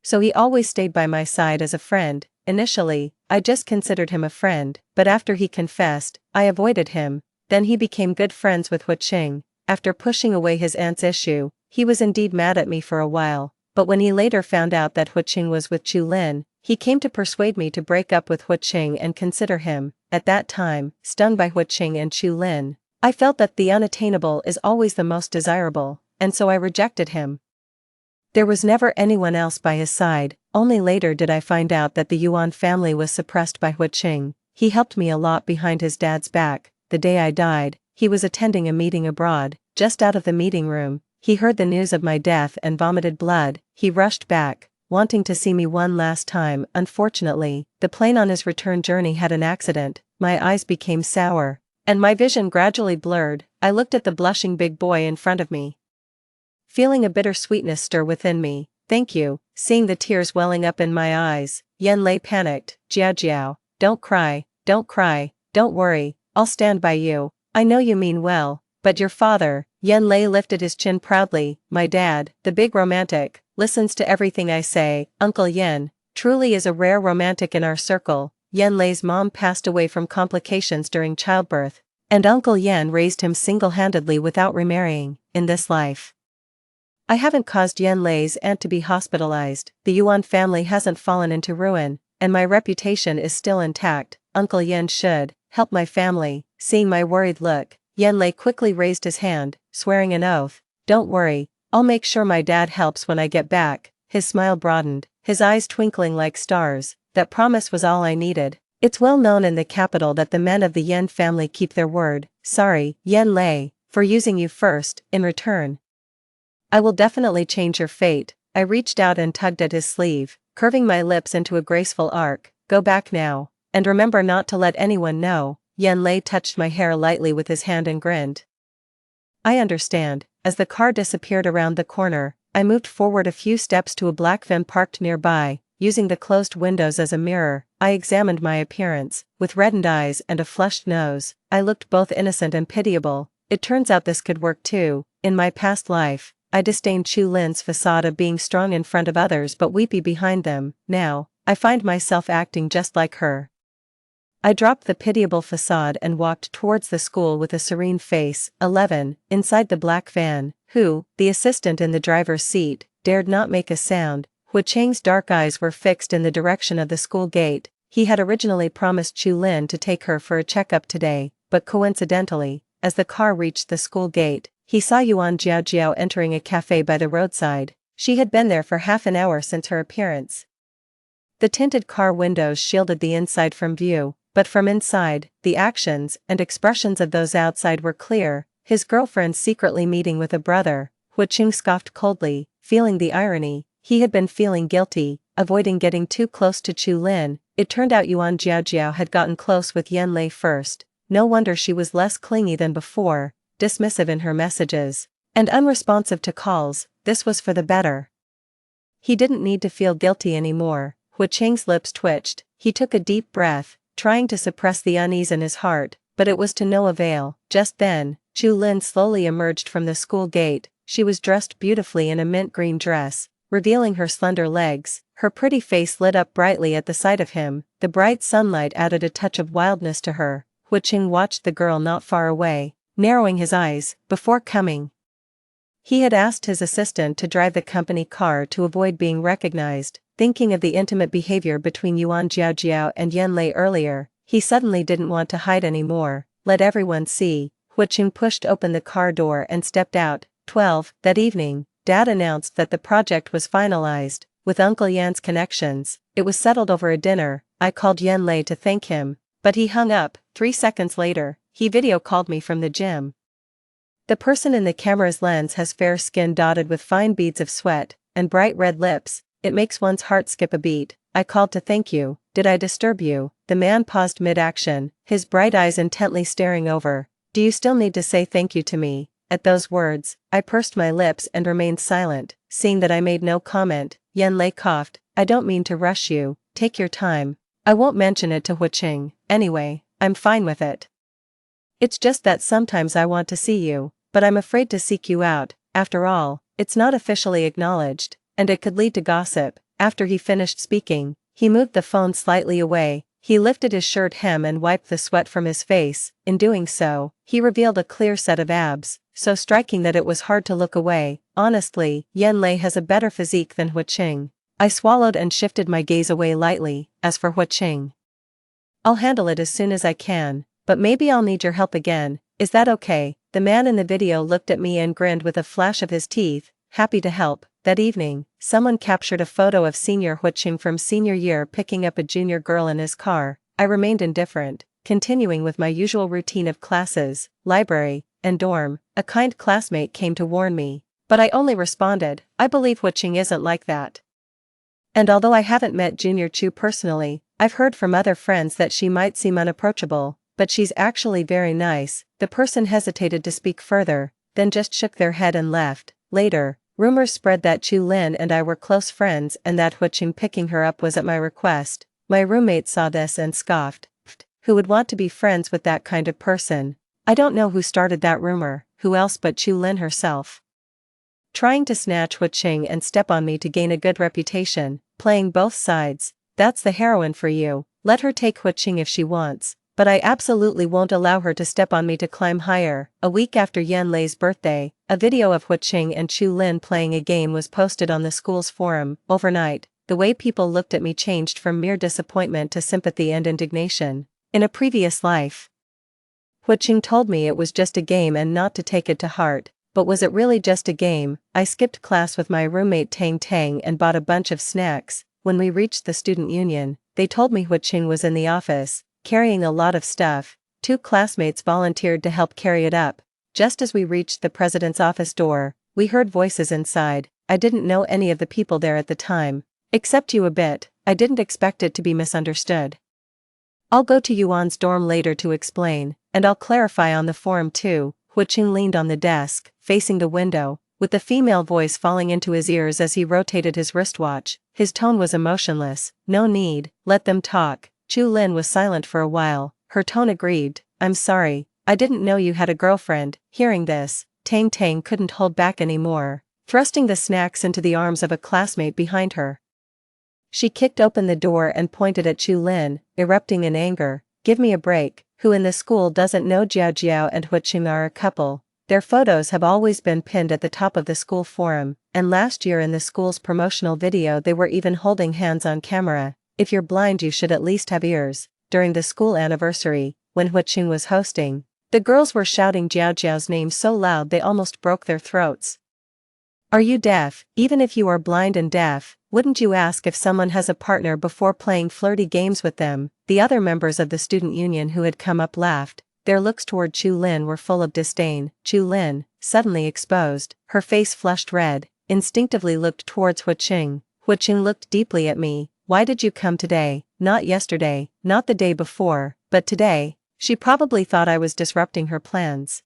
So he always stayed by my side as a friend. Initially, I just considered him a friend, but after he confessed, I avoided him. Then he became good friends with Hu Qing. After pushing away his aunt's issue, he was indeed mad at me for a while, but when he later found out that Hu Qing was with Chu Lin, he came to persuade me to break up with Hu Qing and consider him. At that time, stung by Hu Qing and Chu Lin, I felt that the unattainable is always the most desirable, and so I rejected him. There was never anyone else by his side. Only later did I find out that the Yuan family was suppressed by Hu Qing. He helped me a lot behind his dad's back. The day I died, he was attending a meeting abroad. Just out of the meeting room, he heard the news of my death and vomited blood. He rushed back, wanting to see me one last time. Unfortunately, the plane on his return journey had an accident. My eyes became sour, and my vision gradually blurred. I looked at the blushing big boy in front of me, feeling a bitter sweetness stir within me. Thank you. Seeing the tears welling up in my eyes, Yen Lei panicked. Jiao Jiao, don't cry, don't worry, I'll stand by you. I know you mean well, but your father. Yen Lei lifted his chin proudly. My dad, the big romantic, listens to everything I say. Uncle Yen truly is a rare romantic in our circle. Yen Lei's mom passed away from complications during childbirth, and Uncle Yen raised him single-handedly without remarrying. In this life, I haven't caused Yen Lei's aunt to be hospitalized. The Yuan family hasn't fallen into ruin, and my reputation is still intact. Uncle Yen should help my family. Seeing my worried look, Yen Lei quickly raised his hand, swearing an oath. Don't worry, I'll make sure my dad helps when I get back. His smile broadened, his eyes twinkling like stars. That promise was all I needed. It's well known in the capital that the men of the Yen family keep their word. Sorry, Yen Lei, for using you first. In return, I will definitely change your fate. I reached out and tugged at his sleeve, curving my lips into a graceful arc. Go back now, and remember not to let anyone know. Yen Lei touched my hair lightly with his hand and grinned. I understand. As the car disappeared around the corner, I moved forward a few steps to a black van parked nearby. Using the closed windows as a mirror, I examined my appearance. With reddened eyes and a flushed nose, I looked both innocent and pitiable. It turns out this could work too. In my past life, I disdained Chu Lin's facade of being strong in front of others but weepy behind them. Now, I find myself acting just like her. I dropped the pitiable facade and walked towards the school with a serene face. 11. Inside the black van, who, the assistant in the driver's seat, dared not make a sound. Hu Cheng's dark eyes were fixed in the direction of the school gate. He had originally promised Chu Lin to take her for a checkup today, but coincidentally, as the car reached the school gate, he saw Yuan Jiaojiao entering a cafe by the roadside. She had been there for half an hour since her appearance. The tinted car windows shielded the inside from view, but from inside, the actions and expressions of those outside were clear. His girlfriend secretly meeting with a brother. Hu Cheng scoffed coldly, feeling the irony. He had been feeling guilty, avoiding getting too close to Chu Lin. It turned out Yuan Jiaojiao had gotten close with Yan Lei first. No wonder she was less clingy than before, dismissive in her messages, and unresponsive to calls. This was for the better. He didn't need to feel guilty anymore. Hu Cheng's lips twitched. He took a deep breath, trying to suppress the unease in his heart, but it was to no avail. Just then, Chu Lin slowly emerged from the school gate. She was dressed beautifully in a mint green dress, revealing her slender legs. Her pretty face lit up brightly at the sight of him. The bright sunlight added a touch of wildness to her. Hu Cheng watched the girl not far away, narrowing his eyes. Before coming, he had asked his assistant to drive the company car to avoid being recognized. Thinking of the intimate behavior between Yuan Jiaojiao and Yan Lei earlier, he suddenly didn't want to hide anymore. Let everyone see. Hu Cheng pushed open the car door and stepped out. 12. That evening, Dad announced that the project was finalized. With Uncle Yan's connections, it was settled over a dinner. I called Yan Lei to thank him, but he hung up. 3 seconds later, he video called me from the gym. The person in the camera's lens has fair skin dotted with fine beads of sweat, and bright red lips. It makes one's heart skip a beat. I called to thank you. Did I disturb you? The man paused mid-action, his bright eyes intently staring over. Do you still need to say thank you to me? At those words, I pursed my lips and remained silent. Seeing that I made no comment, Yan Lei coughed. I don't mean to rush you. Take your time. I won't mention it to Hu Cheng. Anyway, I'm fine with it. It's just that sometimes I want to see you, but I'm afraid to seek you out. After all, it's not officially acknowledged, and it could lead to gossip. After he finished speaking, he moved the phone slightly away. He lifted his shirt hem and wiped the sweat from his face. In doing so, he revealed a clear set of abs, so striking that it was hard to look away. Honestly, Yan Lei has a better physique than Hu Cheng. I swallowed and shifted my gaze away lightly. As for Hu Cheng, I'll handle it as soon as I can, but maybe I'll need your help again. Is that okay? The man in the video looked at me and grinned with a flash of his teeth. Happy to help. That evening, someone captured a photo of senior Hu Cheng from senior year picking up a junior girl in his car. I remained indifferent, continuing with my usual routine of classes, library, and dorm. A kind classmate came to warn me, but I only responded, I believe Hu Cheng isn't like that. And although I haven't met Junior Chu personally, I've heard from other friends that she might seem unapproachable, but she's actually very nice. The person hesitated to speak further, then just shook their head and left. Later, rumors spread that Chu Lin and I were close friends and that Hu Cheng picking her up was at my request. My roommate saw this and scoffed. Who would want to be friends with that kind of person? I don't know who started that rumor. Who else but Chu Lin herself? Trying to snatch Hu Cheng and step on me to gain a good reputation, playing both sides. That's the heroine for you. Let her take Hu Cheng if she wants, but I absolutely won't allow her to step on me to climb higher. A week after Yan Lei's birthday, a video of Hu Cheng and Chu Lin playing a game was posted on the school's forum. Overnight, the way people looked at me changed from mere disappointment to sympathy and indignation. In a previous life, Hu Cheng told me it was just a game and not to take it to heart. But was it really just a game? I skipped class with my roommate Tang Tang and bought a bunch of snacks. When we reached the student union, they told me Hu Cheng was in the office, carrying a lot of stuff. 2 classmates volunteered to help carry it up. Just as we reached the president's office door, we heard voices inside. I didn't know any of the people there at the time, except you a bit. I didn't expect it to be misunderstood. I'll go to Yuan's dorm later to explain, and I'll clarify on the forum too. Huiqing leaned on the desk, facing the window, with the female voice falling into his ears as he rotated his wristwatch. His tone was emotionless. No need, let them talk. Chu Lin was silent for a while, her tone aggrieved. I'm sorry, I didn't know you had a girlfriend. Hearing this, Tang Tang couldn't hold back anymore, thrusting the snacks into the arms of a classmate behind her. She kicked open the door and pointed at Chu Lin, erupting in anger. Give me a break. Who in the school doesn't know Jiao Jiao and Huiqing are a couple? Their photos have always been pinned at the top of the school forum, and last year in the school's promotional video they were even holding hands on camera. If you're blind you should at least have ears. During the school anniversary, when Huiqing was hosting, the girls were shouting Jiao Jiao's name so loud they almost broke their throats. Are you deaf? Even if you are blind and deaf, wouldn't you ask if someone has a partner before playing flirty games with them? The other members of the student union who had come up laughed. Their looks toward Chu Lin were full of disdain. Chu Lin, suddenly exposed, her face flushed red, instinctively looked towards Huiqing. Huiqing looked deeply at me. Why did you come today? Not yesterday, not the day before, but today. She probably thought I was disrupting her plans.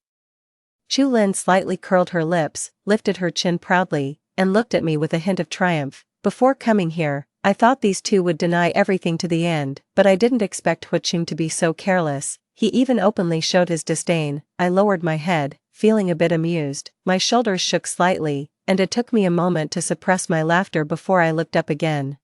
Chu Lin slightly curled her lips, lifted her chin proudly, and looked at me with a hint of triumph. Before coming here, I thought these two would deny everything to the end, but I didn't expect Huiqing to be so careless. He even openly showed his disdain. I lowered my head, feeling a bit amused. My shoulders shook slightly, and it took me a moment to suppress my laughter before I looked up again.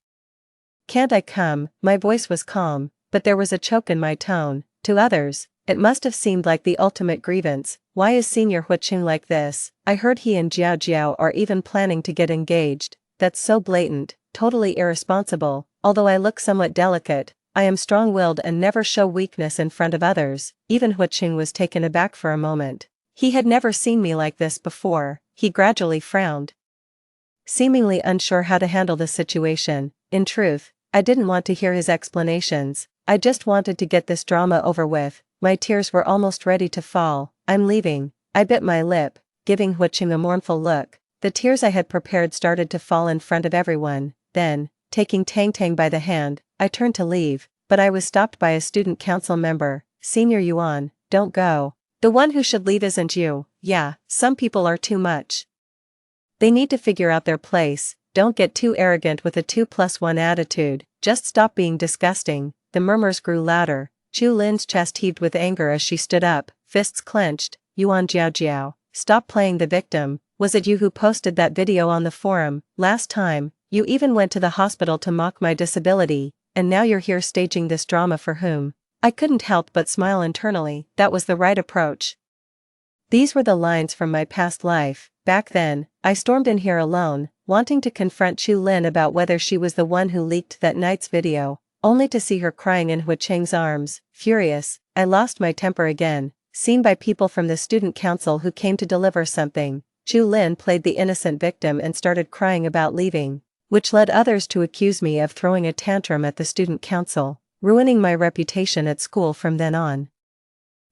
Can't I come? My voice was calm, but there was a choke in my tone. To others, it must have seemed like the ultimate grievance. Why is Senior Huiqing like this? I heard he and Jiao Jiao are even planning to get engaged. That's so blatant, totally irresponsible. Although I look somewhat delicate, I am strong-willed and never show weakness in front of others. Even Huiqing was taken aback for a moment. He had never seen me like this before. He gradually frowned, seemingly unsure how to handle the situation. In truth, I didn't want to hear his explanations. I just wanted to get this drama over with. My tears were almost ready to fall. I'm leaving. I bit my lip, giving Huiqing a mournful look. The tears I had prepared started to fall in front of everyone. Then, taking Tang Tang by the hand, I turned to leave, but I was stopped by a student council member. Senior Yuan, don't go. The one who should leave isn't you. Yeah, some people are too much. They need to figure out their place. Don't get too arrogant with a 2+1 attitude. Just stop being disgusting. The murmurs grew louder. Chu Lin's chest heaved with anger as she stood up, fists clenched. Yuan Jiao Jiao, stop playing the victim. Was it you who posted that video on the forum? Last time, you even went to the hospital to mock my disability, and now you're here staging this drama for whom? I couldn't help but smile internally. That was the right approach. These were the lines from my past life. Back then, I stormed in here alone, wanting to confront Chu Lin about whether she was the one who leaked that night's video, only to see her crying in Huiqing's arms. Furious, I lost my temper again. Seen by people from the student council who came to deliver something, Chu Lin played the innocent victim and started crying about leaving, which led others to accuse me of throwing a tantrum at the student council, ruining my reputation at school from then on.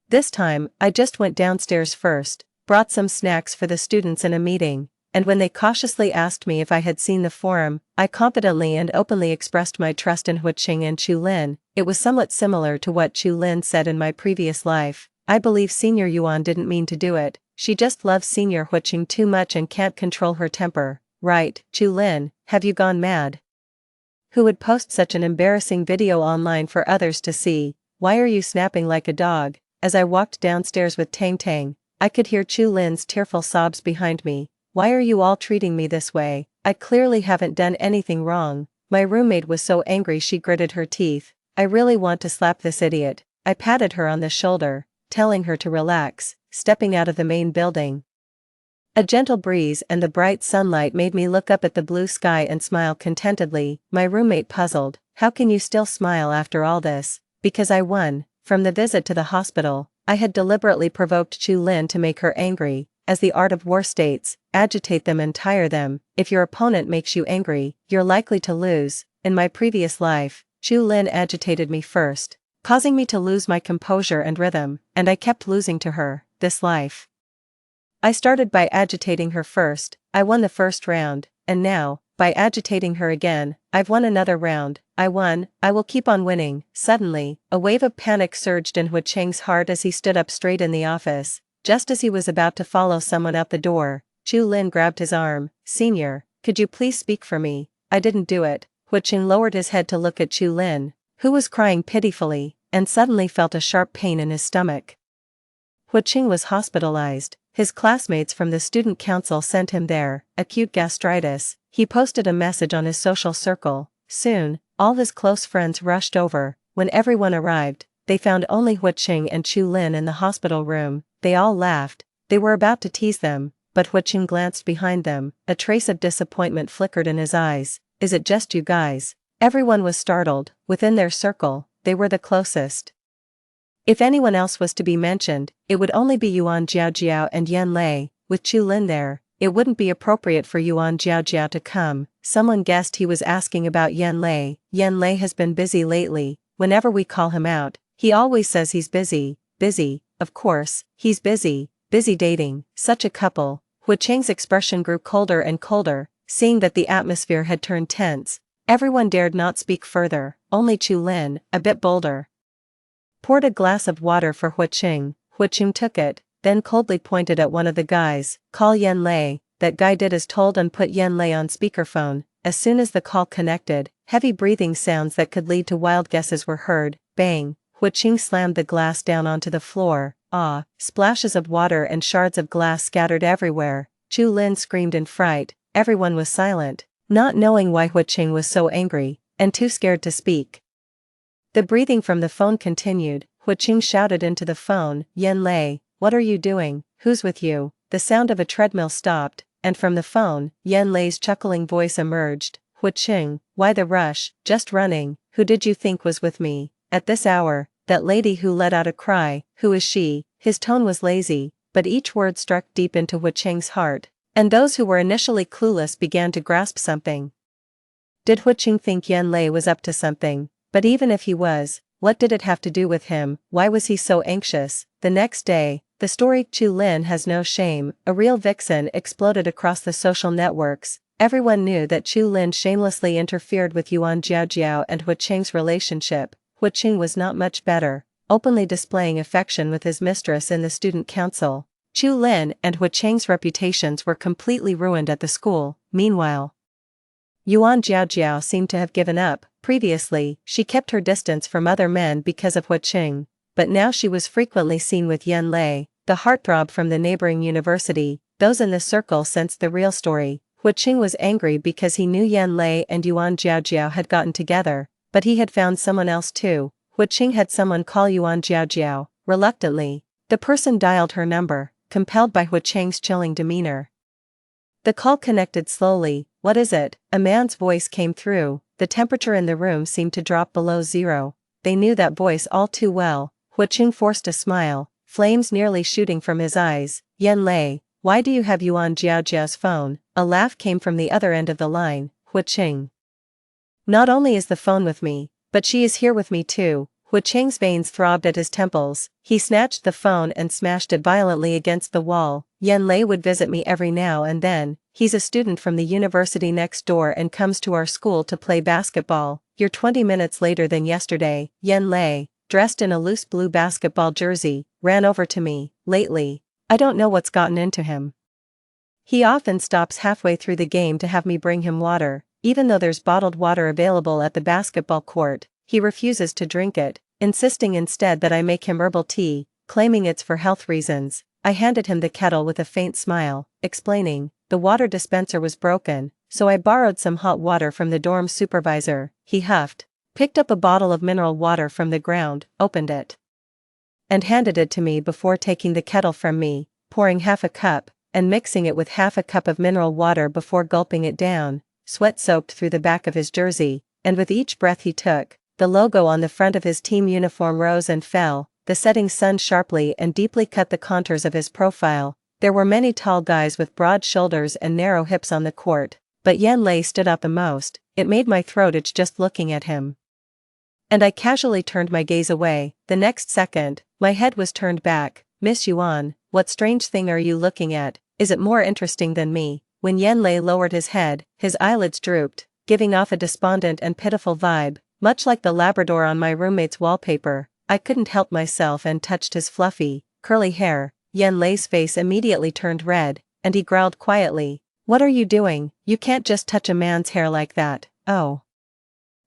This time, I just went downstairs first, brought some snacks for the students in a meeting, and when they cautiously asked me if I had seen the forum, I confidently and openly expressed my trust in Huiqing and Chu Lin. It was somewhat similar to what Chu Lin said in my previous life. I believe Senior Yuan didn't mean to do it. She just loves Senior Huiqing too much and can't control her temper. Right, Chu Lin, have you gone mad? Who would post such an embarrassing video online for others to see? Why are you snapping like a dog? As I walked downstairs with Tang Tang, I could hear Chu Lin's tearful sobs behind me. Why are you all treating me this way? I clearly haven't done anything wrong. My roommate was so angry she gritted her teeth. I really want to slap this idiot. I patted her on the shoulder, telling her to relax, stepping out of the main building. A gentle breeze and the bright sunlight made me look up at the blue sky and smile contentedly. My roommate puzzled. How can you still smile after all this? Because I won. From the visit to the hospital, I had deliberately provoked Chu Lin to make her angry. As the art of war states, agitate them and tire them. If your opponent makes you angry, you're likely to lose. In my previous life, Chu Lin agitated me first, causing me to lose my composure and rhythm, and I kept losing to her. This life, I started by agitating her first. I won the first round, and now, by agitating her again, I've won another round. I won, I will keep on winning. Suddenly, a wave of panic surged in Huiqing's heart as he stood up straight in the office. Just as he was about to follow someone out the door, Chu Lin grabbed his arm. "Senior, could you please speak for me? I didn't do it." Huiqing lowered his head to look at Chu Lin, who was crying pitifully, and suddenly felt a sharp pain in his stomach. Huiqing was hospitalized. His classmates from the student council sent him there. Acute gastritis. He posted a message on his social circle. Soon, all his close friends rushed over. When everyone arrived, they found only Huiqing and Chu Lin in the hospital room. They all laughed. They were about to tease them, but Huiqing glanced behind them. A trace of disappointment flickered in his eyes. "Is it just you guys?" Everyone was startled. Within their circle, they were the closest. If anyone else was to be mentioned, it would only be Yuan Jiaojiao and Yan Lei. With Chu Lin there, it wouldn't be appropriate for Yuan Jiaojiao to come. Someone guessed he was asking about Yan Lei. "Yan Lei has been busy lately. Whenever we call him out, he always says he's busy." "Busy, of course, he's busy. Busy dating." Such a couple. Huiqing's expression grew colder and colder, seeing that the atmosphere had turned tense. Everyone dared not speak further. Only Chu Lin, a bit bolder, poured a glass of water for Huiqing. Huiqing took it, then coldly pointed at one of the guys. "Call Yan Lei." That guy did as told and put Yan Lei on speakerphone. As soon as the call connected, heavy breathing sounds that could lead to wild guesses were heard. Bang! Huiqing slammed the glass down onto the floor. Ah! Splashes of water and shards of glass scattered everywhere. Chu Lin screamed in fright. Everyone was silent, not knowing why Huiqing was so angry, and too scared to speak. The breathing from the phone continued. Huiqing shouted into the phone, "Yan Lei, what are you doing? Who's with you?" The sound of a treadmill stopped, and from the phone, Yan Lei's chuckling voice emerged. "Huiqing, why the rush? Just running. Who did you think was with me? At this hour?" That lady who let out a cry. "Who is she?" His tone was lazy, but each word struck deep into Huiqing's heart, and those who were initially clueless began to grasp something. Did Huiqing think Yan Lei was up to something? But even if he was, what did it have to do with him? Why was he so anxious? The next day, the story "Chu Lin has no shame, a real vixen" exploded across the social networks. Everyone knew that Chu Lin shamelessly interfered with Yuan Jiaojiao and Huiqing's relationship. Huiqing was not much better, openly displaying affection with his mistress in the student council. Chu Lin and Huiqing's reputations were completely ruined at the school. Meanwhile, Yuan Jiaojiao seemed to have given up. Previously, she kept her distance from other men because of Huiqing, but now she was frequently seen with Yan Lei, the heartthrob from the neighboring university. Those in the circle sensed the real story. Huiqing was angry because he knew Yan Lei and Yuan Jiaojiao had gotten together, but he had found someone else too. Huiqing had someone call Yuan Jiaojiao. Reluctantly, the person dialed her number, compelled by Huiqing's chilling demeanor. The call connected slowly. "What is it?" A man's voice came through. The temperature in the room seemed to drop below zero. They knew that voice all too well. Huiqing forced a smile, flames nearly shooting from his eyes. "Yan Lei, why do you have Yuan Jiaojiao's phone?" A laugh came from the other end of the line. "Huiqing, not only is the phone with me, but she is here with me too." Huiqing's veins throbbed at his temples. He snatched the phone and smashed it violently against the wall. "Yan Lei would visit me every now and then. He's a student from the university next door and comes to our school to play basketball. You're 20 minutes later than yesterday." Yan Lei, dressed in a loose blue basketball jersey, ran over to me. "Lately, I don't know what's gotten into him. He often stops halfway through the game to have me bring him water, even though there's bottled water available at the basketball court. He refuses to drink it, insisting instead that I make him herbal tea, claiming it's for health reasons." I handed him the kettle with a faint smile, explaining, "The water dispenser was broken, so I borrowed some hot water from the dorm supervisor." He huffed, picked up a bottle of mineral water from the ground, opened it, and handed it to me before taking the kettle from me, pouring half a cup, and mixing it with half a cup of mineral water before gulping it down. Sweat soaked through the back of his jersey, and with each breath he took, the logo on the front of his team uniform rose and fell. The setting sun sharply and deeply cut the contours of his profile. There were many tall guys with broad shoulders and narrow hips on the court, but Yan Lei stood out the most. It made my throat itch just looking at him, and I casually turned my gaze away. The next second, my head was turned back. "Miss Yuan, what strange thing are you looking at? Is it more interesting than me?" When Yan Lei lowered his head, his eyelids drooped, giving off a despondent and pitiful vibe, much like the Labrador on my roommate's wallpaper. I couldn't help myself and touched his fluffy, curly hair. Yan Lei's face immediately turned red, and he growled quietly, "What are you doing? You can't just touch a man's hair like that." "Oh.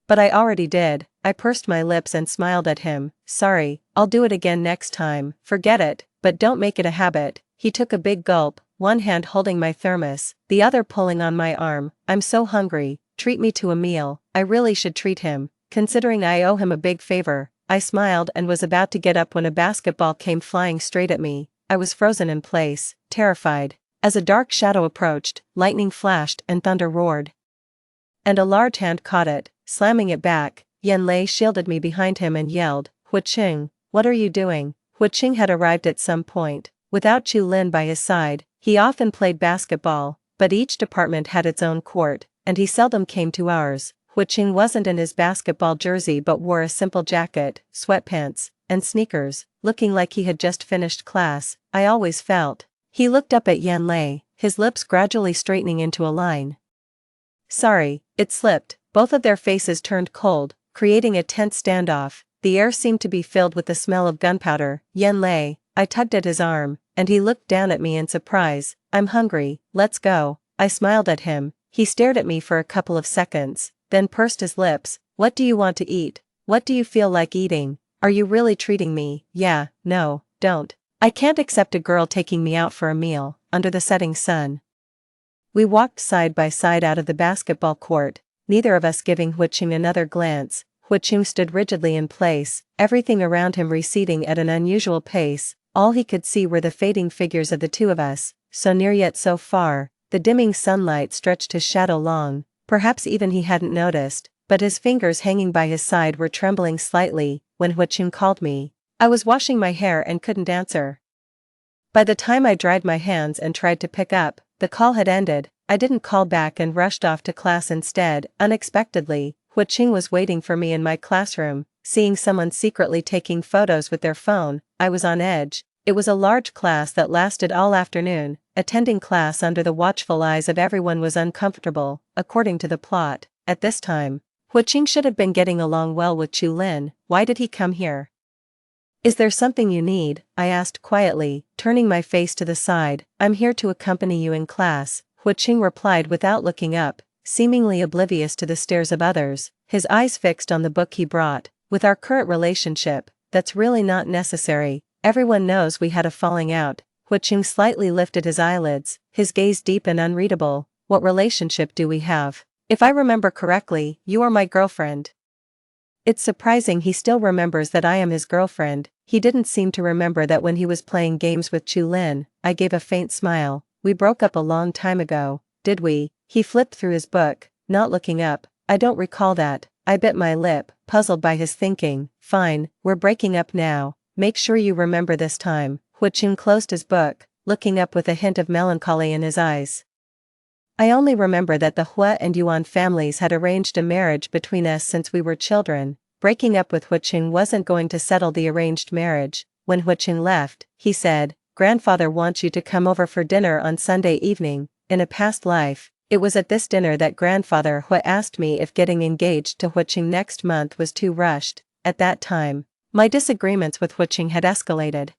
But I already did." I pursed my lips and smiled at him. "Sorry, I'll do it again next time." "Forget it, but don't make it a habit." He took a big gulp, one hand holding my thermos, the other pulling on my arm. "I'm so hungry, treat me to a meal." I really should treat him, considering I owe him a big favor. I smiled and was about to get up when a basketball came flying straight at me. I was frozen in place, terrified. As a dark shadow approached, lightning flashed and thunder roared. And a large hand caught it, slamming it back. Yan Lei shielded me behind him and yelled, "Huiqing, what are you doing?" Huiqing had arrived at some point. Without Chu Lin by his side, he often played basketball, but each department had its own court, and he seldom came to ours. Huiqing wasn't in his basketball jersey but wore a simple jacket, sweatpants, and sneakers, looking like he had just finished class. I always felt. He looked up at Yan Lei, his lips gradually straightening into a line. "Sorry, it slipped." Both of their faces turned cold, creating a tense standoff. The air seemed to be filled with the smell of gunpowder. "Yan Lei," I tugged at his arm, and he looked down at me in surprise. "I'm hungry, let's go." I smiled at him. He stared at me for a couple of seconds, then pursed his lips. "What do you want to eat? What do you feel like eating? Are you really treating me?" "Yeah, no, don't. I can't accept a girl taking me out for a meal, under the setting sun." We walked side by side out of the basketball court, neither of us giving Huiqing another glance. Huiqing stood rigidly in place, everything around him receding at an unusual pace. All he could see were the fading figures of the two of us, so near yet so far. The dimming sunlight stretched his shadow long. Perhaps even he hadn't noticed, but his fingers hanging by his side were trembling slightly when Huiqing called me. I was washing my hair and couldn't answer. By the time I dried my hands and tried to pick up, the call had ended. I didn't call back and rushed off to class instead. Unexpectedly, Huiqing was waiting for me in my classroom. Seeing someone secretly taking photos with their phone, I was on edge. It was a large class that lasted all afternoon. Attending class under the watchful eyes of everyone was uncomfortable, according to the plot. At this time, Huiqing should have been getting along well with Chu Lin. Why did he come here? "Is there something you need?" I asked quietly, turning my face to the side. "I'm here to accompany you in class," Huiqing replied without looking up, seemingly oblivious to the stares of others, his eyes fixed on the book he brought. "With our current relationship, that's really not necessary. Everyone knows we had a falling out." Huiqing slightly lifted his eyelids, his gaze deep and unreadable. "What relationship do we have? If I remember correctly, you are my girlfriend." It's surprising he still remembers that I am his girlfriend. He didn't seem to remember that when he was playing games with Chu Lin. I gave a faint smile. "We broke up a long time ago, did we?" He flipped through his book, not looking up. "I don't recall that." I bit my lip, puzzled by his thinking. "Fine, we're breaking up now. Make sure you remember this time." Huiqing closed his book, looking up with a hint of melancholy in his eyes. "I only remember that the Hua and Yuan families had arranged a marriage between us since we were children. Breaking up with Huiqing wasn't going to settle the arranged marriage." When Huiqing left, he said, "Grandfather wants you to come over for dinner on Sunday evening." In a past life, it was at this dinner that Grandfather Hua asked me if getting engaged to Huiqing next month was too rushed. At that time, my disagreements with Huiqing had escalated.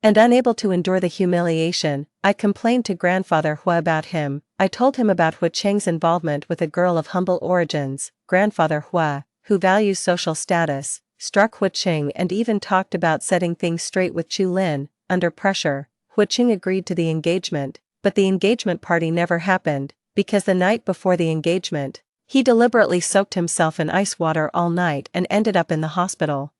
And unable to endure the humiliation, I complained to Grandfather Hua about him. I told him about Huiqing's involvement with a girl of humble origins. Grandfather Hua, who values social status, struck Huiqing and even talked about setting things straight with Chu Lin. Under pressure, Huiqing agreed to the engagement, but the engagement party never happened, because the night before the engagement, he deliberately soaked himself in ice water all night and ended up in the hospital.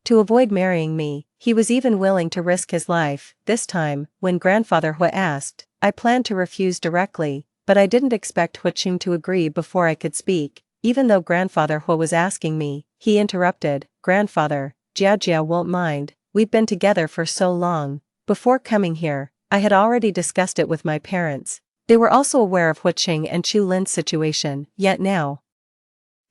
To avoid marrying me, he was even willing to risk his life. This time, when Grandfather Hua asked, I planned to refuse directly, but I didn't expect Huiqing to agree before I could speak. Even though Grandfather Hua was asking me, he interrupted. "Grandfather, Jiao won't mind, we've been together for so long." Before coming here, I had already discussed it with my parents. They were also aware of Huiqing and Chu Lin's situation, yet now,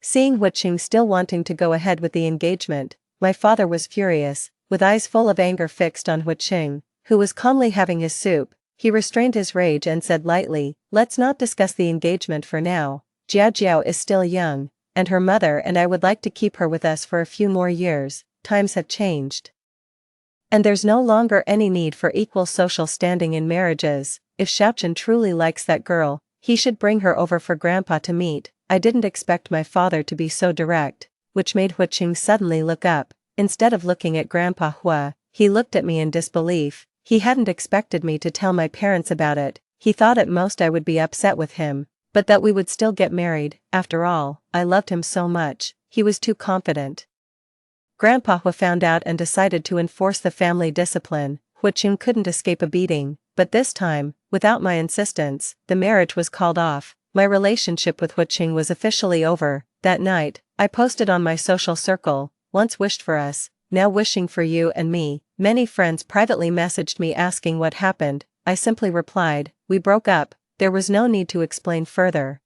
seeing Huiqing still wanting to go ahead with the engagement, my father was furious. With eyes full of anger fixed on Huiqing, who was calmly having his soup, he restrained his rage and said lightly, "Let's not discuss the engagement for now. Jiao is still young, and her mother and I would like to keep her with us for a few more years. Times have changed. And there's no longer any need for equal social standing in marriages. If Xiaochen truly likes that girl, he should bring her over for Grandpa to meet. I didn't expect my father to be so direct, which made Huqing suddenly look up. Instead of looking at Grandpa Hua, he looked at me in disbelief. He hadn't expected me to tell my parents about it. He thought at most I would be upset with him, but that we would still get married. After all, I loved him so much. He was too confident. Grandpa Hua found out and decided to enforce the family discipline. Huqing couldn't escape a beating, but this time, without my insistence, the marriage was called off. My relationship with Huqing was officially over. That night, I posted on my social circle, once wished for us, now wishing for you and me. Many friends privately messaged me asking what happened. I simply replied, we broke up. There was no need to explain further.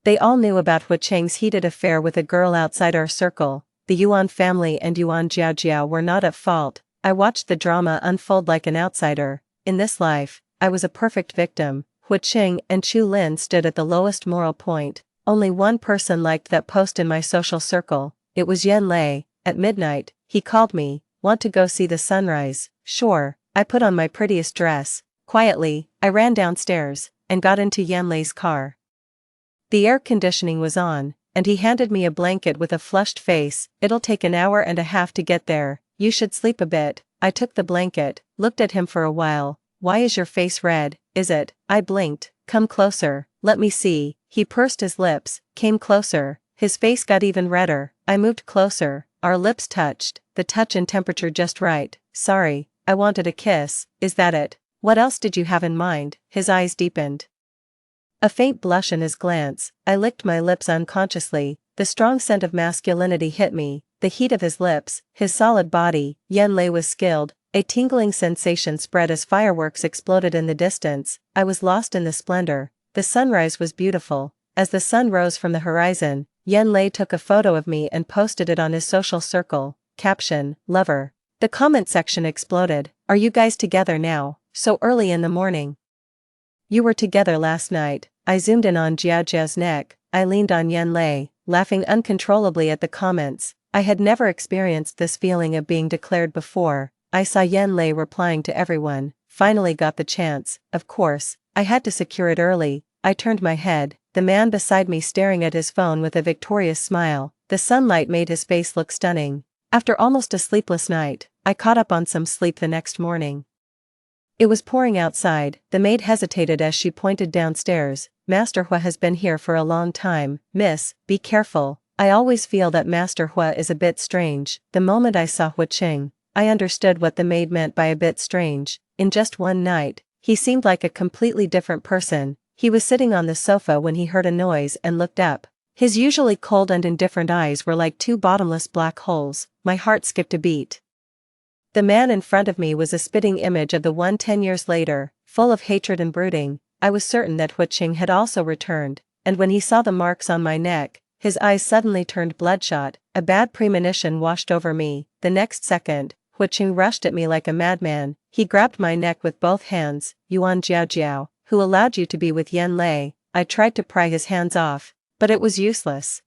They all knew about Huqing's heated affair with a girl outside our circle. The Yuan family and Yuan Jiaojiao were not at fault. I watched the drama unfold like an outsider. In this life, I was a perfect victim. Huqing and Chu Lin stood at the lowest moral point. Only one person liked that post in my social circle. It was Yan Lei. At midnight, he called me. Want to go see the sunrise? Sure. I put on my prettiest dress. Quietly, I ran downstairs and got into Yan Lei's car. The air conditioning was on, and he handed me a blanket with a flushed face. It'll take an hour and a half to get there. You should sleep a bit. I took the blanket, looked at him for a while. Why is your face red? Is it? I blinked. Come closer. Let me see. He pursed his lips, came closer. His face got even redder. I moved closer. Our lips touched, the touch and temperature just right. Sorry, I wanted a kiss. Is that it? What else did you have in mind? His eyes deepened. A faint blush in his glance. I licked my lips unconsciously. The strong scent of masculinity hit me. The heat of his lips, his solid body. Yan Lei was skilled. A tingling sensation spread as fireworks exploded in the distance. I was lost in the splendor. The sunrise was beautiful. As the sun rose from the horizon, Yan Lei took a photo of me and posted it on his social circle. Caption, lover. The comment section exploded. Are you guys together now? So early in the morning. You were together last night. I zoomed in on Jiajia's neck. I leaned on Yan Lei, laughing uncontrollably at the comments. I had never experienced this feeling of being declared before. I saw Yan Lei replying to everyone. Finally got the chance. Of course, I had to secure it early. I turned my head. The man beside me staring at his phone with a victorious smile. The sunlight made his face look stunning. After almost a sleepless night, I caught up on some sleep the next morning. It was pouring outside. The maid hesitated as she pointed downstairs. Master Hua has been here for a long time. Miss, be careful. I always feel that Master Hua is a bit strange. The moment I saw Huqing, I understood what the maid meant by a bit strange. In just one night, he seemed like a completely different person. He was sitting on the sofa when he heard a noise and looked up. His usually cold and indifferent eyes were like two bottomless black holes. My heart skipped a beat. The man in front of me was a spitting image of the one 10 years later, full of hatred and brooding. I was certain that Huqing had also returned, and when he saw the marks on my neck, his eyes suddenly turned bloodshot. A bad premonition washed over me. The next second, Huqing rushed at me like a madman. He grabbed my neck with both hands. Yuan Jiaojiao, who allowed you to be with Yan Lei? I tried to pry his hands off, but it was useless.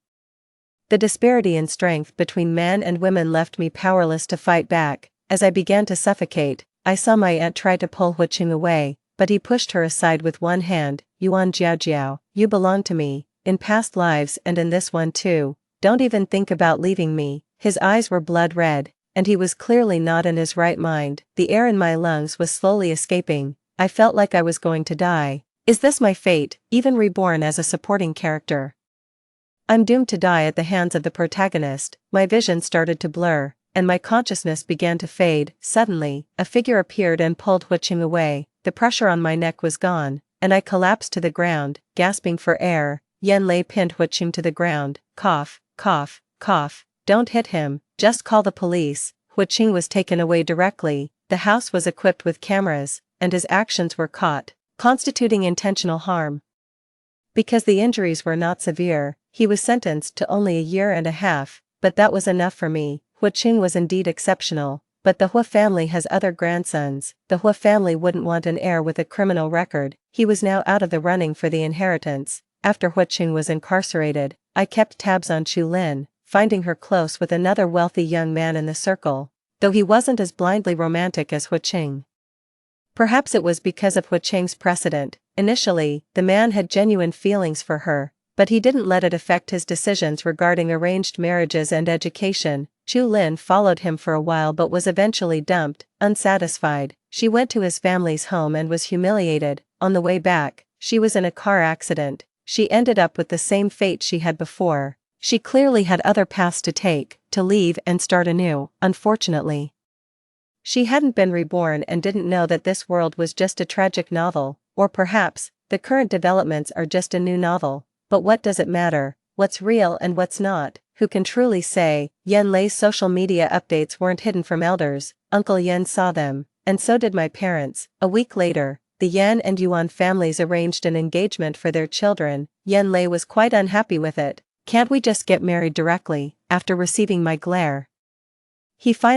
The disparity in strength between men and women left me powerless to fight back. As I began to suffocate, I saw my aunt try to pull Huqing away, but he pushed her aside with one hand. Yuan Jiaojiao, you belong to me, in past lives and in this one too. Don't even think about leaving me. His eyes were blood red, and he was clearly not in his right mind. The air in my lungs was slowly escaping. I felt like I was going to die. Is this my fate, even reborn as a supporting character? I'm doomed to die at the hands of the protagonist. My vision started to blur, and my consciousness began to fade. Suddenly, a figure appeared and pulled Huqing away. The pressure on my neck was gone, and I collapsed to the ground, gasping for air. Yan Lei pinned Huqing to the ground. Cough, cough, cough. Don't hit him, just call the police. Huqing was taken away directly. The house was equipped with cameras, and his actions were caught, constituting intentional harm. Because the injuries were not severe, he was sentenced to only a year and a half, but that was enough for me. Huqing was indeed exceptional, but the Hua family has other grandsons. The Hua family wouldn't want an heir with a criminal record. He was now out of the running for the inheritance. After Huqing was incarcerated, I kept tabs on Chu Lin, finding her close with another wealthy young man in the circle. though he wasn't as blindly romantic as Hu Qing. Perhaps it was because of Hu Qing's precedent. Initially, the man had genuine feelings for her, but he didn't let it affect his decisions regarding arranged marriages and education. Chu Lin followed him for a while but was eventually dumped. Unsatisfied, she went to his family's home and was humiliated. On the way back, she was in a car accident. She ended up with the same fate she had before. She clearly had other paths to take, to leave and start anew. Unfortunately, she hadn't been reborn and didn't know that this world was just a tragic novel, or perhaps, the current developments are just a new novel. But what does it matter? What's real and what's not? Who can truly say? Yan Lei's social media updates weren't hidden from elders. Uncle Yan saw them, and so did my parents. A week later, the Yan and Yuan families arranged an engagement for their children. Yan Lei was quite unhappy with it. Can't we just get married directly, after receiving my glare? He finally